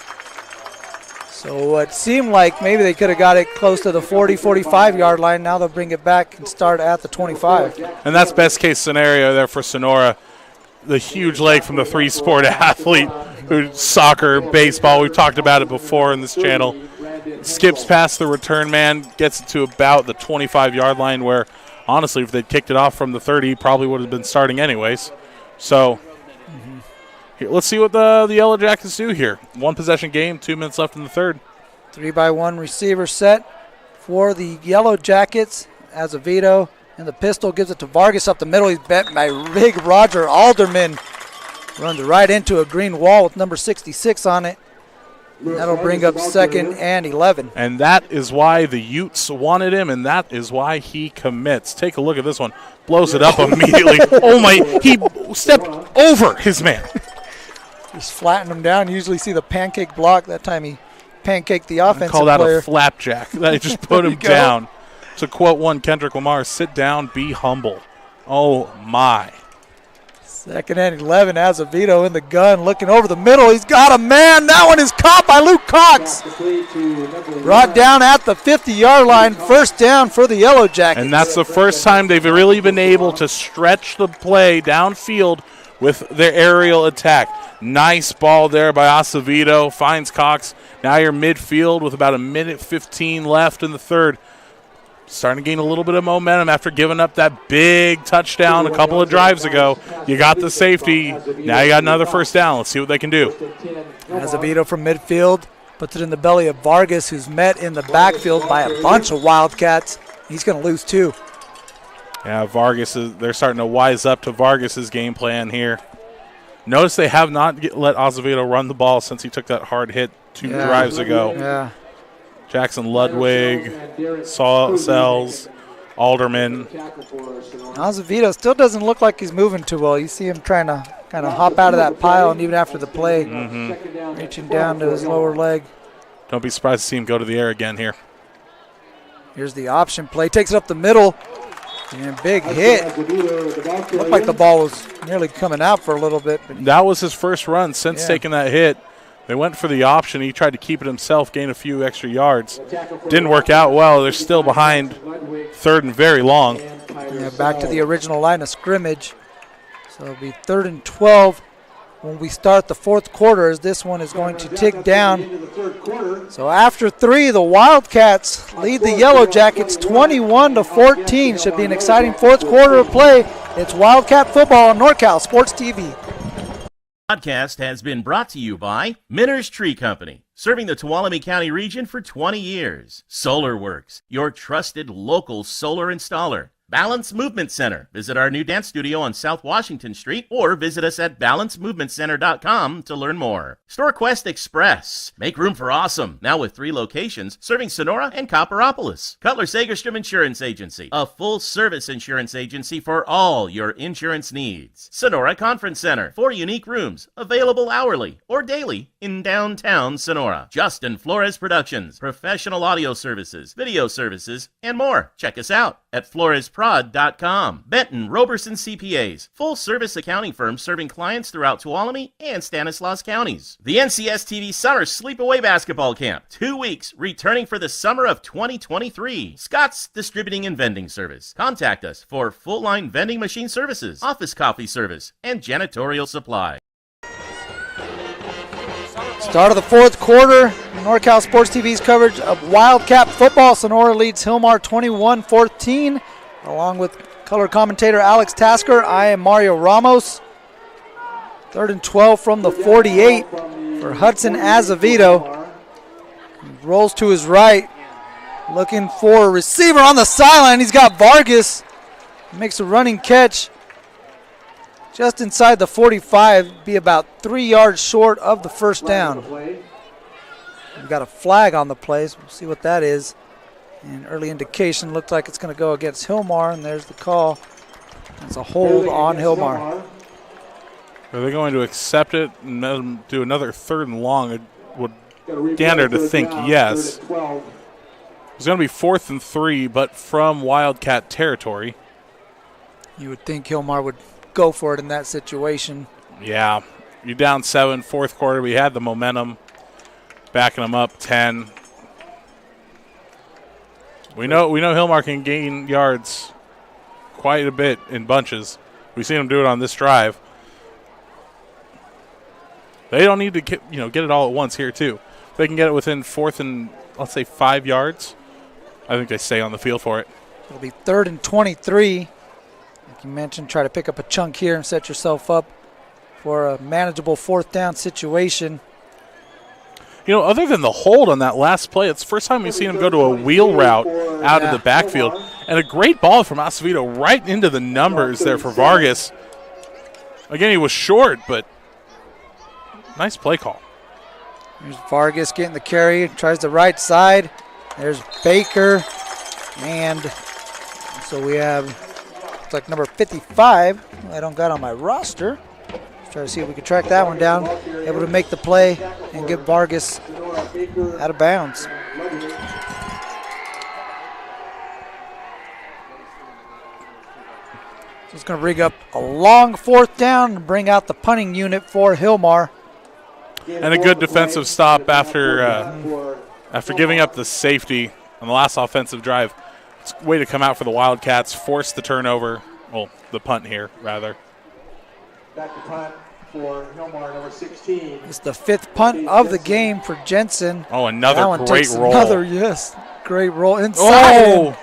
So it seemed like maybe they could have got it close to the 40, 45-yard line. Now they'll bring it back and start at the 25. And that's best case scenario there for Sonora. The huge leg from the 3-sport athlete who soccer, baseball, we've talked about it before in this channel. Skips past the return man, gets it to about the 25-yard line where, honestly, if they'd kicked it off from the 30, he probably would have been starting anyways. So here, let's see what the Yellow Jackets do here. 1-possession game, 2 minutes left in the third. 3-by-1 receiver set for the Yellow Jackets. Azevedo and the pistol gives it to Vargas up the middle. He's bet by big Roger Alderman. Runs right into a green wall with number 66 on it. That'll bring up 2nd and 11. And that is why the Utes wanted him, and that is why he commits. Take a look at this one. Blows it up immediately. Oh, my. He stepped over his man. Just flattened him down. You usually see the pancake block. That time he pancaked the offensive player. Call that player. A flapjack. They just put him down. To quote one Kendrick Lamar, sit down, be humble. Oh, my. 2nd and 11, Azevedo in the gun, looking over the middle. He's got a man. That one is caught by Luke Cox. Brought down at the 50-yard line. 1st down for the Yellow Jackets. And that's the first time they've really been able to stretch the play downfield with their aerial attack. Nice ball there by Azevedo. Finds Cox. Now you're midfield with about 1:15 left in the third. Starting to gain a little bit of momentum after giving up that big touchdown a couple of drives ago. You got the safety. Now you got another 1st down. Let's see what they can do. Azevedo from midfield puts it in the belly of Vargas, who's met in the backfield by a bunch of Wildcats. He's going to lose 2. Yeah, they're starting to wise up to Vargas's game plan here. Notice they have not let Azevedo run the ball since he took that hard hit 2 drives ago. Yeah. Jackson Ludwig, Sells, Alderman. Azevedo still doesn't look like he's moving too well. You see him trying to kind of hop out of that pile, and even after the play, reaching down to his lower leg. Don't be surprised to see him go to the air again here. Here's the option play. Takes it up the middle. And big hit. Looked like the ball was nearly coming out for a little bit. But that was his first run since taking that hit. They went for the option. He tried to keep it himself, gain a few extra yards. Didn't work out well. They're still behind 3rd and very long. Yeah, back to the original line of scrimmage. So it'll be 3rd and 12 when we start the fourth quarter, as this one is going to tick down. So after 3, the Wildcats lead the Yellow Jackets 21-14. Should be an exciting fourth quarter of play. It's Wildcat football on NorCal Sports TV. Podcast has been brought to you by Minner's Tree Company, serving the Tuolumne County region for 20 years. SolarWorks, your trusted local solar installer. Balance Movement Center. Visit our new dance studio on South Washington Street or visit us at balancemovementcenter.com to learn more. StoreQuest Express. Make room for awesome. Now with 3 locations serving Sonora and Copperopolis. Cutler Sagerstrom Insurance Agency. A full-service insurance agency for all your insurance needs. Sonora Conference Center. 4 unique rooms available hourly or daily in downtown Sonora. Justin Flores Productions. Professional audio services, video services, and more. Check us out at FloresProd.com. Benton Roberson CPAs, full-service accounting firm serving clients throughout Tuolumne and Stanislaus counties. The NCS TV Summer Sleepaway Basketball Camp, 2 weeks, returning for the summer of 2023. Scott's Distributing and Vending Service. Contact us for full-line vending machine services, office coffee service, and janitorial supply. Start of the fourth quarter, NorCal Sports TV's coverage of Wildcat football. Sonora leads Hilmar 21-14. Along with color commentator Alex Tasker, I am Mario Ramos. 3rd and 12 from the 48 for Hudson Azevedo. He rolls to his right, looking for a receiver on the sideline. He's got Vargas. He makes a running catch just inside the 45, be about 3 yards short of the first down. We've got a flag on the play, so we'll see what that is. And early indication looked like it's going to go against Hilmar, and there's the call. It's a hold on Hilmar. Are they going to accept it and let them do another 3rd and long? It would gander to think yes. It's going to be 4th and 3, but from Wildcat territory. You would think Hilmar would go for it in that situation. Yeah, you're down 7, fourth quarter. We had the momentum, backing them up 10. We know Hilmar can gain yards quite a bit in bunches. We've seen them do it on this drive. They don't need to get it all at once here too. If they can get it within 4th and let's say 5 yards, I think they stay on the field for it. It'll be 3rd and 23. Like you mentioned, try to pick up a chunk here and set yourself up for a manageable 4th down situation. Other than the hold on that last play, it's the first time we've seen him go to a wheel route out of the backfield. And a great ball from Acevedo right into the numbers there for Vargas. Again, he was short, but nice play call. There's Vargas getting the carry, tries the right side. There's Baker. And so we have, it's like number 55. I don't got on my roster. Try to see if we can track that one down. Able to make the play and get Vargas out of bounds. So it's going to bring up a long 4th down and bring out the punting unit for Hilmar. And a good defensive stop after giving up the safety on the last offensive drive. It's a way to come out for the Wildcats, force the turnover. Well, the punt here, rather. Back to punt for Hilmar, number 16. It's the 5th punt of the game for Jensen. Oh, another great roll. Great roll inside. Oh!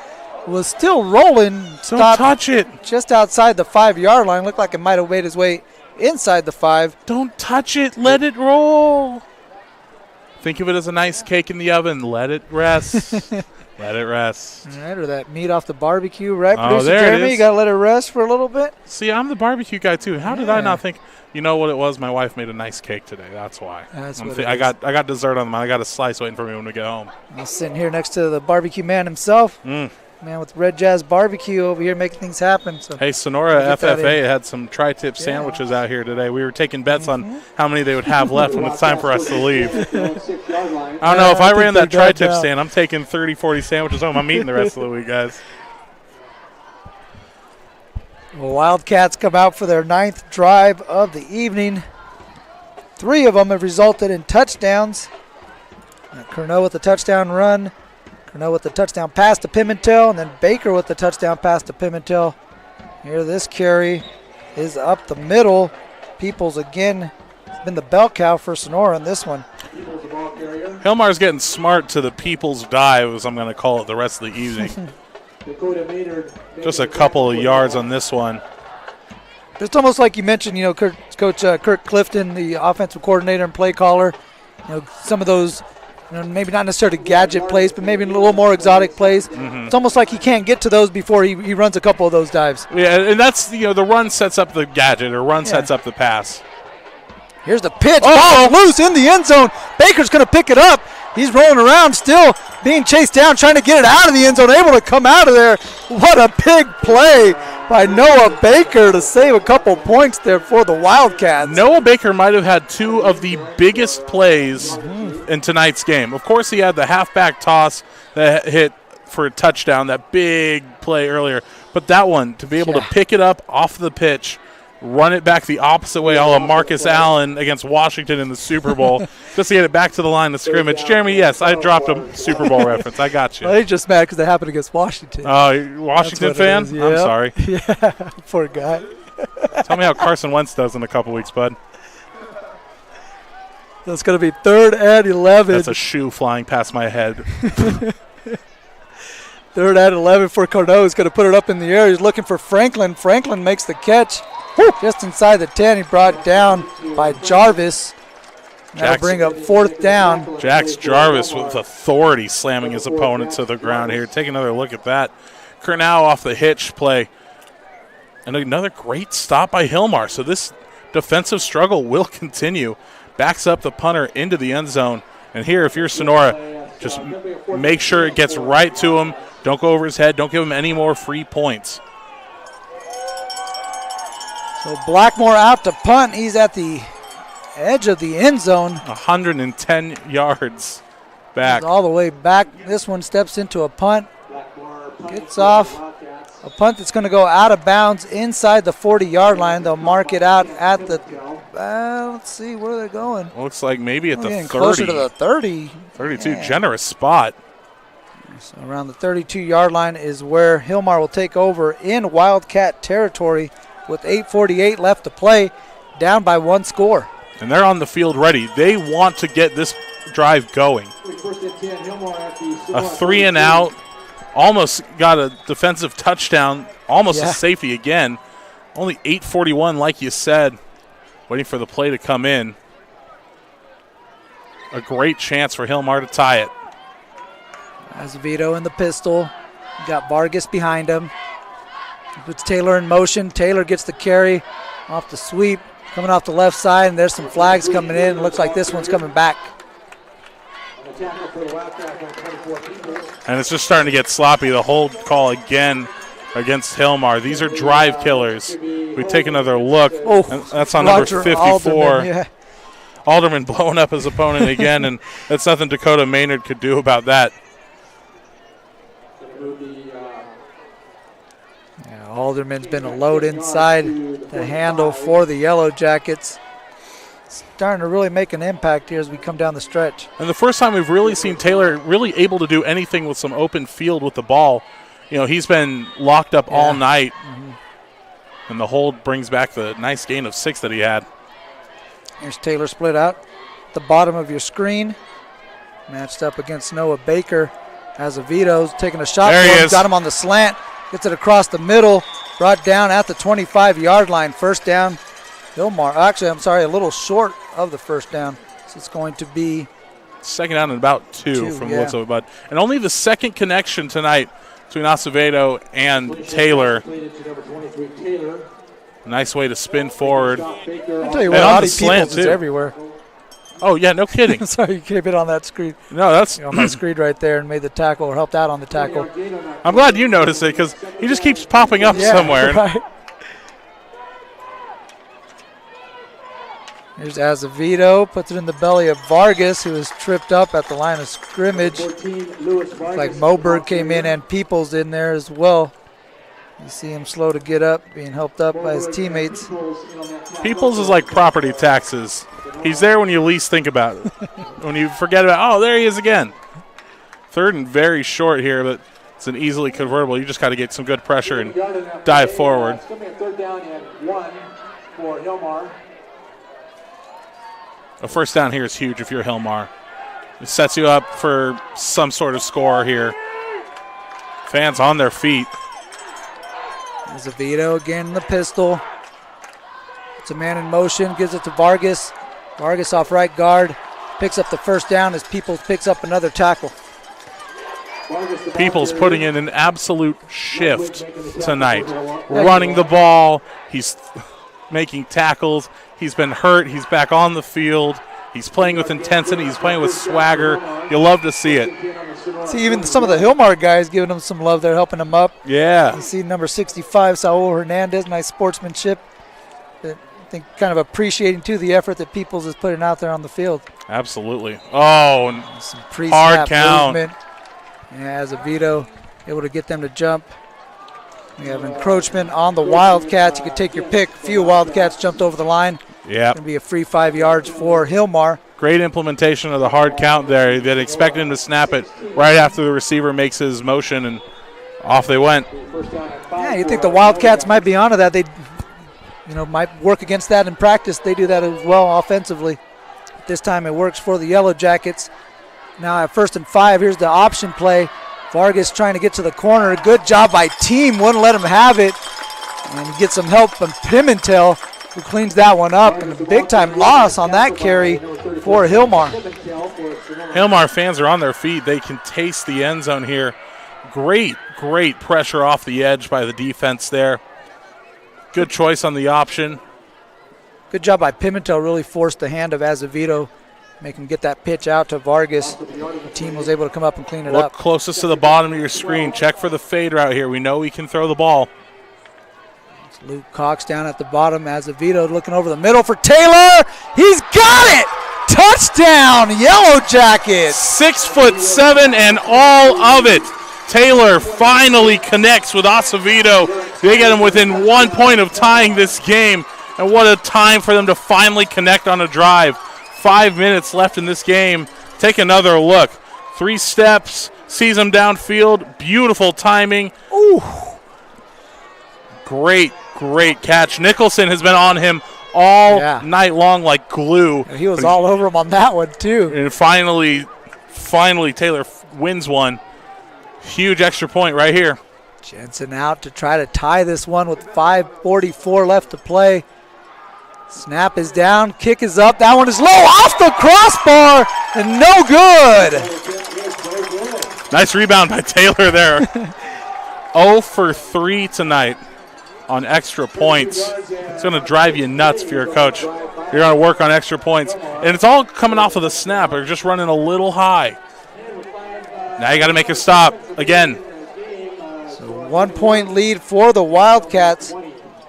Was still rolling. Don't touch it. Just outside the 5-yard line. Looked like it might have made his way inside the 5. Don't touch it. Let it roll. Think of it as a nice cake in the oven. Let it rest. Let it rest. All right, or that meat off the barbecue, right? Oh, Producer there Jeremy, it is. you got to let it rest for a little bit. See, I'm the barbecue guy, too. How did I not think? You know what it was? My wife made a nice cake today. That's why. I got dessert on the mind. I got a slice waiting for me when we get home. I'm sitting here next to the barbecue man himself. Man with Red Jazz Barbecue over here making things happen. So hey, Sonora FFA had some tri-tip sandwiches out here today. We were taking bets on how many they would have left when it's time for us to leave. I don't know. If I ran that tri-tip stand, I'm taking 30, 40 sandwiches home. I'm eating the rest of the week, guys. Well, Wildcats come out for their 9th drive of the evening. 3 of them have resulted in touchdowns. Curnow with the touchdown run. Curnow with the touchdown pass to Pimentel, and then Baker with the touchdown pass to Pimentel. Here, this carry is up the middle. Peoples again It's been the bell cow for Sonora in this one. Hilmar's getting smart to the people's dive, as I'm going to call it the rest of the evening. Just a couple of yards on this one. It's almost like you mentioned, Coach Kirk Clifton, the offensive coordinator and play caller. Some of those, maybe not necessarily gadget plays, but maybe a little more exotic plays. Mm-hmm. It's almost like he can't get to those before he runs a couple of those dives. Yeah, and that's, the run sets up the gadget, or run sets up the pass. Here's the pitch. Ball loose in the end zone. Baker's going to pick it up. He's rolling around still, being chased down, trying to get it out of the end zone, able to come out of there. What a big play by Noah Baker to save a couple points there for the Wildcats. Noah Baker might have had two of the biggest plays in tonight's game. Of course, he had the halfback toss that hit for a touchdown, that big play earlier. But that one, to be able to pick it up off the pitch, run it back the opposite way, a la Marcus Allen against Washington in the Super Bowl, just to get it back to the line of scrimmage. Jeremy, yes, I dropped a Super Bowl reference. I got you. Well, he's just mad because they happened against Washington. Oh, Washington fan? Yep. I'm sorry. Yeah, poor guy. Tell me how Carson Wentz does in a couple weeks, bud. That's going to be 3rd and 11. That's a shoe flying past my head. 3rd and 11 for Cordeaux. He's going to put it up in the air. He's looking for Franklin. Franklin makes the catch. Just inside the 10, he brought down by Jarvis. That'll bring up 4th down. Jax Jarvis with authority slamming his opponent to the ground here. Take another look at that. Kernow off the hitch play. And another great stop by Hilmar. So this defensive struggle will continue. Backs up the punter into the end zone. And here, if you're Sonora, just make sure it gets right to him. Don't go over his head. Don't give him any more free points. So Blackmore out to punt. He's at the edge of the end zone. 110 yards back. He's all the way back. This one steps into a punt. Gets off. A punt that's going to go out of bounds inside the 40-yard line. They'll mark it out at the, let's see, where are they going? Looks like maybe at the 30. Closer to the 30. 32, generous spot. So around the 32-yard line is where Hilmar will take over in Wildcat territory with 8:48 left to play, down by 1 score. And they're on the field ready. They want to get this drive going. A 3 and out. Almost got a defensive touchdown. Almost a safety again. Only 8:41, like you said. Waiting for the play to come in. A great chance for Hilmar to tie it. Azevedo in the pistol. Got Vargas behind him. Puts Taylor in motion. Taylor gets the carry off the sweep. Coming off the left side, and there's some flags coming in. It looks like this one's coming back. And it's just starting to get sloppy. The hold call again against Hilmar. These are drive killers. We take another look. Oh, that's on number 54. Alderman, blowing up his opponent again, and that's nothing Dakota Maynard could do about that. Alderman's been a load inside the handle for the Yellow Jackets. Starting to really make an impact here as we come down the stretch. And the first time we've really seen Taylor really able to do anything with some open field with the ball. He's been locked up all night. Mm-hmm. And the hold brings back the nice gain of 6 that he had. Here's Taylor split out. The bottom of your screen. Matched up against Noah Baker. Azevedo's taking a shot. There he is. Got him on the slant. Gets it across the middle. Brought down at the 25-yard line. First down. Hilmar. Actually, I'm sorry, a little short of the first down. So it's going to be second down and about two from what's over. But and only the second connection tonight between Acevedo and Taylor. Nice way to spin forward. I tell you what, Audie Peoples is everywhere. Oh, yeah, no kidding. Sorry, you came in on that screen. No, that's on my screen right there and made the tackle or helped out on the tackle. I'm glad you noticed it because he just keeps popping up somewhere. Right. Here's Azevedo, puts it in the belly of Vargas, who was tripped up at the line of scrimmage. Looks like Moberg came in and Peoples in there as well. You see him slow to get up, being helped up by his teammates. Peoples is like property taxes. He's there when you least think about it. When you forget about, oh, there he is again. Third and very short here, but it's an easily convertible. You just got to get some good pressure and dive forward. Third down and 1 for Hilmar. A first down here is huge if you're Hilmar. It sets you up for some sort of score here. Fans on their feet. Azevedo again in the pistol. It's a man in motion, gives it to Vargas. Vargas off right guard. Picks up the first down as Peoples picks up another tackle. Peoples putting in an absolute shift tonight. Running the ball. He's making tackles. He's been hurt. He's back on the field. He's playing with intensity. He's playing with swagger. You love to see it. See, even some of the Hilmar guys giving him some love. They're helping him up. Yeah. You see number 65, Saul Hernandez, nice sportsmanship. I think kind of appreciating, too, the effort that Peoples is putting out there on the field. Absolutely. Oh, some hard pre-snap count. movement. Yeah, Azevedo able to get them to jump. We have encroachment on the Wildcats. You could take your pick. A few Wildcats jumped over the line. Yeah. Going to be a free 5 yards for Hilmar. Great implementation of the hard count there. They expected him to snap it right after the receiver makes his motion, and off they went. Yeah, you think the Wildcats might be onto that. They, might work against that in practice. They do that as well offensively. But this time it works for the Yellow Jackets. Now at 1st and 5, here's the option play. Vargas trying to get to the corner. Good job by team. Wouldn't let him have it. And get some help from Pimentel, who cleans that one up. And a big-time loss on that carry for Hilmar. Hilmar fans are on their feet. They can taste the end zone here. Great pressure off the edge by the defense there. Good choice on the option. Good job by Pimentel. Really forced the hand of Azevedo, make him get that pitch out to Vargas. The team was able to come up and clean it Look up. closest to the bottom of your screen. Check for the fade route here. We know he can throw the ball. It's Luke Cox down at the bottom. Azevedo looking over the middle for Taylor. He's got it! Touchdown, Yellow Jackets! 6'7" and all of it. Taylor finally connects with Acevedo. They get him within 1 point of tying this game. And what a time for them to finally connect on a drive. 5 minutes left in this game. Take another look. 3 steps, sees him downfield. Beautiful timing. Ooh. Great catch. Nicholson has been on him all night long like glue. And he was all over him on that one, too. And finally, Taylor wins one. Huge extra point right here. Jensen out to try to tie this one with 5:44 left to play. Snap is down, kick is up. That one is low, off the crossbar, and no good. Nice rebound by Taylor there. 0 for 3 tonight on extra points. It's going to drive you nuts if you're a coach. You're going to work on extra points. And it's all coming off of the snap. They're just running a little high. Now you got to make a stop again. So 1 point lead for the Wildcats,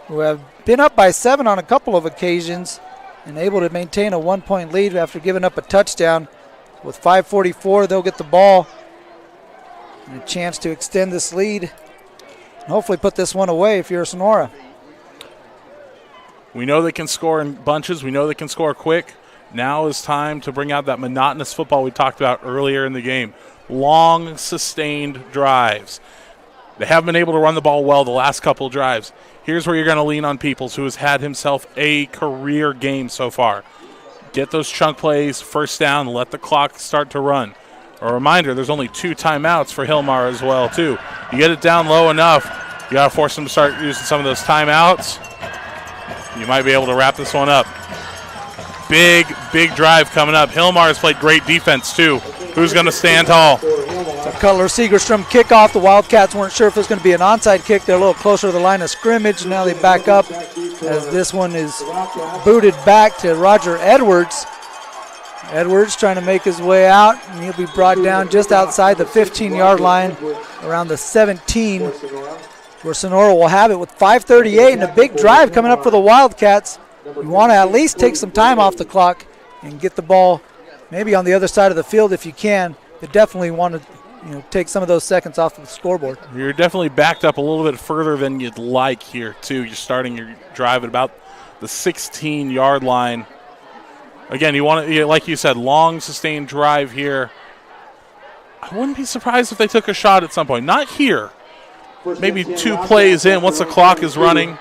who have been up by 7 on a couple of occasions and able to maintain a 1 point lead after giving up a touchdown. With 5:44, they'll get the ball and a chance to extend this lead and hopefully put this one away if you're Sonora. We know they can score in bunches. We know they can score quick. Now is time to bring out that monotonous football we talked about earlier in the game. Long, sustained drives. They haven't been able to run the ball well the last couple of drives. Here's where you're going to lean on Peoples, who has had himself a career game so far. Get those chunk plays, first down, let the clock start to run. A reminder, there's only 2 timeouts for Hilmar as well, too. You get it down low enough, you got to force them to start using some of those timeouts. You might be able to wrap this one up. Big drive coming up. Hilmar has played great defense, too. Who's going to stand tall? It's a Cutler Segerstrom kickoff. The Wildcats weren't sure if it was going to be an onside kick. They're a little closer to the line of scrimmage. Now they back up as this one is booted back to Roger Edwards. Edwards trying to make his way out, and he'll be brought down just outside the 15-yard line, around the 17, where Sonora will have it with 5:38 and a big drive coming up for the Wildcats. You want to at least take some time off the clock and get the ball maybe on the other side of the field if you can, but definitely want to take some of those seconds off the scoreboard. You're definitely backed up a little bit further than you'd like here, too. You're starting your drive at about the 16-yard line. Again, you want to, like you said, long, sustained drive here. I wouldn't be surprised if they took a shot at some point. Not here. Maybe 2 plays in once the clock is running.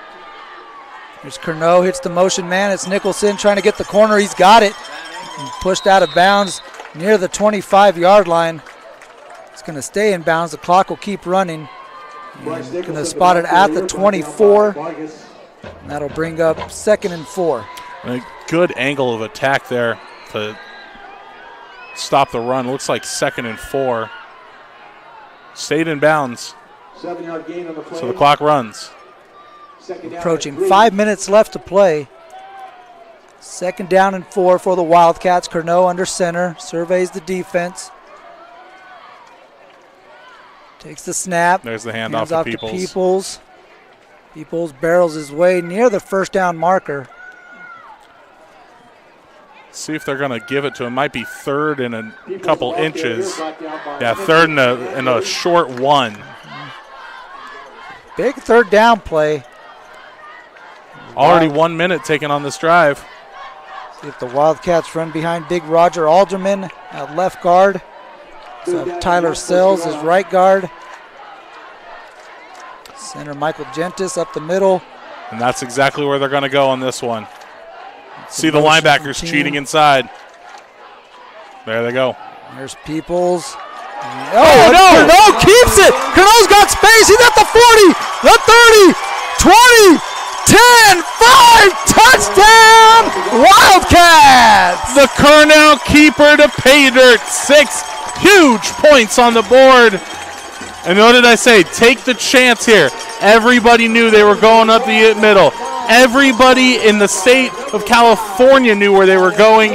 Here's Curnow, hits the motion man. It's Nicholson trying to get the corner. He's got it. pushed out of bounds near the 25-yard line. It's going to stay in bounds. The clock will keep running. Going to spot it at the 24. And that'll bring up 2nd and 4. A good angle of attack there to stop the run. Looks like 2nd and 4. Stayed in bounds. 7-yard gain on the play. So the clock runs. Approaching 5 minutes left to play. 2nd down and 4 for the Wildcats. Curnow under center. Surveys the defense. Takes the snap. There's the Hands handoff off to Peoples. Peoples. Peoples barrels his way near the first down marker. See if they're going to give it to him. Might be 3rd and a couple inches. Yeah, 3rd and a short 1. Big 3rd down play. Already 1 minute taken on this drive. See if the Wildcats run behind Big Roger Alderman at left guard. So Tyler Sells is right guard. Center Michael Gentis up the middle. And that's exactly where they're going to go on this one. See the linebackers cheating inside. There they go. There's Peoples. Oh, no! Curnow keeps it! Curnow's got space. He's at the 40, the 30, 20, 10, 5, touchdown, Wildcats! The Curnow keeper to pay dirt. 6 huge points on the board. And what did I say? Take the chance here. Everybody knew they were going up the middle. Everybody in the state of California knew where they were going,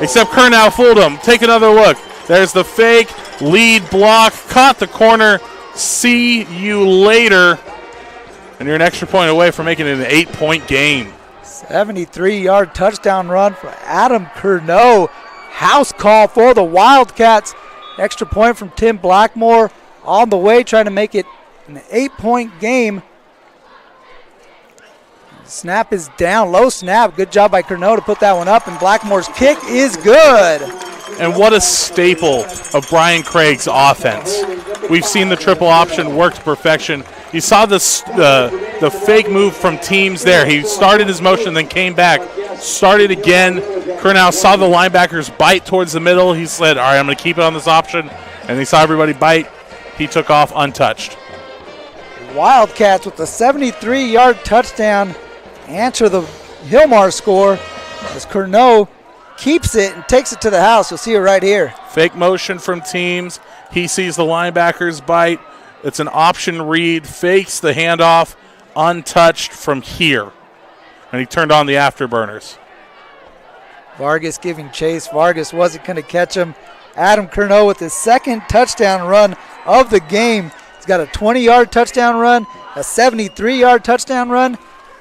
except Curnow fooled them. Take another look. There's the fake, lead block, caught the corner. See you later. And you're an extra point away from making it an 8-point game. 73-yard touchdown run for Adam Curnow. House call for the Wildcats. Extra point from Tim Blackmore on the way, trying to make it an 8-point game. Snap is down, low snap. Good job by Curnow to put that one up, and Blackmore's kick is good. And what a staple of Brian Craig's offense. We've seen the triple option work to perfection. You saw the fake move from teams there. He started his motion, then came back, started again. Curnow saw the linebackers bite towards the middle. He said, all right, I'm going to keep it on this option. And he saw everybody bite. He took off untouched. Wildcats with a 73-yard touchdown answer the Hilmar score as Curnow keeps it and takes it to the house. You'll see it right here. Fake motion from teams. He sees the linebackers bite. It's an option read. Fakes the handoff untouched from here. And he turned on the afterburners. Vargas giving chase. Vargas wasn't going to catch him. Adam Curnow with his 2nd touchdown run of the game. He's got a 20-yard touchdown run, a 73-yard touchdown run.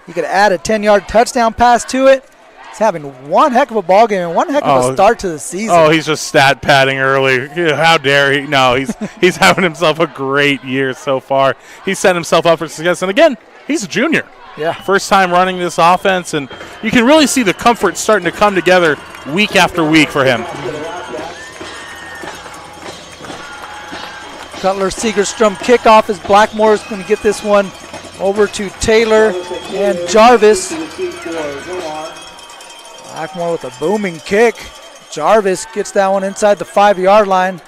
You could add a 10-yard touchdown pass to it. He's having one heck of a ball game and one heck of a start to the season. Oh, he's just stat padding early. How dare he? No, he's having himself a great year so far. He's set himself up for success. And again, he's a junior. Yeah. First time running this offense, and you can really see the comfort starting to come together week after week for him. Cutler Segerstrom kickoff as Blackmore is going to get this one over to Taylor and Jarvis. Blackmore with a booming kick. Jarvis gets that one inside the 5-yard line.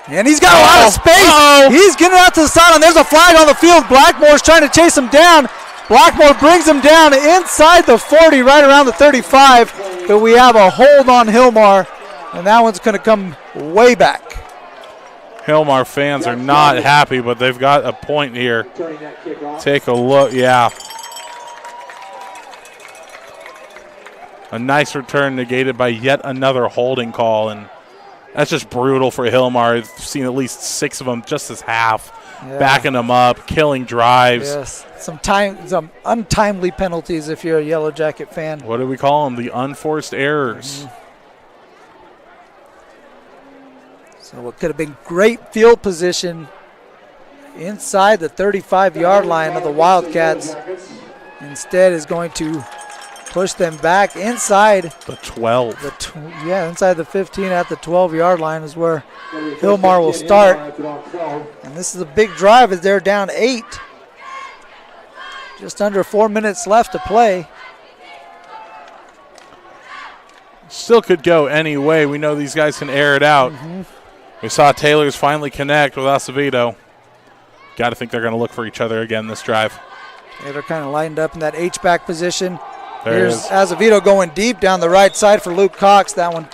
And he's got a lot of space. He's getting out to the sideline. There's a flag on the field. Blackmore's trying to chase him down. Blackmore brings him down inside the 40, right around the 35. But we have a hold on Hilmar, and that one's going to come way back. Hilmar fans are not happy, but they've got a point here. Take a look. Yeah. A nice return negated by yet another holding call, and that's just brutal for Hilmar. I've seen at least 6 of them just this half, backing them up, killing drives. Yes, some untimely penalties if you're a Yellow Jacket fan. What do we call them? The unforced errors. Mm-hmm. So what could have been great field position inside the 35-yard line of the Wildcats instead is going to push them back inside the 12. Inside the 15 at the 12-yard line is where Hilmar will start. And this is a big drive as they're down 8. Just under 4 minutes left to play. Still could go any way. We know these guys can air it out. We saw Taylor's finally connect with Acevedo. Got to think they're going to look for each other again this drive. Taylor kind of lined up in that H-back position. Here's Acevedo going deep down the right side for Luke Cox. That one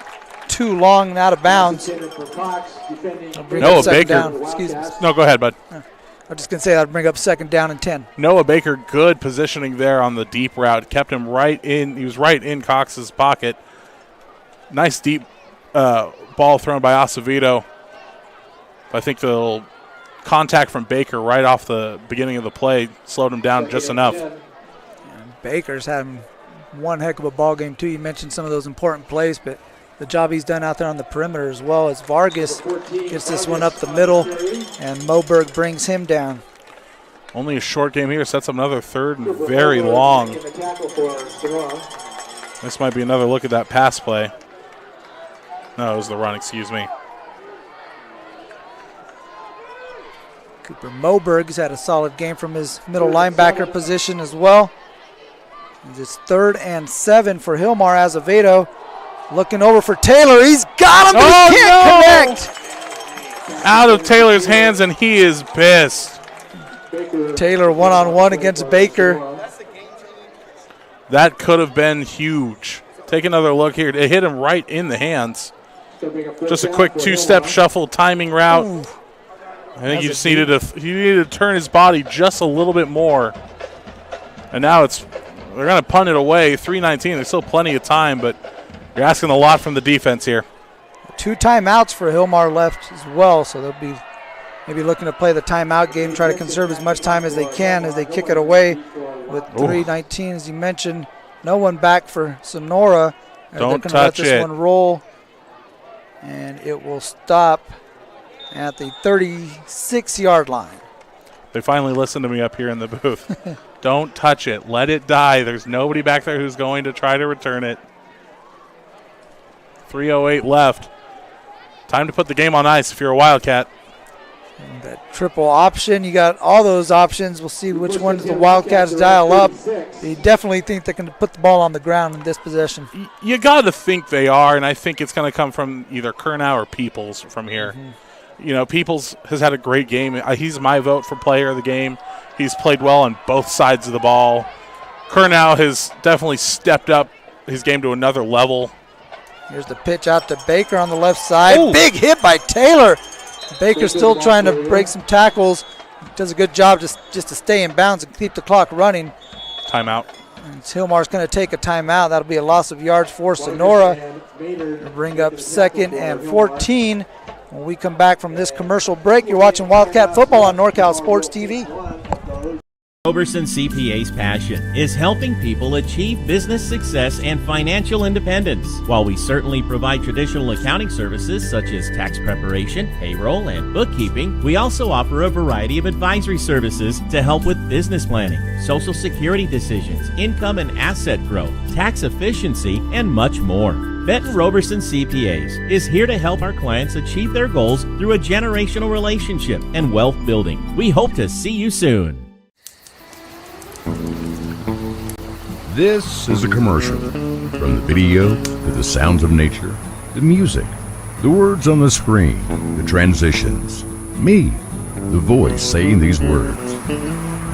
too long and out of bounds. Noah Baker. Down. Excuse me. No, go ahead, bud. I'm just going to say that would bring up 2nd down and 10. Noah Baker, good positioning there on the deep route. Kept him right in. He was right in Cox's pocket. Nice deep ball thrown by Acevedo. I think the little contact from Baker right off the beginning of the play slowed him down just enough. Baker's having one heck of a ball game, too. You mentioned some of those important plays, but the job he's done out there on the perimeter as well as Vargas gets this one up the middle, and Moberg brings him down. Only a short game here. Sets up another 3rd and very long. This might be another look at that pass play. No, it was the run, excuse me. Cooper Moberg's had a solid game from his middle linebacker position as well. It's 3rd and 7 for Hilmar. Acevedo looking over for Taylor. He's got him, but he can't connect. Out of Taylor's hands, and he is pissed. Taylor one-on-one against Baker. That could have been huge. Take another look here. It hit him right in the hands. Just a quick 2-step shuffle timing route. Ooh. I think he just needed to turn his body just a little bit more. And now they're going to punt it away. 3:19. There's still plenty of time, but you're asking a lot from the defense here. 2 timeouts for Hilmar left as well, so they'll be maybe looking to play the timeout game, try to conserve as much time as they can as they kick it away with 3:19, as you mentioned. No one back for Sonora. Don't touch let this one roll, and it will stop at the 36-yard line. They finally listened to me up here in the booth. Don't touch it. Let it die. There's nobody back there who's going to try to return it. 3:08 left. Time to put the game on ice if you're a Wildcat. And that triple option, you got all those options. We'll see which ones the Wildcats dial up. They definitely think they can put the ball on the ground in this possession. You got to think they are, and I think it's going to come from either Kernow or Peoples from here. You know, Peoples has had a great game. He's my vote for player of the game. He's played well on both sides of the ball. Kernow has definitely stepped up his game to another level. Here's the pitch out to Baker on the left side. Ooh. Big hit by Taylor. Baker's still trying to break some tackles. Does a good job just to stay in bounds and keep the clock running. Timeout. And Hilmar's going to take a timeout. That'll be a loss of yards for Sonora. We'll bring up 2nd and 14. When we come back from this commercial break, you're watching Wildcat Football on NorCal Sports TV. Roberson CPA's passion is helping people achieve business success and financial independence. While we certainly provide traditional accounting services such as tax preparation, payroll, and bookkeeping, we also offer a variety of advisory services to help with business planning, social security decisions, income and asset growth, tax efficiency, and much more. Benton Roberson CPAs is here to help our clients achieve their goals through a generational relationship and wealth building. We hope to see you soon. This is a commercial. From the video to the sounds of nature, the music, the words on the screen, the transitions, me, the voice saying these words.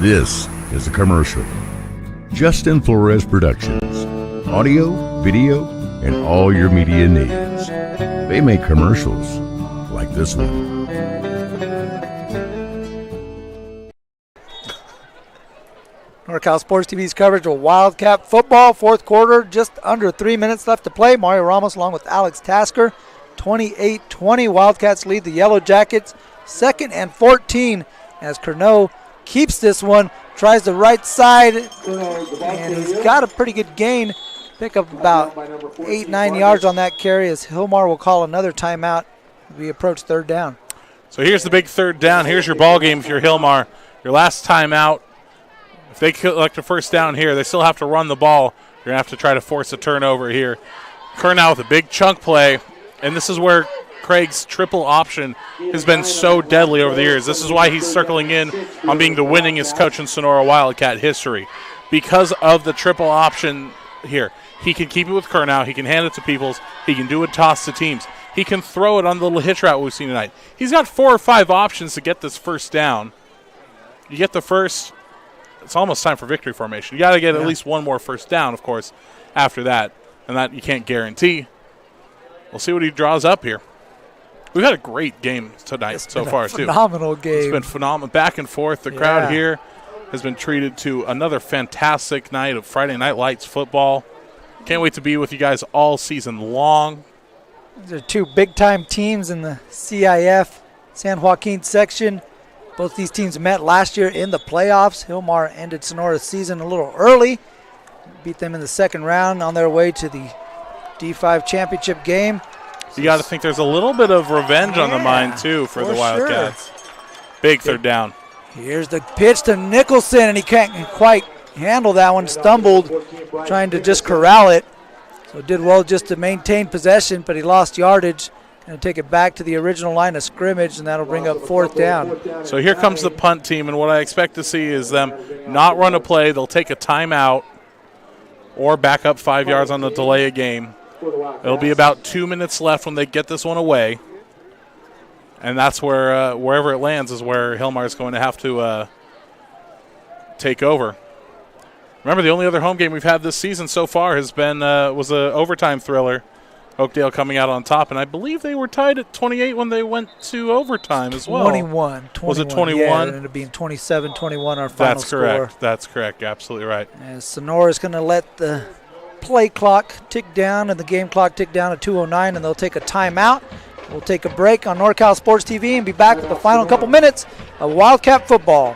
This is a commercial. Justin Flores Productions. Audio, video, and all your media needs. They make commercials like this one. NorCal Sports TV's coverage of Wildcat football. 4th quarter, just under 3 minutes left to play. Mario Ramos along with Alex Tasker. 28-20, Wildcats lead the Yellow Jackets. 2nd and 14 as Kernow keeps this one. Tries the right side, and he's got a pretty good gain. Pick up about 8-9 yards on that carry as Hilmar will call another timeout as we approach 3rd down. So here's the big 3rd down. Here's your ball game if you're Hilmar. Your last timeout. If they collect a 1st down here, they still have to run the ball. You're going to have to try to force a turnover here. Kernow with a big chunk play, and this is where Craig's triple option has been so deadly over the years. This is why he's circling in on being the winningest coach in Sonora Wildcat history, because of the triple option here. He can keep it with Curnow. He can hand it to Peoples. He can do a toss to teams. He can throw it on the little hitch route we've seen tonight. He's got 4 or 5 options to get this first down. You get the first, it's almost time for victory formation. You got to get at least one more first down, of course, after that. And that you can't guarantee. We'll see what he draws up here. We've had a great game tonight so far, too. Phenomenal game. It's been phenomenal. Back and forth. The crowd here has been treated to another fantastic night of Friday Night Lights football. Can't wait to be with you guys all season long. These are 2 big-time teams in the CIF San Joaquin section. Both these teams met last year in the playoffs. Hilmar ended Sonora's season a little early. Beat them in the second round on their way to the D5 championship game. You got to think there's a little bit of revenge on the mind, too, for the Wildcats. Sure. Big third down. Here's the pitch to Nicholson, and he can't quite handle that one. Stumbled, trying to just corral it. So did well just to maintain possession, but he lost yardage. Going to take it back to the original line of scrimmage, and that'll bring up 4th down. So here comes the punt team, and what I expect to see is them not run a play. They'll take a timeout or back up 5 yards on the delay of game. It'll be about 2 minutes left when they get this one away. And that's where, wherever it lands is where Hilmar's going to have to take over. Remember, the only other home game we've had this season so far has been was an overtime thriller. Oakdale coming out on top, and I believe they were tied at 28 when they went to overtime as well. 21. Was it 21? Yeah, it ended up being 27-21 our final score. That's correct. That's correct. Absolutely right. As Sonora's going to let the play clock tick down and the game clock tick down to 2:09, and they'll take a timeout. We'll take a break on NorCal Sports TV and be back with the final couple minutes of Wildcat football.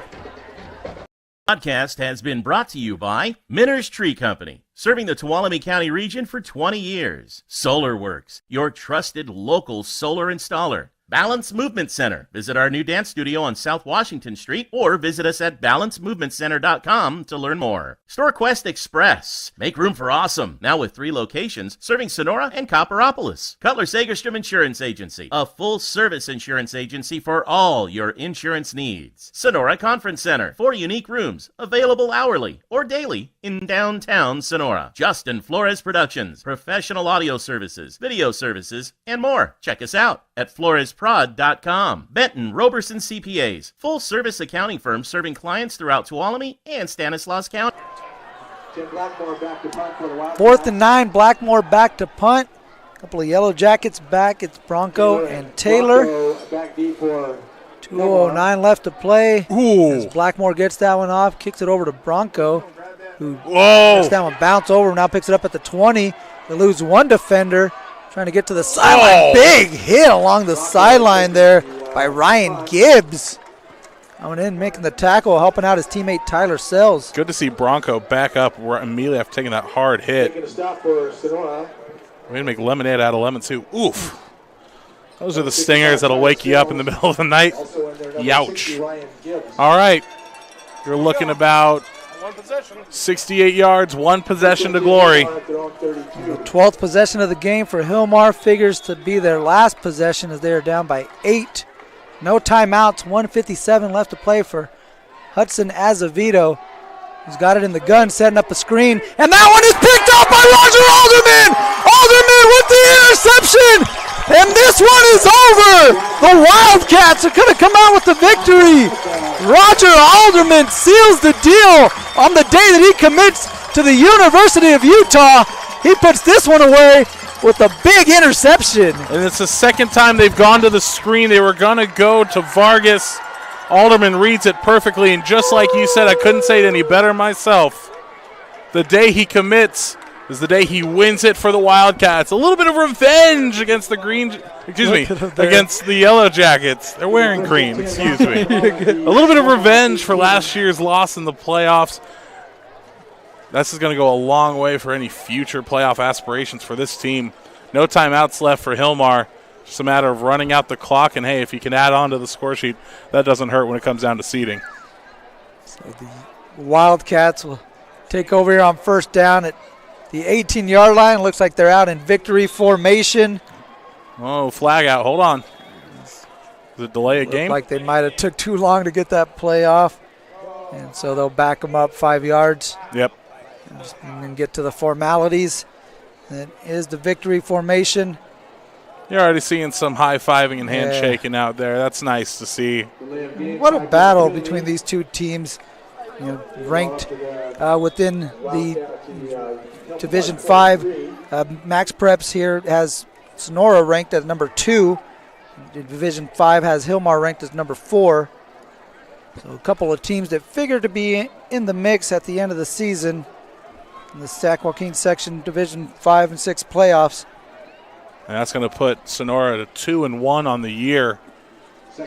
Podcast has been brought to you by Minner's Tree Company, serving the Tuolumne County region for 20 years. SolarWorks, your trusted local solar installer. Balance Movement Center. Visit our new dance studio on South Washington Street or visit us at balancemovementcenter.com to learn more. StoreQuest Express. Make room for awesome. Now with 3 locations serving Sonora and Copperopolis. Cutler Sagerstrom Insurance Agency. A full-service insurance agency for all your insurance needs. Sonora Conference Center. 4 unique rooms available hourly or daily in downtown Sonora. Justin Flores Productions. Professional audio services, video services, and more. Check us out at floresprod.com. Benton Roberson CPAs, full-service accounting firm serving clients throughout Tuolumne and Stanislaus County. 4th and 9, Blackmore back to punt. A couple of Yellow Jackets back. It's Bronco and Taylor. 2:09 left to play. As Blackmore gets that one off, kicks it over to Bronco, who lets that one bounce over, now picks it up at the 20. They lose one defender. Trying to get to the sideline. Big hit along the sideline there by Ryan Gibbs. Coming in, making the tackle, helping out his teammate Tyler Sells. Good to see Bronco back up immediately after taking that hard hit. Way to make lemonade out of lemon too. Oof. Those are the stingers that'll wake you up in the middle of the night. Youch. All right. You're looking about 68 yards, 1 possession to glory. The 12th possession of the game for Hilmar figures to be their last possession as they are down by 8. No timeouts, 1:57 left to play for Hudson Azevedo. He's got it in the gun, setting up a screen, and that one is picked up by Roger Alderman! Alderman with the interception! And this one is over! The Wildcats are going to come out with the victory! Roger Alderman seals the deal on the day that he commits to the University of Utah. He puts this one away with a big interception. And it's the second time they've gone to the screen. They were going to go to Vargas. Alderman reads it perfectly, and just like you said, I couldn't say it any better myself. The day he commits is the day he wins it for the Wildcats. A little bit of revenge against the against the Yellow Jackets. They're wearing cream, excuse me. A little bit of revenge for last year's loss in the playoffs. This is going to go a long way for any future playoff aspirations for this team. No timeouts left for Hilmar. Just a matter of running out the clock, and hey, if you can add on to the score sheet, that doesn't hurt when it comes down to seeding. So the Wildcats will take over here on first down at the 18-yard line. Looks like they're out in victory formation. Oh, flag out. Hold on. Is it delay a game? Like they might have took too long to get that play off, and so they'll back them up 5 yards. Yep. And then get to the formalities. That is the victory formation. You're already seeing some high-fiving and handshaking out there. That's nice to see. What a battle between these two teams, ranked within the Division 5. Max Preps here has Sonora ranked at number 2. Division 5 has Hilmar ranked as number 4. So a couple of teams that figure to be in the mix at the end of the season in the San Joaquin section Division 5 and 6 playoffs. And that's going to put Sonora at 2-1 on the year.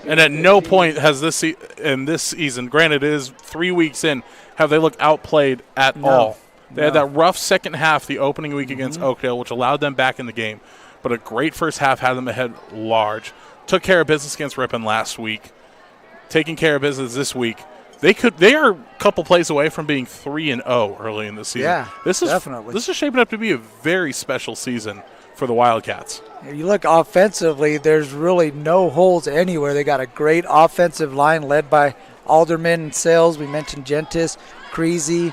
And at no point has this season, granted it is 3 weeks in, have they looked outplayed at all. They had that rough second half the opening week against Oakdale, which allowed them back in the game. But a great first half had them ahead large. Took care of business against Ripon last week. Taking care of business this week. They are a couple plays away from being 3-0 early in the season. Yeah, definitely. This is shaping up to be a very special season for the Wildcats. You look offensively, there's really no holes anywhere. They got a great offensive line led by Alderman and Sales. We mentioned Gentis, Creasy,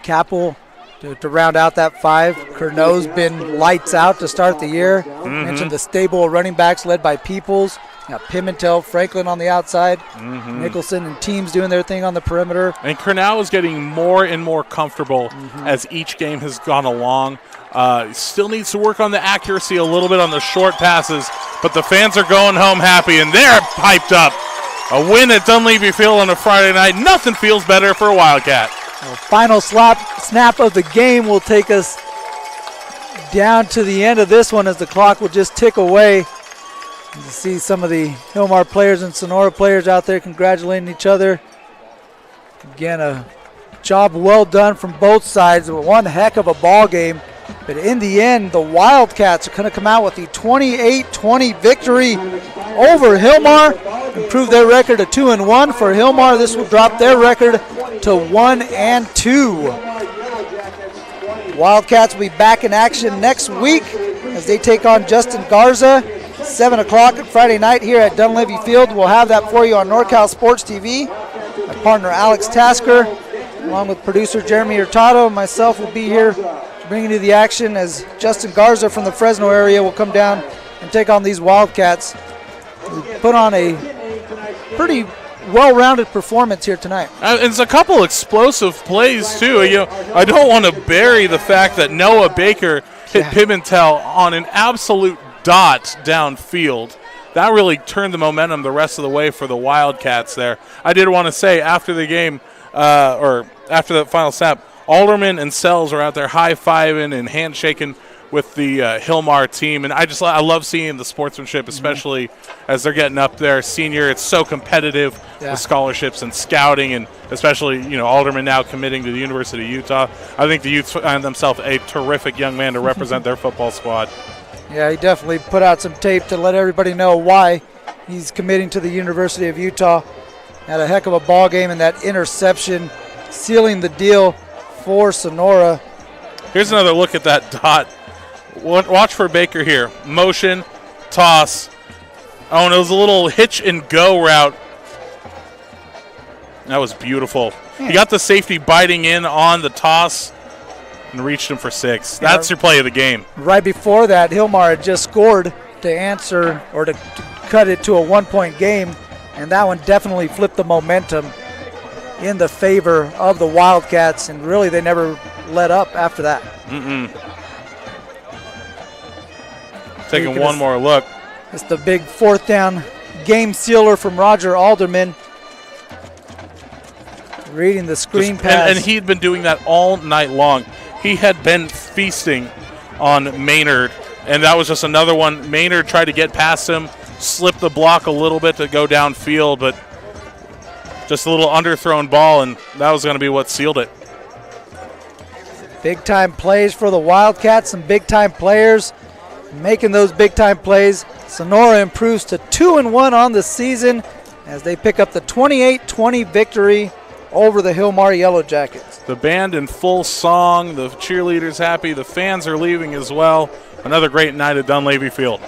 Capel to round out that 5. Curno's been lights out to start the year. Mentioned the stable of running backs led by Peoples. Got Pimentel, Franklin on the outside, Nicholson and teams doing their thing on the perimeter. And Cornell is getting more and more comfortable as each game has gone along. Still needs to work on the accuracy a little bit on the short passes, but the fans are going home happy, and they're piped up. A win at Dunleavy Field on a Friday night. Nothing feels better for a Wildcat. The final snap of the game will take us down to the end of this one as the clock will just tick away. And to see some of the Hilmar players and Sonora players out there congratulating each other. Again, a job well done from both sides. One heck of a ball game. But in the end, the Wildcats are going to come out with the 28-20 victory over Hilmar. Improve their record to 2-1. For Hilmar, this will drop their record to 1-2. Wildcats will be back in action next week as they take on Justin Garza. 7 o'clock Friday night here at Dunleavy Field. We'll have that for you on NorCal Sports TV. My partner Alex Tasker, along with producer Jeremy Hurtado, and myself will be here bringing you the action as Justin Garza from the Fresno area will come down and take on these Wildcats. We put on a pretty well-rounded performance here tonight. It's a couple explosive plays, too. I don't want to bury the fact that Noah Baker hit Pimentel on an absolute dot downfield. That really turned the momentum the rest of the way for the Wildcats there. I did want to say after the game, or after that final snap, Alderman and Sells are out there high-fiving and handshaking with the Hilmar team. And I love seeing the sportsmanship, especially as they're getting up there. Senior, it's so competitive with scholarships and scouting, and especially, Alderman now committing to the University of Utah. I think the Utes find themselves a terrific young man to represent their football squad. Yeah, he definitely put out some tape to let everybody know why he's committing to the University of Utah. Had a heck of a ball game, and that interception sealing the deal for Sonora. Here's another look at that dot. Watch for Baker here. Motion, toss. Oh, and it was a little hitch and go route. That was beautiful. He got the safety biting in on the toss and reached him for 6. That's your play of the game. Right before that, Hilmar had just scored to answer or to cut it to a 1-point game, and that one definitely flipped the momentum in the favor of the Wildcats, and really they never let up after that. Taking one more look. It's the big 4th down game sealer from Roger Alderman. Reading the screen pass. And he'd been doing that all night long. He had been feasting on Maynard, and that was just another one. Maynard tried to get past him, slipped the block a little bit to go downfield, but just a little underthrown ball, and that was going to be what sealed it. Big-time plays for the Wildcats, some big-time players making those big-time plays. Sonora improves to 2-1 on the season as they pick up the 28-20 victory over the Hilmar Yellow Jackets. The band in full song, the cheerleaders happy, the fans are leaving as well. Another great night at Dunleavy Field.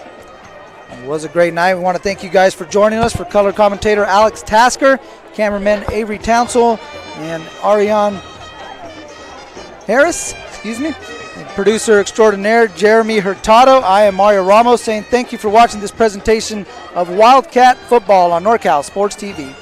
It was a great night. We want to thank you guys for joining us. For color commentator Alex Tasker, cameraman Avery Townsell, and Ariane Harris, Producer extraordinaire Jeremy Hurtado. I am Mario Ramos saying thank you for watching this presentation of Wildcat Football on NorCal Sports TV.